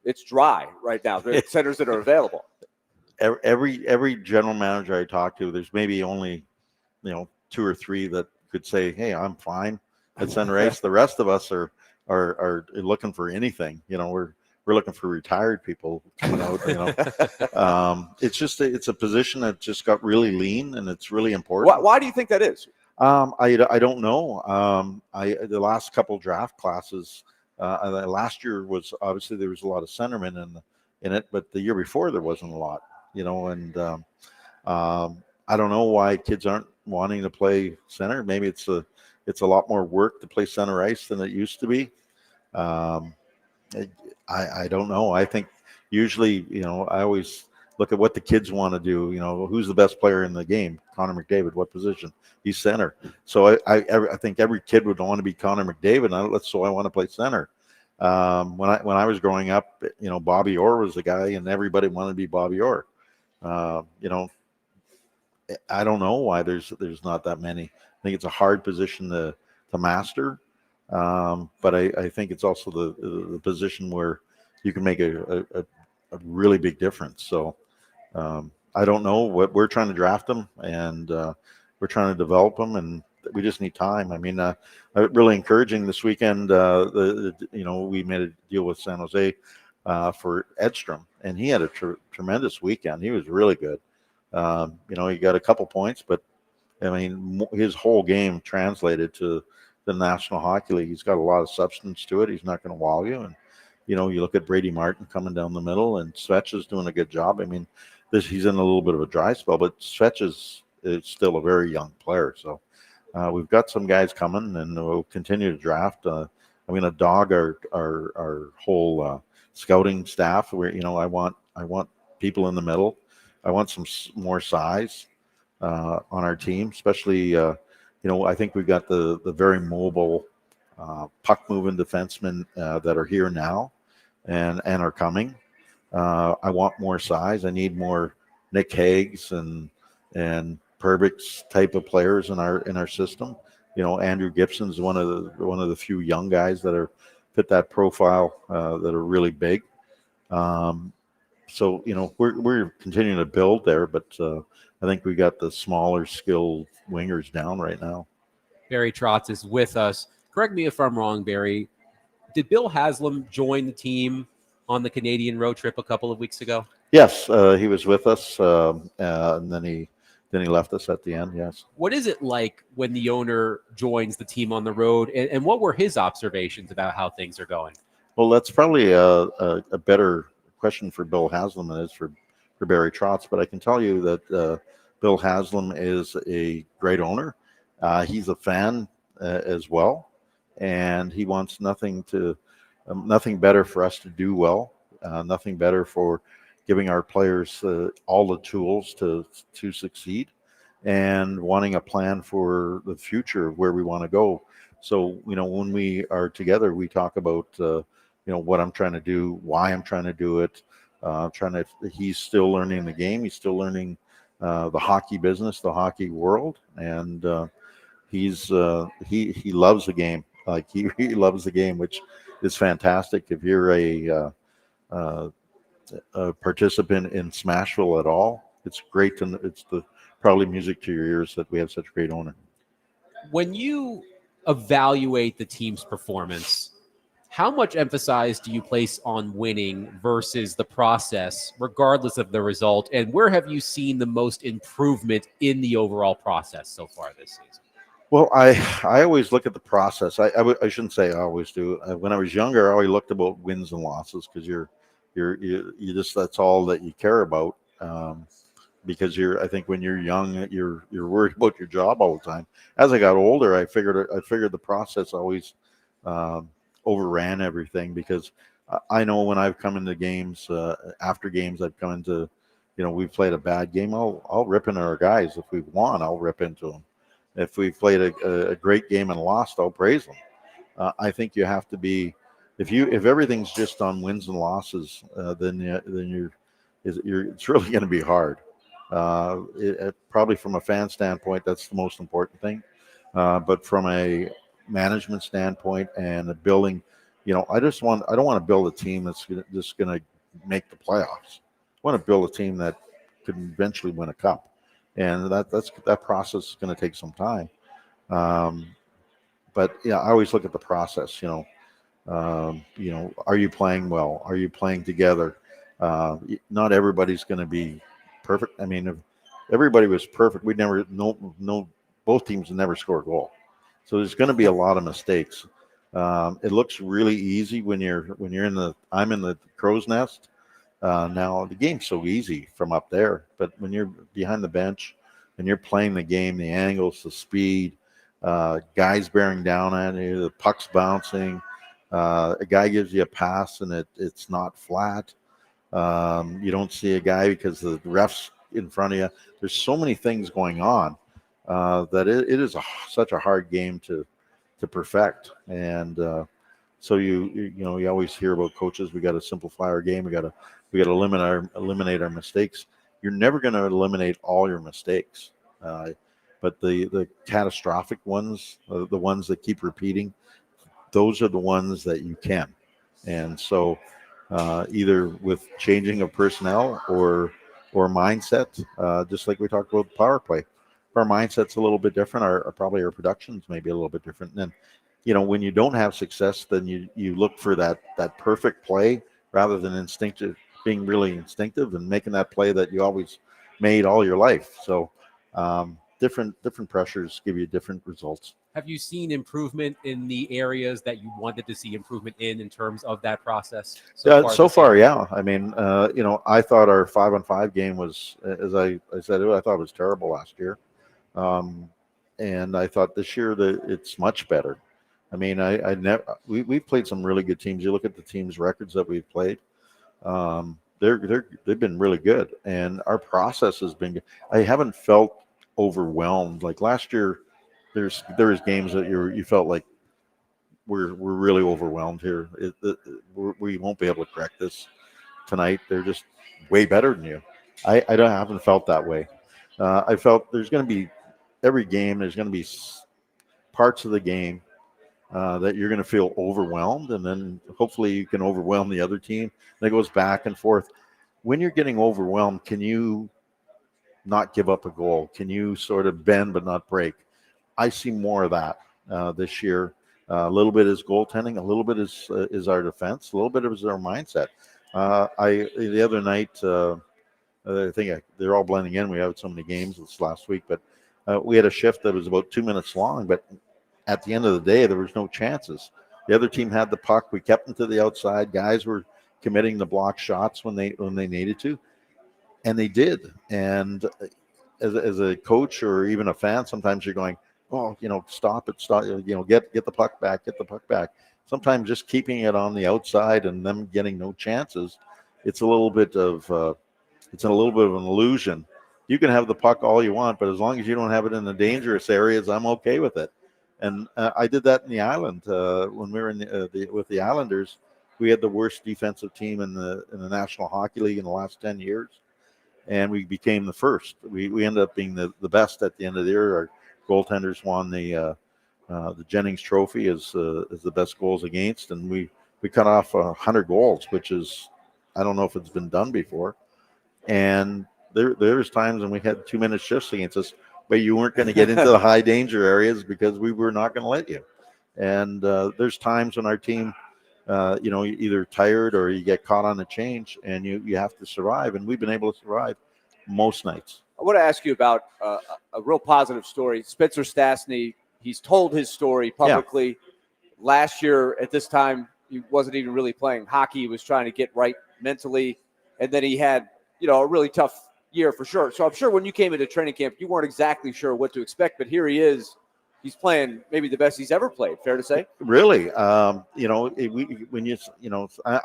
it's dry right now. There's centers that are available. Every general manager I talk to, there's maybe only 2 or 3 that could say, "Hey, I'm fine at center ice." The rest of us are looking for anything. We're looking for retired people. It's just it's a position that just got really lean, and it's really important. Why do you think that is? I don't know. The last couple draft classes, last year was obviously there was a lot of centermen in it, but the year before there wasn't a lot. And I don't know why kids aren't wanting to play center. Maybe it's a lot more work to play center ice than it used to be. I don't know. I think usually, I always look at what the kids want to do. Who's the best player in the game? Connor McDavid. What position? He's center. So I think every kid would want to be Connor McDavid. So I want to play center. When I was growing up, Bobby Orr was the guy, and everybody wanted to be Bobby Orr. I don't know why there's not that many. I think it's a hard position to master, but I think it's also the position where you can make a really big difference. So I don't know. What we're trying to draft them, and we're trying to develop them, and we just need time. I mean, really encouraging this weekend. We made a deal with San Jose for Edstrom, and he had a tremendous weekend. He was really good. He got a couple points, but I mean, his whole game translated to the National Hockey League. He's got a lot of substance to it. He's not going to wow you. And you look at Brady Martin coming down the middle, and Svetch is doing a good job. I mean, he's in a little bit of a dry spell, but Svetch is still a very young player. So we've got some guys coming, and we'll continue to draft. I'm going to dog our whole scouting staff. Where I want people in the middle. I want some more size on our team, especially. I think we've got the very mobile puck moving defensemen that are here now, and are coming. I want more size. I need more Nick Hagues and Perbix type of players in our system. Andrew Gibson's one of the few young guys that fit that profile that are really big. So we're continuing to build there, but I think we got the smaller skilled wingers down right now. Barry Trotz is with us. Correct me if I'm wrong, Barry. Did Bill Haslam join the team on the Canadian road trip a couple of weeks ago? Yes, he was with us, and then he left us at the end. Yes. What is it like when the owner joins the team on the road, and what were his observations about how things are going? Well, that's probably a better question for Bill Haslam than it is for Barry Trotz, but I can tell you that Bill Haslam is a great owner. He's a fan as well, and he wants nothing better for us to do well, nothing better for giving our players all the tools to succeed, and wanting a plan for the future of where we want to go. So, when we are together, we talk about, what I'm trying to do, why I'm trying to do it. He's still learning the game. He's still learning the hockey business, the hockey world. And he loves the game. Like he loves the game, which is fantastic. If you're a participant in Smashville at all, it's great. It's probably music to your ears that we have such a great owner. When you evaluate the team's performance, how much emphasis do you place on winning versus the process, regardless of the result? And where have you seen the most improvement in the overall process so far this season? Well, I always look at the process. I shouldn't say I always do. When I was younger, I always looked about wins and losses because you just that's all that you care about. because I think when you're young, you're worried about your job all the time. As I got older, I figured the process always overran everything, because I know when I've come into games, after games, I've come into, we've played a bad game, I'll rip into our guys. If we've won, I'll rip into them. If we've played a great game and lost, I'll praise them. I think you have to be, if everything's just on wins and losses, then it's really going to be hard. Probably from a fan standpoint, that's the most important thing. But from a management standpoint and a building, I don't want to build a team that's just going to make the playoffs. I want to build a team that could eventually win a cup, and that process is going to take some time. But yeah, I always look at the process. Are you playing well? Are you playing together? Not everybody's going to be perfect. I mean, if everybody was perfect, we'd never both teams would never score a goal. So there's going to be a lot of mistakes. It looks really easy when I'm in the crow's nest. Now the game's so easy from up there, but when you're behind the bench and you're playing the game, the angles, the speed, guys bearing down at you, the puck's bouncing, a guy gives you a pass and it's not flat. You don't see a guy because the ref's in front of you. There's so many things going on that it is such a hard game to perfect. And so you always hear about coaches. We got to simplify our game. We got to eliminate our mistakes. You're never going to eliminate all your mistakes, but the catastrophic ones, the ones that keep repeating, those are the ones that you can. And so either with changing of personnel or mindset, just like we talked about the power play. If our mindset's a little bit different, probably our productions may be a little bit different. And then, when you don't have success, then you look for that perfect play rather than being really instinctive and making that play that you always made all your life. So different pressures give you different results. Have you seen improvement in the areas that you wanted to see improvement in terms of that process? So far, yeah. I mean, I thought our 5-on-5 game was, as I said, I thought it was terrible last year. And I thought this year that it's much better. I mean, we've played some really good teams. You look at the teams' records that we've played. They've been really good, and our process has been good. I haven't felt overwhelmed like last year. There's games that you felt like we're really overwhelmed here. We won't be able to correct this tonight. They're just way better than you. I haven't felt that way. I felt there's going to be every game. There's going to be parts of the game that you're going to feel overwhelmed, and then hopefully you can overwhelm the other team. And it goes back and forth. When you're getting overwhelmed, can you not give up a goal? Can you sort of bend but not break? I see more of that this year. A little bit is goaltending, a little bit is our defense, a little bit is our mindset. The other night, I think they're all blending in. We had so many games this last week, but we had a shift that was about 2 minutes long. But at the end of the day, there was no chances. The other team had the puck. We kept them to the outside. Guys were committing the block shots when they needed to, and they did. And as a coach or even a fan, sometimes you're going, oh, stop it, get the puck back. Sometimes just keeping it on the outside and them getting no chances, it's a little bit of an illusion. You can have the puck all you want, but as long as you don't have it in the dangerous areas, I'm okay with it. And I did that in the Island when we were with the Islanders. We had the worst defensive team in the National Hockey League in the last 10 years, and we became the first. We ended up being the best at the end of the year. Our goaltenders won the Jennings Trophy as the best goals against, and we cut off 100 goals, which is, I don't know if it's been done before. And there's times when we had 2-minute shifts against us, but you weren't going to get into the high danger areas because we were not going to let you. And there's times when our team, you're either tired or you get caught on a change, and you have to survive. And we've been able to survive most nights. I want to ask you about a real positive story. Spencer Stastny, he's told his story publicly. Yeah. Last year at this time, he wasn't even really playing hockey. He was trying to get right mentally. And then he had, a really tough year for sure. So I'm sure when you came into training camp, you weren't exactly sure what to expect, but here he is. He's playing maybe the best he's ever played. Fair to say? Really, I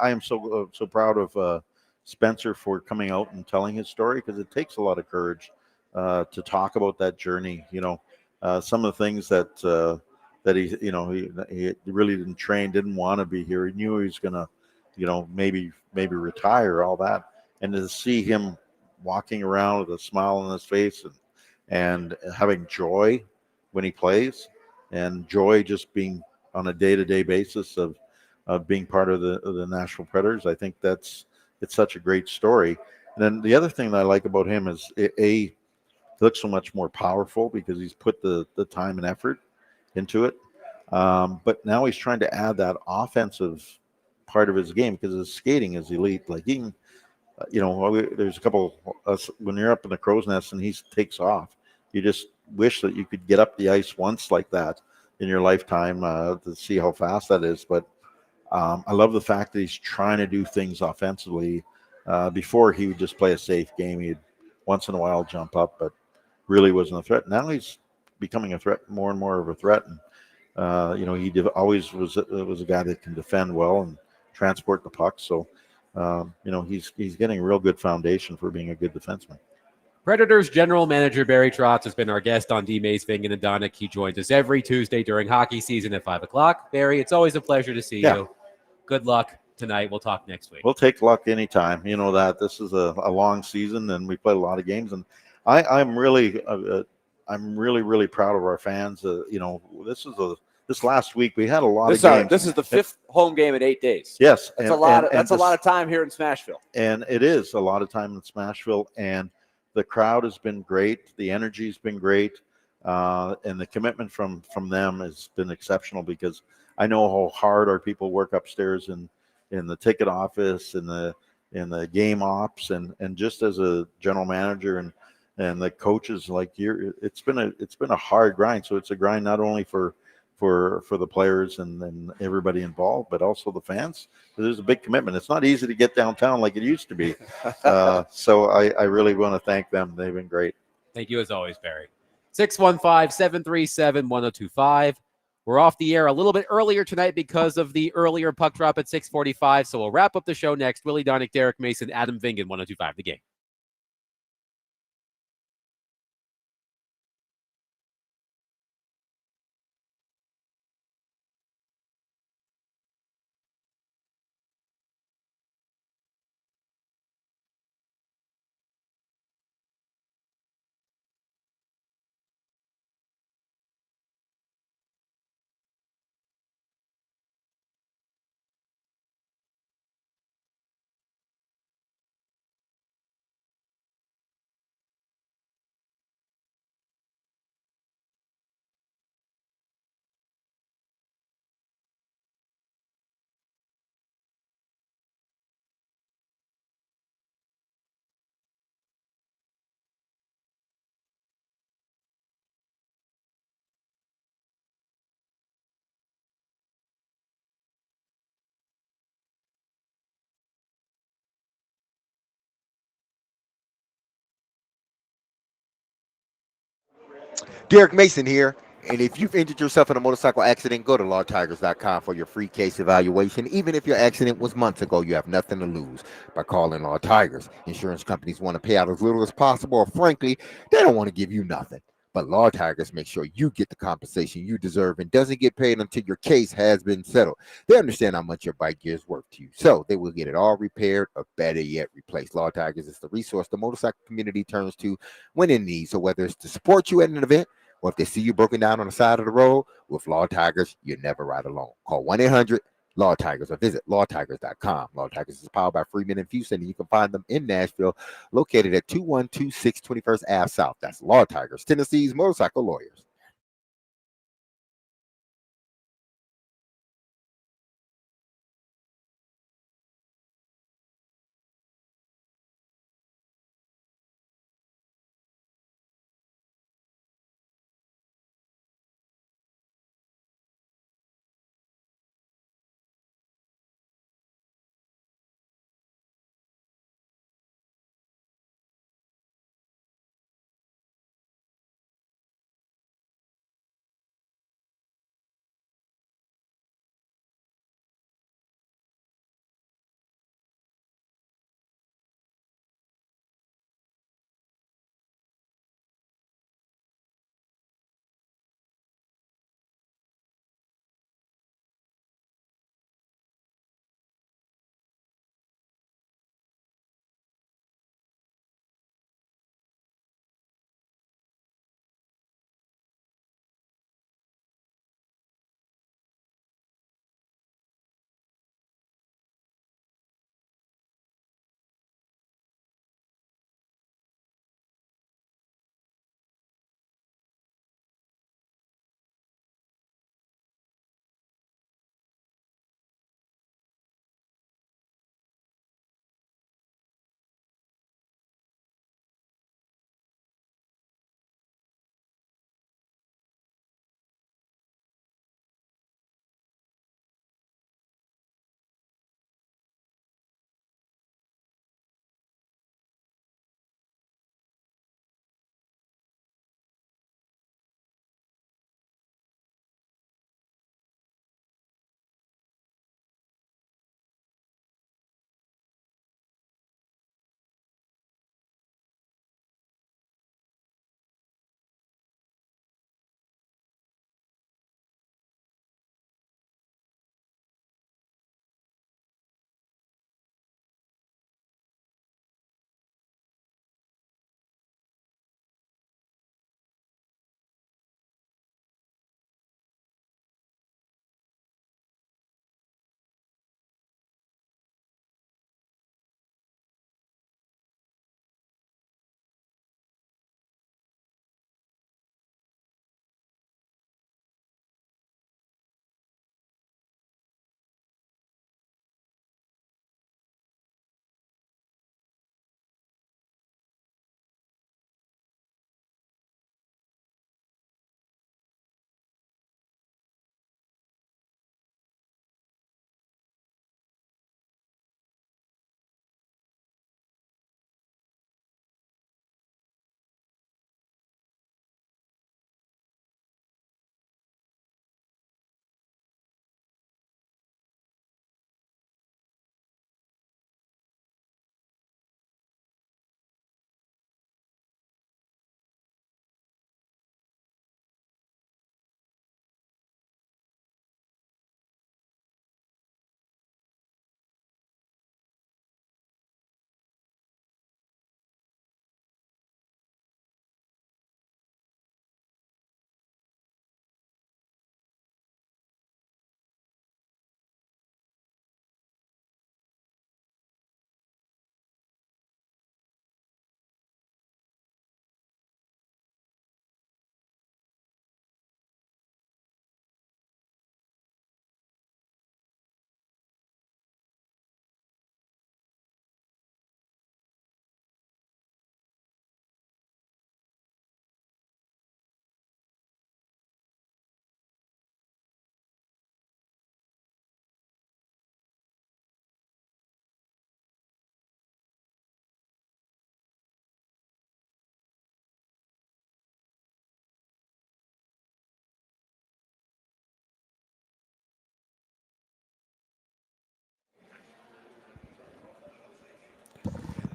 am so proud of Spencer for coming out and telling his story, because it takes a lot of courage to talk about that journey. Some of the things that he really didn't train, didn't want to be here. He knew he was gonna, maybe retire, all that, and to see him walking around with a smile on his face and having joy when he plays, and joy just being on a day-to-day basis of being part of the Nashville Predators. I think it's such a great story. And then the other thing that I like about him is he looks so much more powerful because he's put the time and effort into it. But now he's trying to add that offensive part of his game, because his skating is elite. Like he can, there's a couple when you're up in the crow's nest and he takes off, you just wish that you could get up the ice once like that in your lifetime to see how fast that is. But I love the fact that he's trying to do things offensively. Before, he would just play a safe game. He'd once in a while jump up, but really wasn't a threat. Now he's becoming a threat, more and more of a threat. And he always was a guy that can defend well and transport the puck. So he's getting a real good foundation for being a good defenseman. Predators general manager Barry Trotz has been our guest on D. Mace, Vingan, and Donick. He joins us every Tuesday during hockey season at 5 o'clock. Barry, it's always a pleasure to see you. Good luck tonight. We'll talk next week. We'll take luck anytime. You know that this is a long season, and we played a lot of games. And I'm really proud of our fans. This last week we had a lot of games. This is the fifth home game in 8 days. Yes, that's a lot. That's a lot of time here in Smashville. And it is a lot of time in Smashville. And the crowd has been great. The energy has been great, and the commitment from them has been exceptional, because I know how hard our people work upstairs in the ticket office, in the game ops, and just as a general manager and the coaches, like it's been a hard grind. So it's a grind not only for the players and everybody involved, but also the fans. There's a big commitment. It's not easy to get downtown like it used to be. So I really want to thank them. They've been great. Thank you as always, Barry. 615-737-1025. We're off the air a little bit earlier tonight because of the earlier puck drop at 6:45. So we'll wrap up the show next. Willie Donick, Derek Mason, Adam Vingan, 1025 The Game. Derek Mason here. And if you've injured yourself in a motorcycle accident, go to lawtigers.com for your free case evaluation. Even if your accident was months ago, you have nothing to lose by calling Law Tigers. Insurance companies want to pay out as little as possible, or frankly, they don't want to give you nothing. But Law Tigers make sure you get the compensation you deserve and doesn't get paid until your case has been settled. They understand how much your bike gear is worth to you, so they will get it all repaired, or better yet, replaced. Law Tigers is the resource the motorcycle community turns to when in need. So whether it's to support you at an event, or if they see you broken down on the side of the road, with Law Tigers, you never ride alone. Call 1-800-LAW Tigers or visit lawtigers.com. Law Tigers is powered by Freeman and Houston, and you can find them in Nashville, located at 2126 21st Ave South. That's Law Tigers, Tennessee's motorcycle lawyers.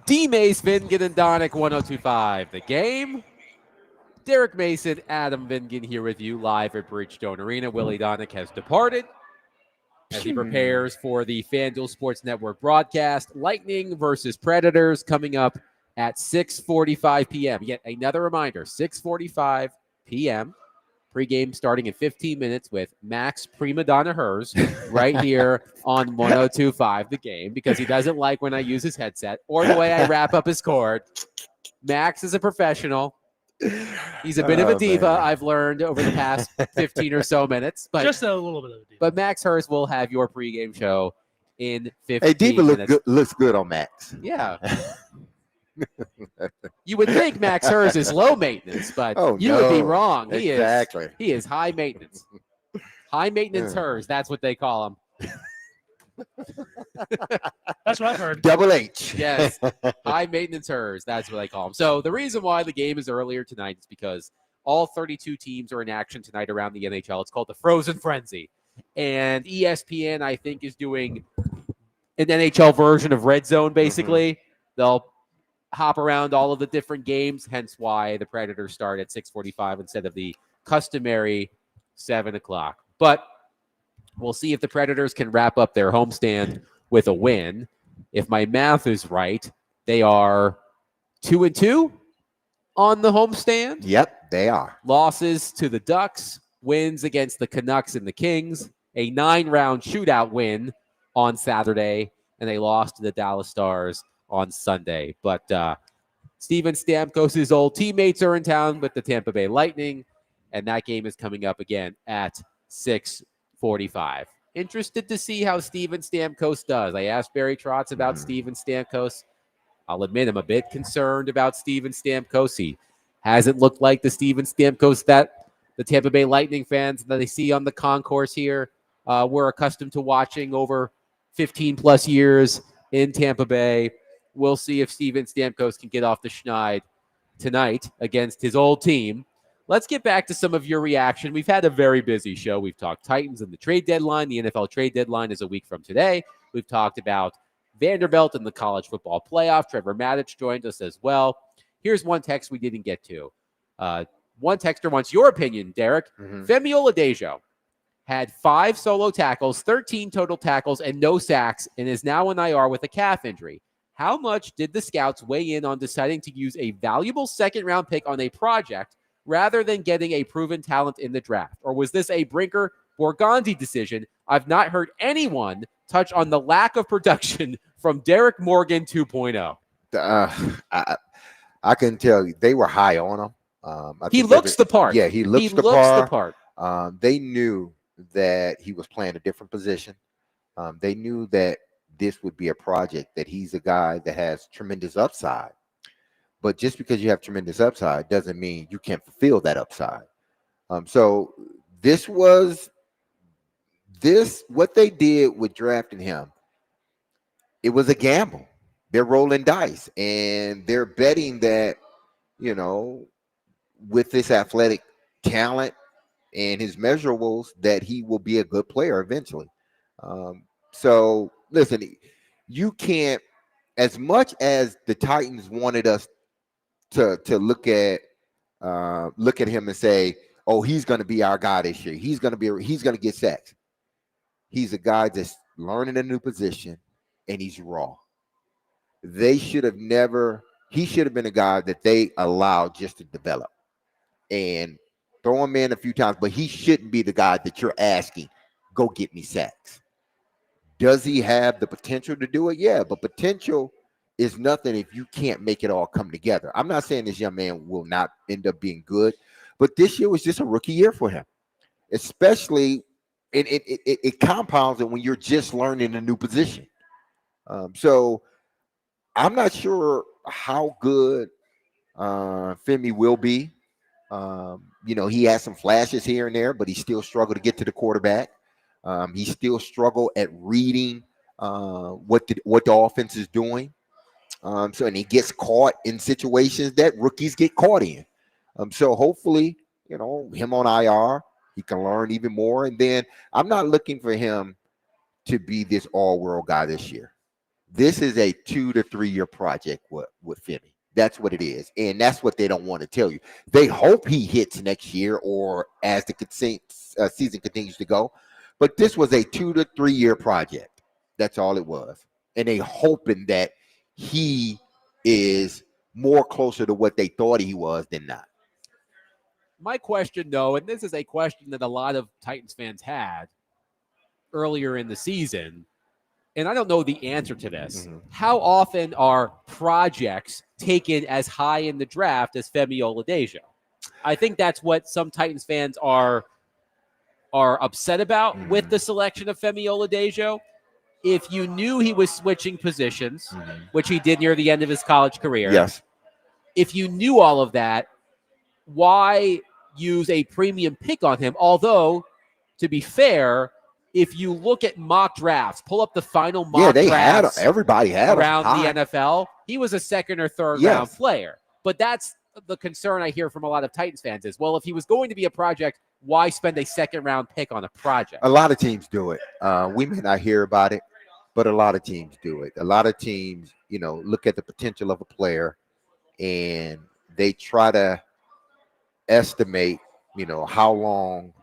D. Mace, Vingan, and Donick, 102.5 The Game. Derek Mason, Adam Vingan here with you live at Bridgestone Arena. Willie Donick has departed as he prepares for the FanDuel Sports Network broadcast. Lightning versus Predators coming up at 6:45 p.m. Yet another reminder, 6:45 p.m. Pre-game starting in 15 minutes with Max Prima Donna Hers right here on 102.5 The Game, because he doesn't like when I use his headset or the way I wrap up his cord. Max is a professional. He's a bit of a diva, man. I've learned over the past 15 or so minutes. But just a little bit of a diva. But Max Hers will have your pregame show in 15 Hey, Diva minutes. looks good on Max. Yeah. You would think Max Hers is low maintenance, but you would be wrong. Exactly. He is high maintenance. High maintenance Hers, that's what they call him. That's what I've heard. Double H. Yes. High maintenance Hers, that's what they call him. So the reason why the game is earlier tonight is because all 32 teams are in action tonight around the NHL. It's called the Frozen Frenzy. And ESPN, I think, is doing an NHL version of Red Zone, basically. They'll hop around all of the different games, hence why the Predators start at 6:45 instead of the customary 7 o'clock. But we'll see if the Predators can wrap up their homestand with a win. If my math is right, they are 2-2 on the homestand. Yep, they are. Losses to the Ducks, wins against the Canucks and the Kings, a 9-round shootout win on Saturday, and they lost to the Dallas Stars on Sunday. But Steven Stamkos' old teammates are in town with the Tampa Bay Lightning, and that game is coming up again at 6:45. Interested to see how Steven Stamkos does. I asked Barry Trotz about Steven Stamkos. I'll admit I'm a bit concerned about Steven Stamkos. He hasn't looked like the Steven Stamkos that the Tampa Bay Lightning fans that they see on the concourse here were accustomed to watching over 15-plus years in Tampa Bay. We'll see if Steven Stamkos can get off the schneid tonight against his old team. Let's get back to some of your reaction. We've had a very busy show. We've talked Titans and the trade deadline. The NFL trade deadline is a week from today. We've talked about Vanderbilt and the college football playoff. Trevor Maddich joined us as well. Here's one text we didn't get to. One texter wants your opinion, Derek. Femi Oladejo had 5 solo tackles, 13 total tackles, and no sacks, and is now on IR with a calf injury. How much did the scouts weigh in on deciding to use a valuable second-round pick on a project rather than getting a proven talent in the draft? Or was this a Brinker-Borgandi decision? I've not heard anyone touch on the lack of production from Derek Morgan 2.0. I can tell you, they were high on him. He looks the part. Yeah, he looks the part. They knew that he was playing a different position. They knew that this would be a project, that he's a guy that has tremendous upside. But just because you have tremendous upside doesn't mean you can't fulfill that upside. So what they did with drafting him, it was a gamble. They're rolling dice, and they're betting that, with this athletic talent and his measurables, that he will be a good player eventually. So listen, you can't, as much as the Titans wanted us to look at him and say, oh, he's going to be our guy this year. He's going to get sacks. He's a guy that's learning a new position, and he's raw. He should have been a guy that they allowed just to develop and throw him in a few times, but he shouldn't be the guy that you're asking, go get me sacks. Does he have the potential to do it? Yeah, but potential is nothing if you can't make it all come together. I'm not saying this young man will not end up being good, but this year was just a rookie year for him, especially it compounds it when you're just learning a new position. So I'm not sure how good Femi will be. He has some flashes here and there, but he still struggled to get to the quarterback. He still struggled at reading what the offense is doing. And he gets caught in situations that rookies get caught in. So hopefully, him on IR, he can learn even more. And then I'm not looking for him to be this all-world guy this year. This is a 2 to 3 year project with Femi. That's what it is. And that's what they don't want to tell you. They hope he hits next year or as the season continues to go. But this was a 2 to 3 year project. That's all it was. And they hoping that he is more closer to what they thought he was than not. My question, though, and this is a question that a lot of Titans fans had earlier in the season, and I don't know the answer to this. How often are projects taken as high in the draft as Femi Oladejo? I think that's what some Titans fans are upset about with the selection of Femi Oladejo. If you knew he was switching positions, which he did near the end of his college career, yes. If you knew all of that, why use a premium pick on him? Although, to be fair, if you look at mock drafts, pull up the final mock drafts. Everybody had around high. the NFL. He was a second or third Yes. round player. But that's the concern I hear from a lot of Titans fans is, well, if he was going to be a project, why spend a second round pick on a project? A lot of teams do it. We may not hear about it, but a lot of teams do it. A lot of teams, look at the potential of a player and they try to estimate, how long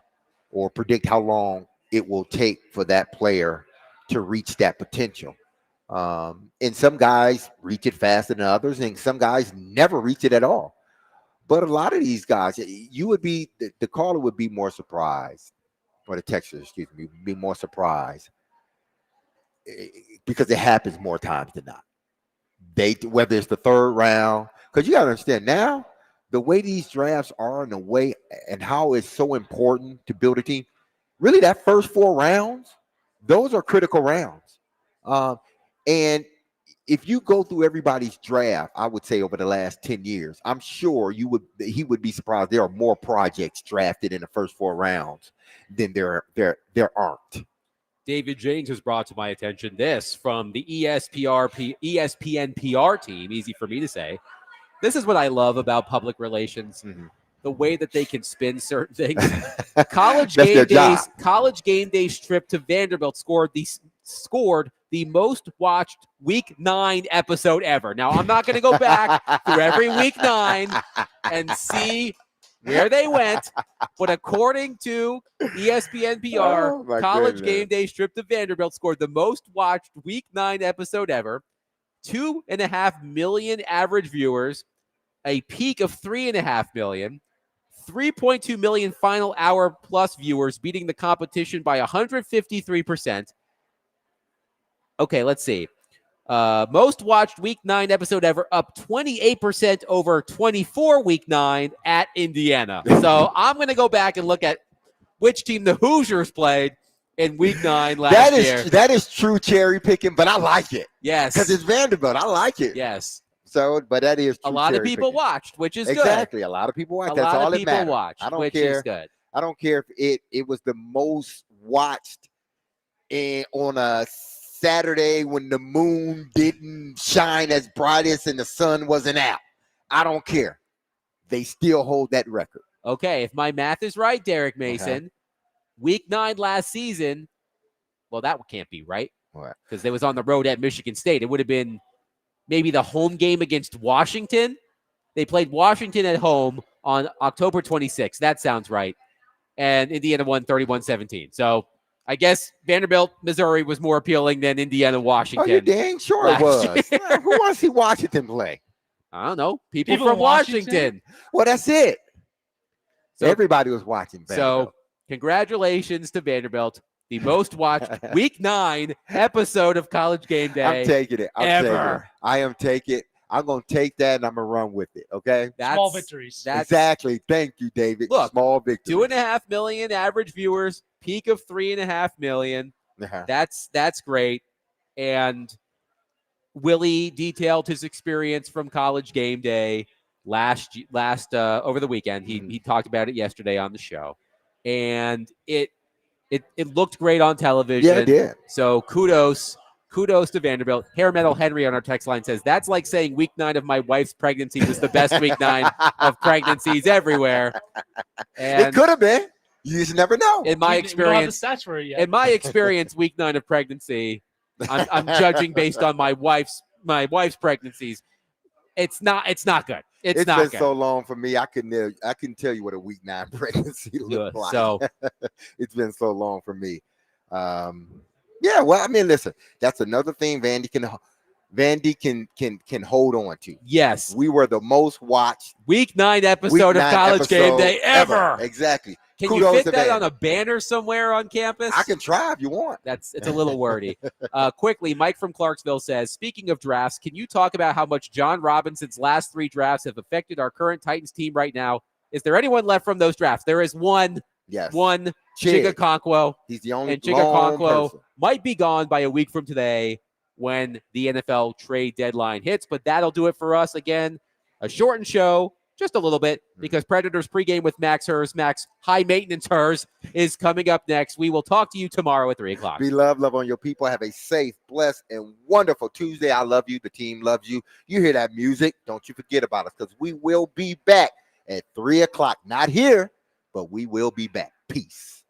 or predict how long it will take for that player to reach that potential. And some guys reach it faster than others, and some guys never reach it at all. But a lot of these guys, the caller would be more surprised, or the texter, excuse me, would be more surprised because it happens more times than not. Whether it's the third round, because you got to understand now, the way these drafts are and the way and how it's so important to build a team, really that first 4 rounds, those are critical rounds. And if you go through everybody's draft, I would say over the last 10 years, I'm sure he would be surprised there are more projects drafted in the first 4 rounds than there aren't. David James has brought to my attention this from the ESPN PR team. Easy for me to say. This is what I love about public relations. The way that they can spin certain things. College game day's trip to Vanderbilt scored the most watched Week 9 episode ever. Now, I'm not going to go back through every Week 9 and see where they went, but according to ESPN PR, College Game Day's trip to Vanderbilt scored the most watched Week 9 episode ever. 2.5 million average viewers, a peak of 3.5 million. 3.2 million final hour plus viewers, beating the competition by 153%. Okay, let's see. Most watched Week 9 episode ever, up 28% over 24 Week 9 at Indiana. So I'm going to go back and look at which team the Hoosiers played in Week 9 last year. That is true cherry picking, but I like it. Yes. Because it's Vanderbilt. I like it. Yes. So, but that is a lot of people watched, which is good. Exactly. A lot of people watched. That's all that matters. Watched, I don't which care. Is good. I don't care if it was the most watched on a Saturday when the moon didn't shine as brightest and the sun wasn't out. I don't care. They still hold that record. Okay, if my math is right, Derek Mason, Week 9 last season, well, that can't be right. Because they was on the road at Michigan State. It would have been maybe the home game against Washington. They played Washington at home on October 26th. That sounds right. And Indiana won 31-17. So I guess Vanderbilt, Missouri was more appealing than Indiana, Washington. Oh, you dang sure it was. Who wants to see Washington play? I don't know. People from Washington. Well, that's it. So everybody was watching Vanderbilt. So congratulations to Vanderbilt. The most watched Week 9 episode of College Game Day. I'm taking it. I am taking it. I'm going to take that and I'm going to run with it. Okay. Small victories. Exactly. Thank you, David. Look, small victories. 2.5 million average viewers, peak of 3.5 million. That's great. And Willie detailed his experience from College Game Day last over the weekend. He talked about it yesterday on the show, and it looked great on television. Yeah, it did. So kudos to Vanderbilt. Hair Metal Henry on our text line says, that's like saying Week 9 of my wife's pregnancy was the best Week 9 of pregnancies everywhere. And it could have been. You just never know. In my experience, stats for it yet. In my experience, Week 9 of pregnancy, I'm judging based on my wife's pregnancies. It's not good. It's not been good. so long for me. I couldn't tell you what a week 9 pregnancy looked like. So it's been so long for me. Yeah, well, I mean, listen, that's another thing Vandy can hold on to. Yes, we were the most watched week 9 episode of College Game Day ever. Exactly. Can Kudos you fit to that Vandy. on a banner somewhere on campus? I can try if you want. It's a little wordy. Quickly, Mike from Clarksville says, speaking of drafts, can you talk about how much John Robinson's last 3 drafts have affected our current Titans team right now? Is there anyone left from those drafts? There is one. Yes. One. Chigakonkwo. He's the only and Chigakonkwo person. Might be gone by a week from today when the NFL trade deadline hits. But that'll do it for us. Again, a shortened show. Just a little bit, because Predators pregame with Max Hers. Max, high maintenance Hers, is coming up next. We will talk to you tomorrow at 3 o'clock. Be loved, love on your people. Have a safe, blessed, and wonderful Tuesday. I love you. The team loves you. You hear that music? Don't you forget about us, because we will be back at 3 o'clock. Not here, but we will be back. Peace.